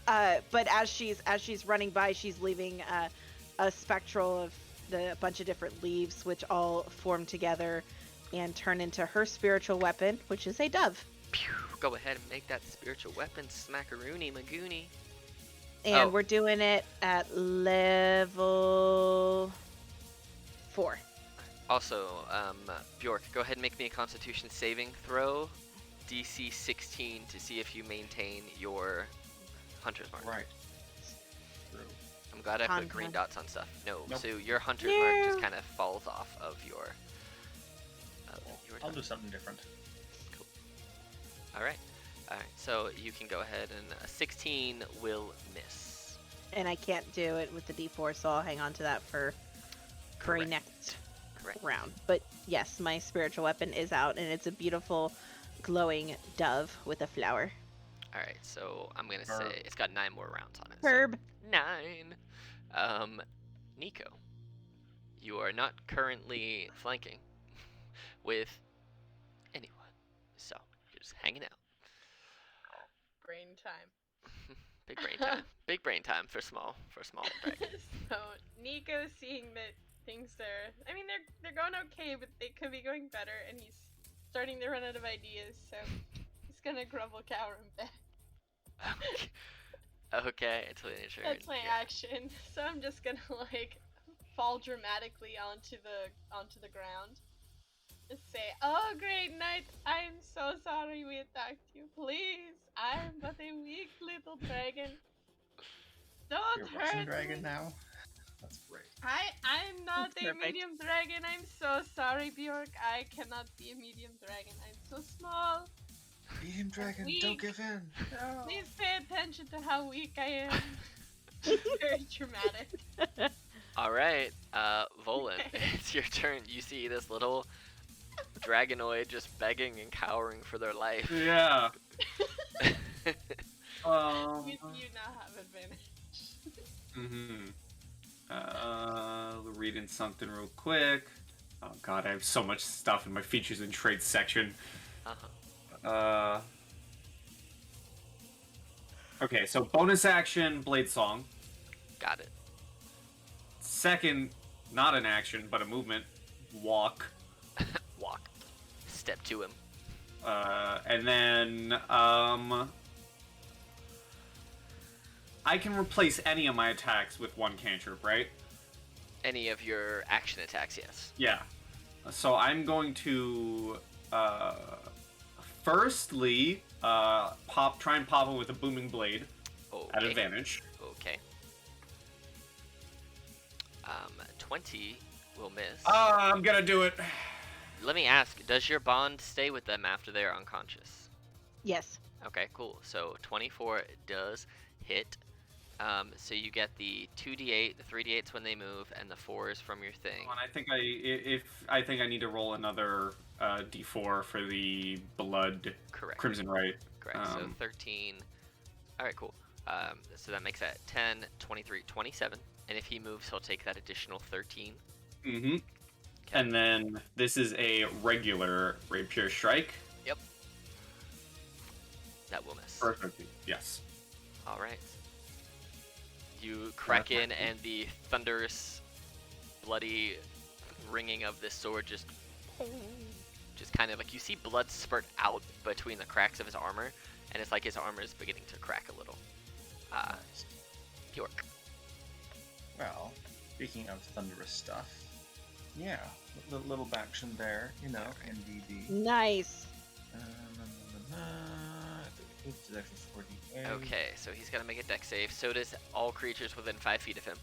But as she's running by, she's leaving a spectral of a bunch of different leaves, which all form together and turn into her spiritual weapon, which is a dove. Pew, go ahead and make that spiritual weapon smackaroony magoony. And we're doing it at level 4. Also, Bjork, go ahead and make me a Constitution saving throw, DC 16, to see if you maintain your Hunter's Mark. Right. True. I'm glad I put green Content. dots on stuff. No, Nope. so your Hunter's Mark just kind of falls off of your. I'll do something different. All right. So you can go ahead and 16 will miss. And I can't do it with the D4, so I'll hang on to that for a Correct. next Correct. round. But yes, my spiritual weapon is out, and it's a beautiful glowing dove with a flower. All right. So I'm gonna Herb. say it's got 9 more rounds on it. so Herb. 9. Nico, you are not currently flanking with anyone, so you're just hanging out. Brain time. Big brain time. Big brain time for small dragon. So Nico, seeing that things are, I mean, they're going okay, but they could be going better, and he's starting to run out of ideas. So he's gonna grumble, cower, and back. Okay, until the nature. That's my action. So I'm just gonna like fall dramatically onto the ground. And say, "Oh, great knight! I'm so sorry we attacked you. Please, I'm but a weak little dragon. Don't You're a hurt Russian dragon me. now? That's great. I'm not a Perfect. medium dragon. I'm so sorry, Bjork. I cannot be a medium dragon. I'm so small. Medium dragon, weak. don't give in. No. Please pay attention to how weak I am." Very dramatic. All right, Volan, it's your turn. You see this little dragonoid just begging and cowering for their life. Yeah. You now have advantage. Reading something real quick. Oh god, I have so much stuff in my features and traits section. Okay, so bonus action, Blade Song. Got it. Second, not an action, but a movement, Walk. Walk. Step to him. And then, I can replace any of my attacks with one cantrip, right? Any of your action attacks, yes. Yeah. So I'm going to, firstly, try and pop him with a booming blade Okay. at advantage. Okay. 20 will miss. I'm gonna do it. Let me ask, does your bond stay with them after they're unconscious? Yes. Okay, cool. So 24 does hit. So you get the 2d8, the 3d8s when they move, and the 4s from your thing. And I think I need to roll another d4 for the blood. Correct. Crimson Right. Correct. So 13. All right, cool. So that makes that 10, 23, 27. And if he moves, he'll take that additional 13. Mm-hmm. Okay. And then this is a regular rapier strike. Yep. That will miss. Perfect. Yes. All right. You crack Okay. in, and the thunderous, bloody ringing of this sword just kind of like you see blood spurt out between the cracks of his armor, and it's like his armor is beginning to crack a little. Nice. York. Well, speaking of thunderous stuff, yeah, little action there, you know, NDD. Nice. It's actually 48. Okay, so he's got to make a dex save. So does all creatures within 5 feet of him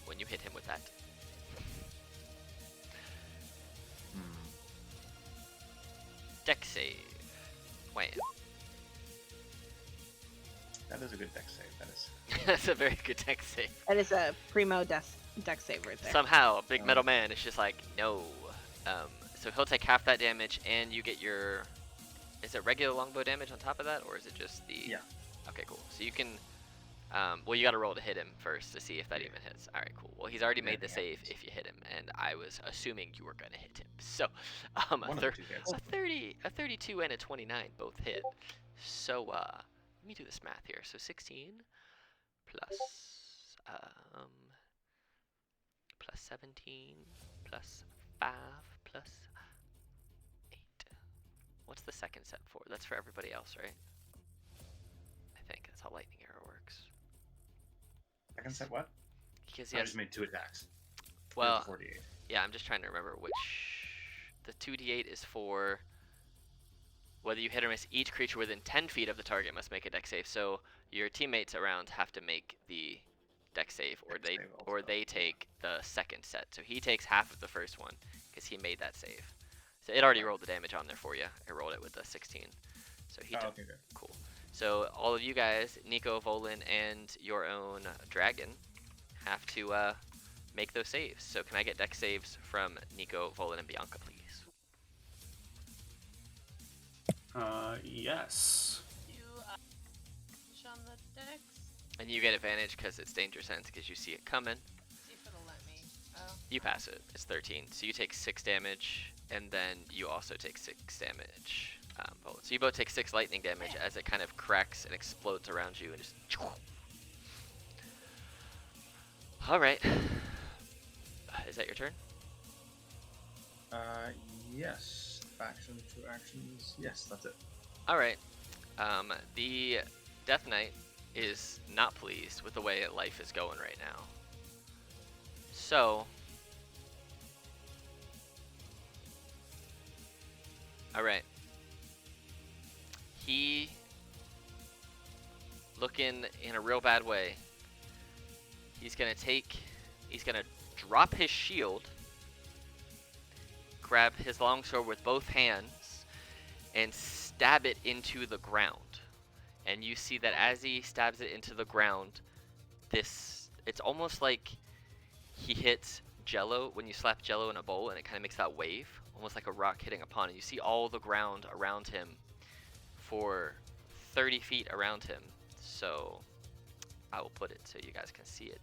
when you hit him with that. Dex save. Wait. That is a good dex save. That is. That's a very good dex save. That is a primo deck save right there. Somehow, Big Metal Man is just like, no. So he'll take half that damage, and you get your... Is it regular longbow damage on top of that, or is it just the... Yeah. Okay, cool. So you can... well, you got to roll to hit him first to see if that even hits. All right, cool. Well, he's already made the save if you hit him, and I was assuming you were going to hit him. So, One of the two hits. a 32 and a 29 both hit. So, let me do this math here. So 16 plus 17 plus 5 plus 8. What's the second set for? That's for everybody else, right? I think that's how lightning arrow works. Second set what? Because I yes, just made 2 attacks. well, 48. yeah, I'm just trying to remember which. The 2d8 is for whether you hit or miss. Each creature within 10 feet of the target must make a dex save. So your teammates around have to make the dex save, or Dex save or also, they yeah. take the second set. So he takes half of the first one because he made that save. So it already rolled the damage on there for you. I rolled it with a 16. So he took. Okay, good. Cool. So all of you guys, Nico, Volin, and your own dragon, have to make those saves. So can I get dex saves from Nico, Volin, and Bianca, please? Yes. You on the dex. And you get advantage because it's danger sense because you see it coming. See if it'll let me. Oh. You pass it. It's 13. So you take 6 damage, and then you also take 6 damage. Volin. So you both take 6 lightning damage as it kind of cracks and explodes around you and just. All right. Is that your turn? Yes. Action, 2 actions. Yes, that's it. All right. The Death Knight is not pleased with the way life is going right now. So, all right. He looking in a real bad way. He's gonna drop his shield, grab his longsword with both hands, and stab it into the ground. And you see that as he stabs it into the ground, it's almost like he hits jello when you slap jello in a bowl and it kind of makes that wave, almost like a rock hitting a pond. And you see all the ground around him for 30 feet around him. So I will put it so you guys can see it.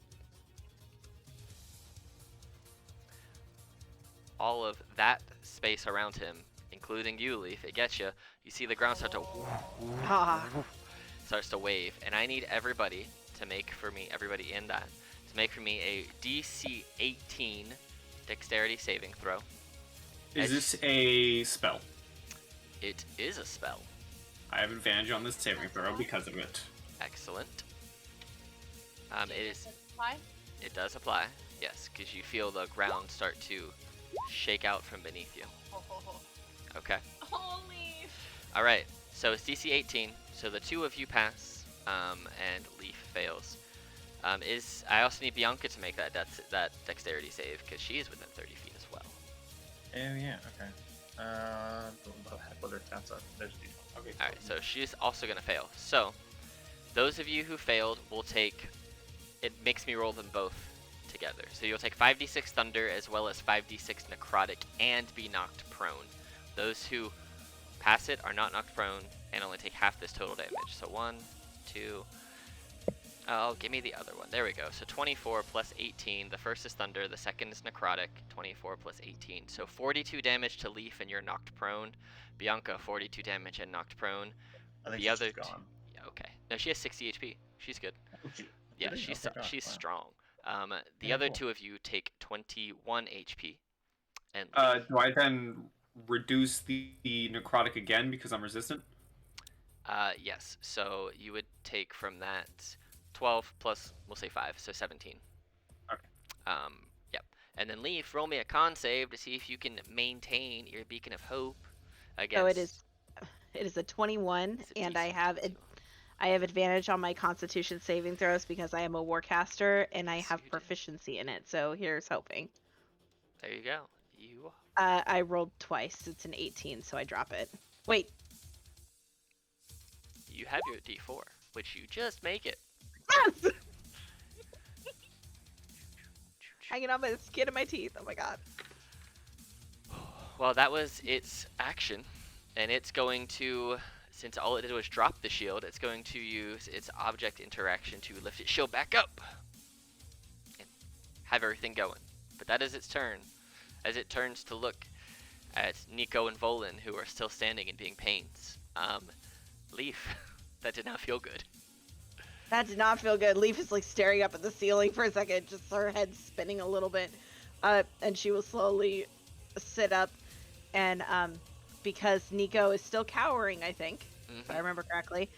All of that space around him, including you, Leaf, it gets you. You see the ground start to starts to wave, and I need everybody to make for me, everybody in that, to make for me a DC 18 dexterity saving throw. Is this a spell? It is a spell. I have advantage on this saving throw because of it. Excellent. It does apply, yes, because you feel the ground start to shake out from beneath you. Okay. Holy. All right. So it's DC 18. So the 2 of you pass, and Leaf fails. I also need Bianca to make that dexterity save because she is within 30 feet as well. Oh yeah. Okay. What are stats are? There's a D12. Okay. All right. So she's also gonna fail. So those of you who failed will take. It makes me roll them both together. So you'll take 5d6 thunder as well as 5d6 necrotic and be knocked prone. Those who pass it are not knocked prone and only take half this total damage. So 1, 2. Oh, give me the other one. There we go. So 24 plus 18. The first is thunder. The second is necrotic. 24 plus 18. So 42 damage to Leaf and you're knocked prone. Bianca, 42 damage and knocked prone. I think The she's other gone. Yeah, okay. No, she has 60 HP. She's good. Okay. Yeah, Really? Oh, she's thank God. she's Wow. strong. The Yeah, other cool. two of you take 21 HP, and Do I then reduce the necrotic again because I'm resistant? yes. So you would take from that 12 plus, we'll say 5, so 17. Okay. Yep. And then Leaf, roll me a con save to see if you can maintain your beacon of hope So against. it is a 21, It's a and DC 21. I have advantage on my Constitution saving throws because I am a warcaster and I Yes, have you do. proficiency in it. So here's hoping. There you go. You I rolled twice. It's an 18, so I drop it. Wait. you have your D4, which you just make it. Yes! Hanging on by the skin of my teeth. Oh my god. Well, that was its action, and it's going to, since all it did was drop the shield, it's going to use its object interaction to lift its shield back up and have everything going. But that is its turn, as it turns to look at Nico and Volin, who are still standing and being pains. Leaf, that did not feel good. That did not feel good. Leaf is like staring up at the ceiling for a second, just her head spinning a little bit. And she will slowly sit up, and because Nico is still cowering, I think, if I remember correctly,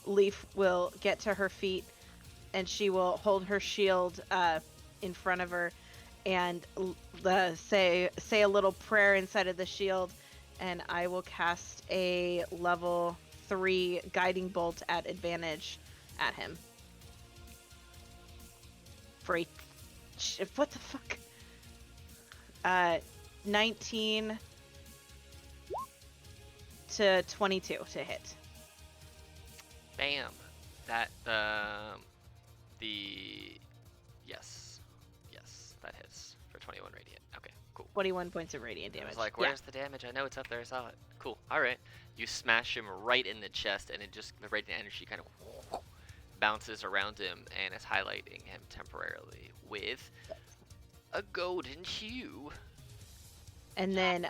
Leaf will get to her feet, and she will hold her shield in front of her, and say a little prayer inside of the shield, and I will cast a level 3 guiding bolt at advantage at him. For a what the fuck? 19 to 22 to hit. Bam. That, yes, that hits for 21 radiant. Okay, cool. 21 points of radiant damage. I was like, where's the damage? I know it's up there, I saw it. Cool, alright. You smash him right in the chest, and it just, the radiant energy kind of bounces around him and is highlighting him temporarily with a golden hue. And then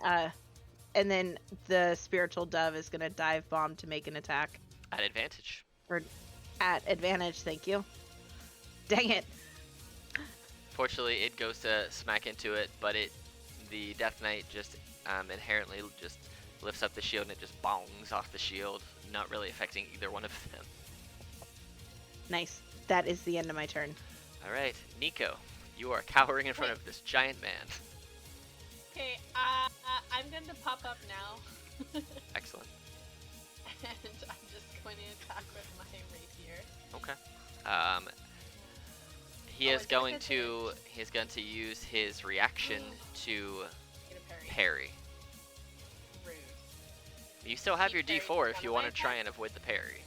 the spiritual dove is gonna dive bomb to make an attack. At advantage. Or at advantage, thank you. Dang it. Fortunately, it goes to smack into it, but the Death Knight just inherently just lifts up the shield and it just bongs off the shield, not really affecting either one of them. Nice. That is the end of my turn. All right, Nico, you are cowering in front of this giant man. Okay, I'm going to pop up now. Excellent. And I'm just going to attack with my rapier. Okay. He is going to use his reaction to Get a parry. parry. Rude. You still have He your parries D4 if one you of want my to try attacks? and avoid the parry.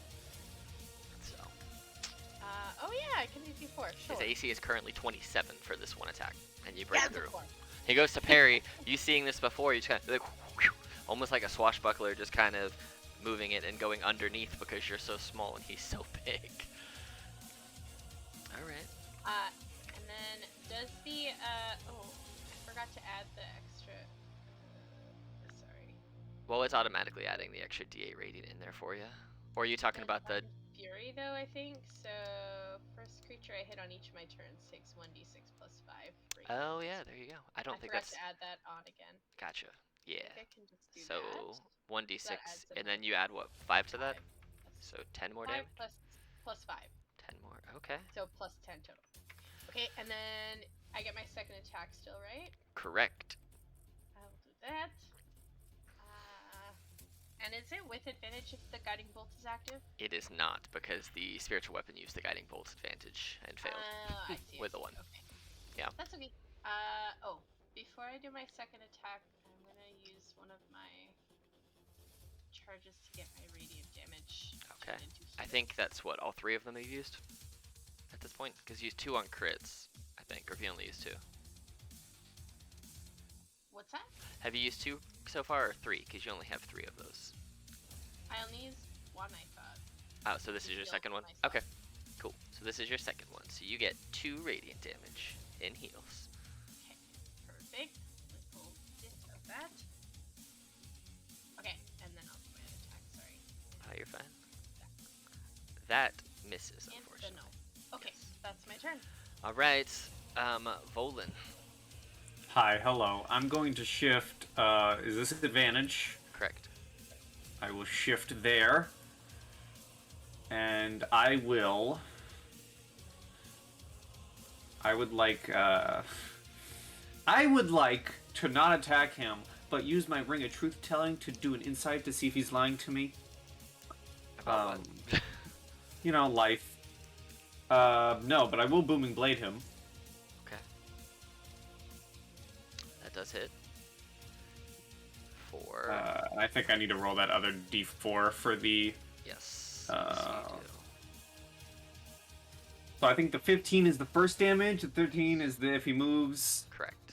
So Oh yeah, I can use D4. Sure. his AC is currently 27 for this one attack, and you break Yes! through. He goes to parry. You seeing this before? You just kind of like, almost like a swashbuckler, just kind of moving it and going underneath because you're so small and he's so big. All right. And then does the oh, I forgot to add the extra. Sorry. Well, it's automatically adding the extra D8 radiant in there for you. Or are you talking about the? Fury though, I think. So first creature I hit on each of my turns takes 1d6 plus 5. Oh yeah, there you go. I don't think forgot that's. to add that on again. Gotcha. Yeah. I think I can just do So that. 1d6, adds and another then you add what? 5 to that. 5. That's So 10 more 5 damage. plus 5. 10 more. Okay. So plus 10 total. Okay, and then I get my second attack still, right? Correct. I will do that. And is it with advantage if the guiding bolt is active? It is not because the spiritual weapon used the guiding bolt advantage and failed I see. with a 1. Okay. Yeah. That's okay. Oh, before I do my second attack, I'm gonna use one of my charges to get my radiant damage. Okay. turned into I think that's what all 3 of them you've used at this point, because you used 2 on crits, I think, or if you only used 2. What's that? Have you used 2 so far, or 3? Because you only have 3 of those. I only used 1, I thought. Oh, so this To is your heal second one? myself. Okay, cool. So this is your second one. So you get 2 radiant damage in heals. Okay, perfect. Little bit of that. Okay, and then I'll do my attack. Sorry. Oh, you're fine. That misses, And the unfortunately. no. It's my turn. All right, Volan. Hi, hello. I'm going to shift. Is this advantage? Correct. I will shift there. And I will. I would like to not attack him, but use my Ring of Truth Telling to do an insight to see if he's lying to me. About what? You know, life. No, but I will Booming Blade him. Okay. That does hit. 4. I think I need to roll that other d4 for the... Yes. Uh, Yes, you do. So I think the 15 is the first damage, the 13 is the if he moves, Correct.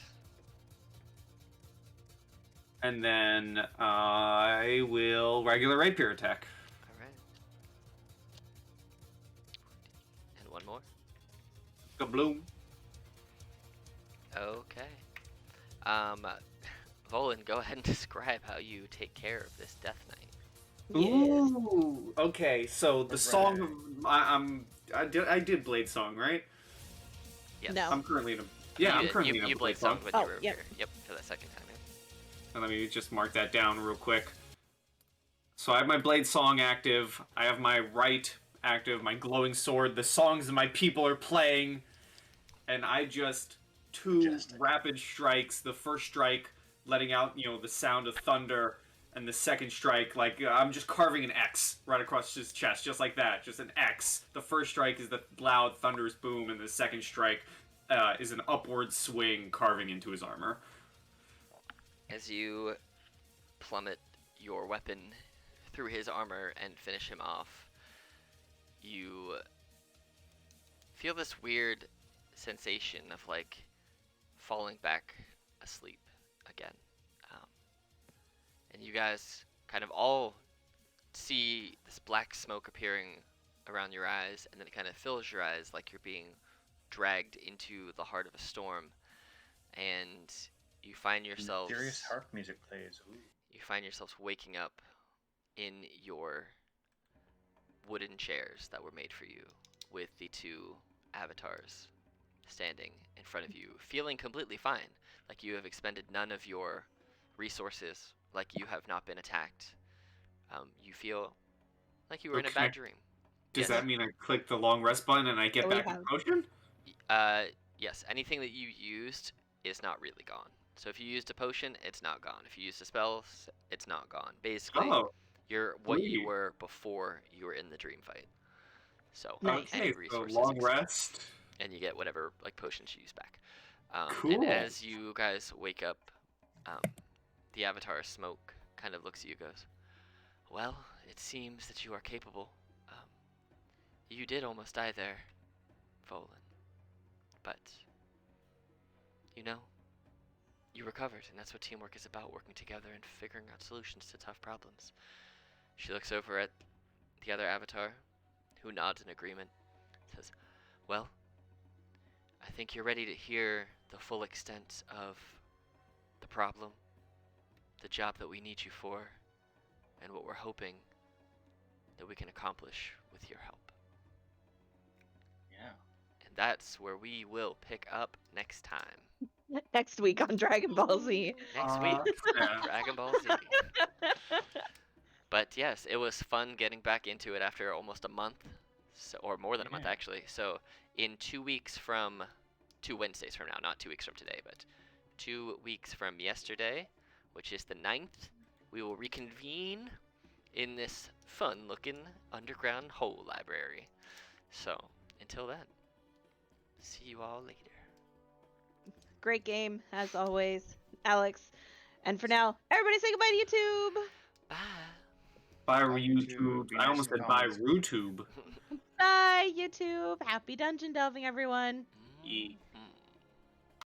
and then I will regular rapier attack. All right. And one more. Kabloom. Okay. Volan, go ahead and describe how you take care of this Death Knight. Yes. Ooh. Okay, so the song of I did Blade Song, right? Yes. No. I'm currently in a I'm currently in a you Blade Blade Song. Song when Oh, you were yep. here. Yep, for that second time. Yep. And let me just mark that down real quick. So I have my Blade Song active. I have my right active, my glowing sword. The songs that my people are playing, and I just two Majestic. rapid strikes. The first strike letting out, the sound of thunder, and the second strike, like I'm just carving an X right across his chest, just like that, just an X. The first strike is the loud thunderous boom, and the second strike is an upward swing carving into his armor. As you plummet your weapon through his armor and finish him off, you feel this weird sensation of like falling back asleep again. And you guys kind of all see this black smoke appearing around your eyes, and then it kind of fills your eyes like you're being dragged into the heart of a storm, and you find yourselves Mysterious harp music plays. Ooh. you find yourselves waking up in your wooden chairs that were made for you, with the two avatars standing in front of you, feeling completely fine, like you have expended none of your resources, like you have not been attacked. You feel like you were in a Okay. bad dream. Does Yes. that mean I click the long rest button and I get We back a have- potion? Yes, anything that you used is not really gone. So if you used a potion, it's not gone. If you used a spell, it's not gone. Basically, Oh, you're what you sweet. were before you were in the dream fight. So Nice. any Okay, so resources long rest. and you get whatever like potions you use back. And Cool. as you guys wake up, the avatar Smoke kind of looks at you, goes, "Well, it seems that you are capable. You did almost die there, Volan, but you recovered, and that's what teamwork is about: working together and figuring out solutions to tough problems." She looks over at the other avatar, who nods in agreement, says, "Well, I think you're ready to hear the full extent of the problem, the job that we need you for, and what we're hoping that we can accomplish with your help." Yeah. And that's where we will pick up next time. Next week on Dragon Ball Z. Next week, yeah. Dragon Ball Z. But yes, it was fun getting back into it after almost a month, or more than a month Yeah. actually. So in 2 weeks from, 2 Wednesdays from now, not 2 weeks from today, but 2 weeks from yesterday, which is the 9th, we will reconvene in this fun-looking underground hole library. So until then, see you all later. Great game, as always, Alex. And for now, everybody say goodbye to YouTube. Bye. Bye, Bye, YouTube. YouTube. Be I nice almost in said bye, comments. RooTube. Bye, YouTube. Happy dungeon delving, everyone. Ye- Mhm.